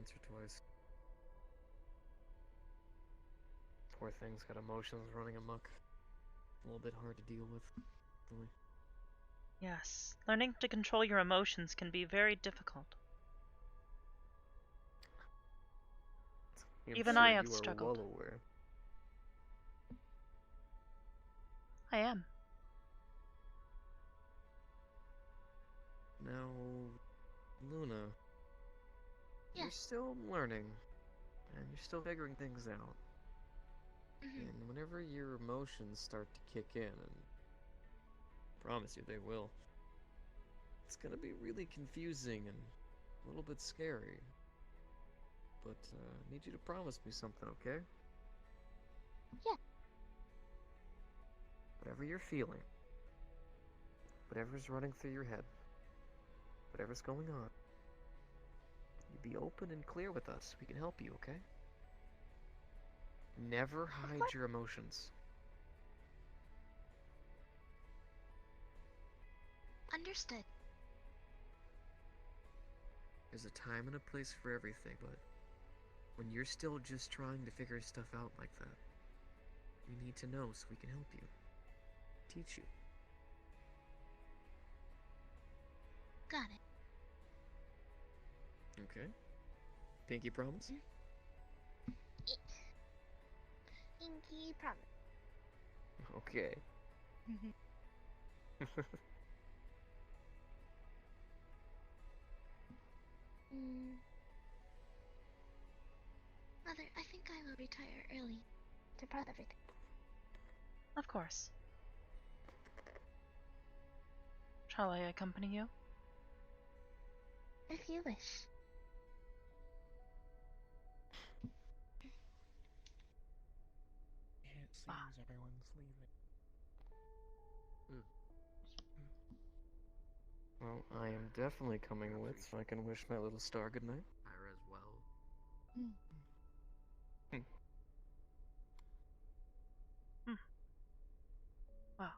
once or twice. Poor thing's got emotions running amok. A little bit hard to deal with. Really. Yes, learning to control your emotions can be very difficult. I'm Even sure I have you are struggled. well aware. I am. Now, Luna, you're Yes. still learning, and you're still figuring things out. Mhm. And whenever your emotions start to kick in, and I promise you they will, it's gonna be really confusing and a little bit scary. But I need you to promise me something, okay? Yeah. Whatever you're feeling, whatever's running through your head, whatever's going on, you be open and clear with us. We can help you, okay? Never hide your emotions. Understood. There's a time and a place for everything, but when you're still just trying to figure stuff out like that, you need to know so we can help you. Teach you. Got it. Okay? Pinky promise? Inky promise. Okay. Mm. Mother, I think I will retire early to process everything. Of course. Shall I accompany you? If you wish. It seems everyone's leaving. Well, I am definitely coming with, so I can wish my little star goodnight. Her as well. Wow.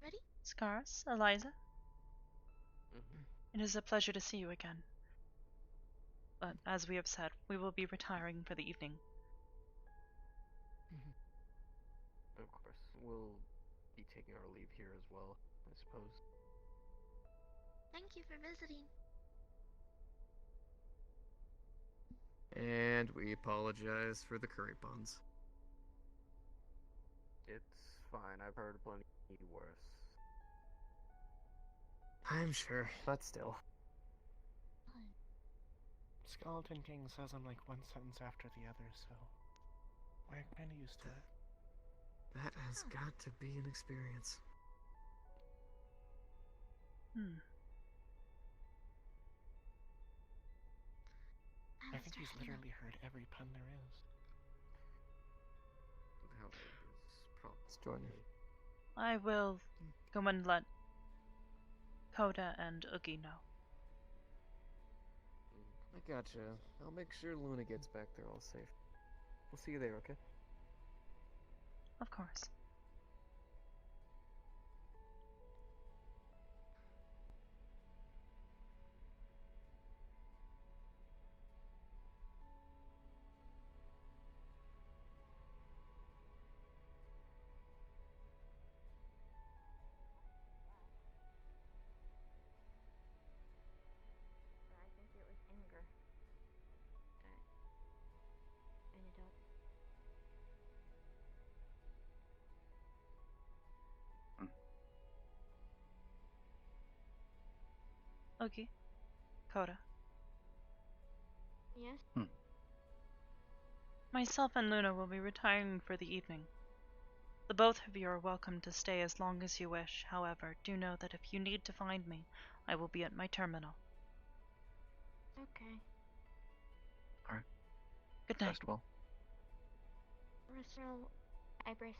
Ready? Scars, Eliza? It is a pleasure to see you again. But as we have said, we will be retiring for the evening. Of course, we'll be taking our leave here as well, I suppose. Thank you for visiting. And we apologize for the curry buns. It's fine. I've heard plenty worse. I'm sure, but still. Skeleton King says I'm like one sentence after the other, so we're kind of used to it. That has got to be an experience. I think he's literally heard every pun there is. How his promise join me. I will go and let Koda and Oogie know. I gotcha. I'll make sure Luna gets back there all safe. We'll see you there, okay? Of course. But I think it was anger that ended up. Oogie, Koda. Yes? Myself and Luna will be retiring for the evening. The both of you are welcome to stay as long as you wish. However, do know that if you need to find me, I will be at my terminal. Okay. Alright. Good night. Rest well. Rest well, Hybris.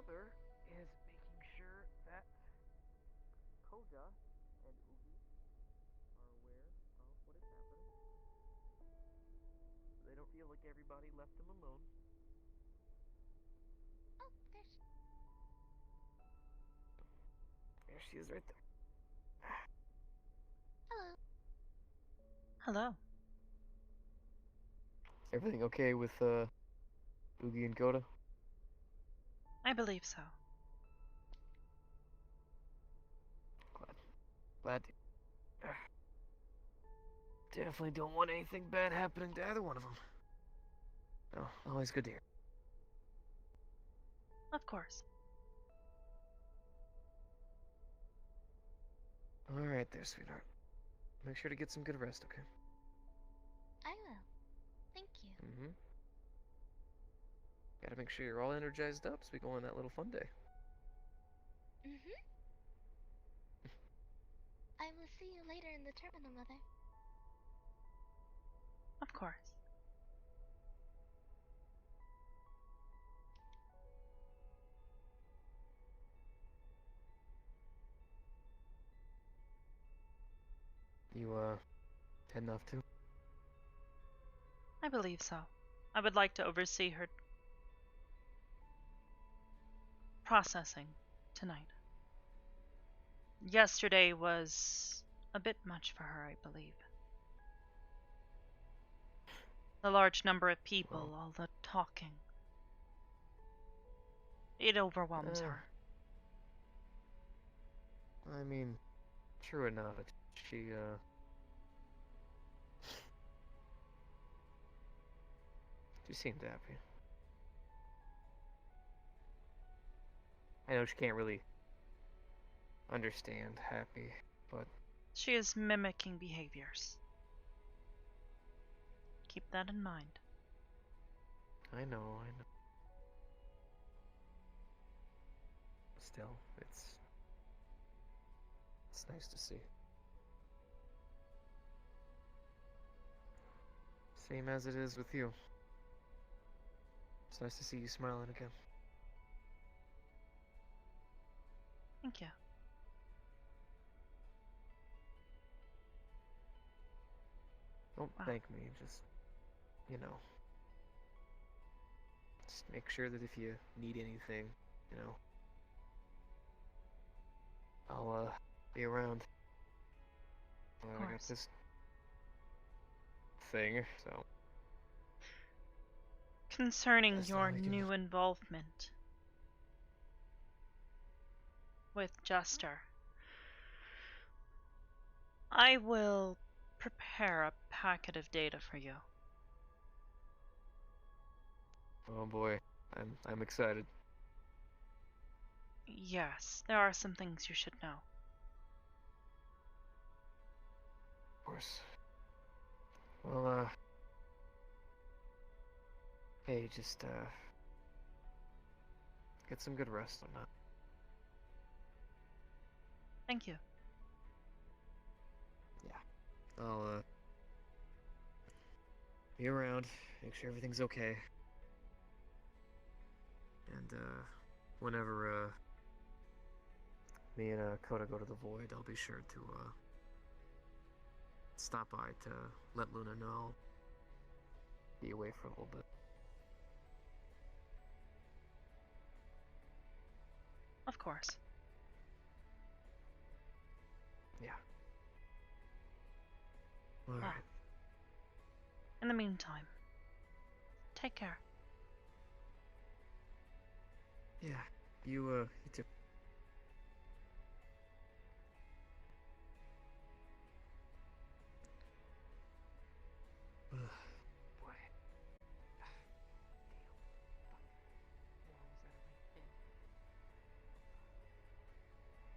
mother is making sure that Koja and Ugi are aware of what is happening. So they don't feel like everybody left them alone. Oh, there's. There she is right there. Hello. Hello. Everything okay with Ugi and Koda? I believe so. Glad to. Definitely don't want anything bad happening to either one of them. Oh, always good to hear. Of course. Alright there, sweetheart. Make sure to get some good rest, okay? I will. Thank you. Mm-hmm. Gotta make sure you're all energized up so we go on that little fun day. Mm-hmm. I will see you later in the terminal, Mother. Of course. You, heading off too? I believe so. I would like to oversee her processing tonight. Yesterday was a bit much for her, I believe. The large number of people, all the talking. It overwhelms her. I mean, true enough. She seemed happy. I know she can't really understand happy, but She is mimicking behaviors. Keep that in mind. I know. Still, it's nice to see. Same as it is with you. It's nice to see you smiling again. Thank you. Don't thank me, just, you know. Just make sure that if you need anything, you know, I'll, be around. I got this thing, so. Concerning That's your all I can- new involvement with Jester, I will prepare a packet of data for you. Oh boy, I'm excited. Yes, there are some things you should know. Of course. Well, hey, just, get some good rest on that. Thank you. Yeah. I'll, be around, make sure everything's okay. And, whenever, me and, Koda go to the Void, I'll be sure to, stop by to let Luna know I'll be away for a little bit. Of course. Yeah. Alright. In the meantime, take care. Yeah. You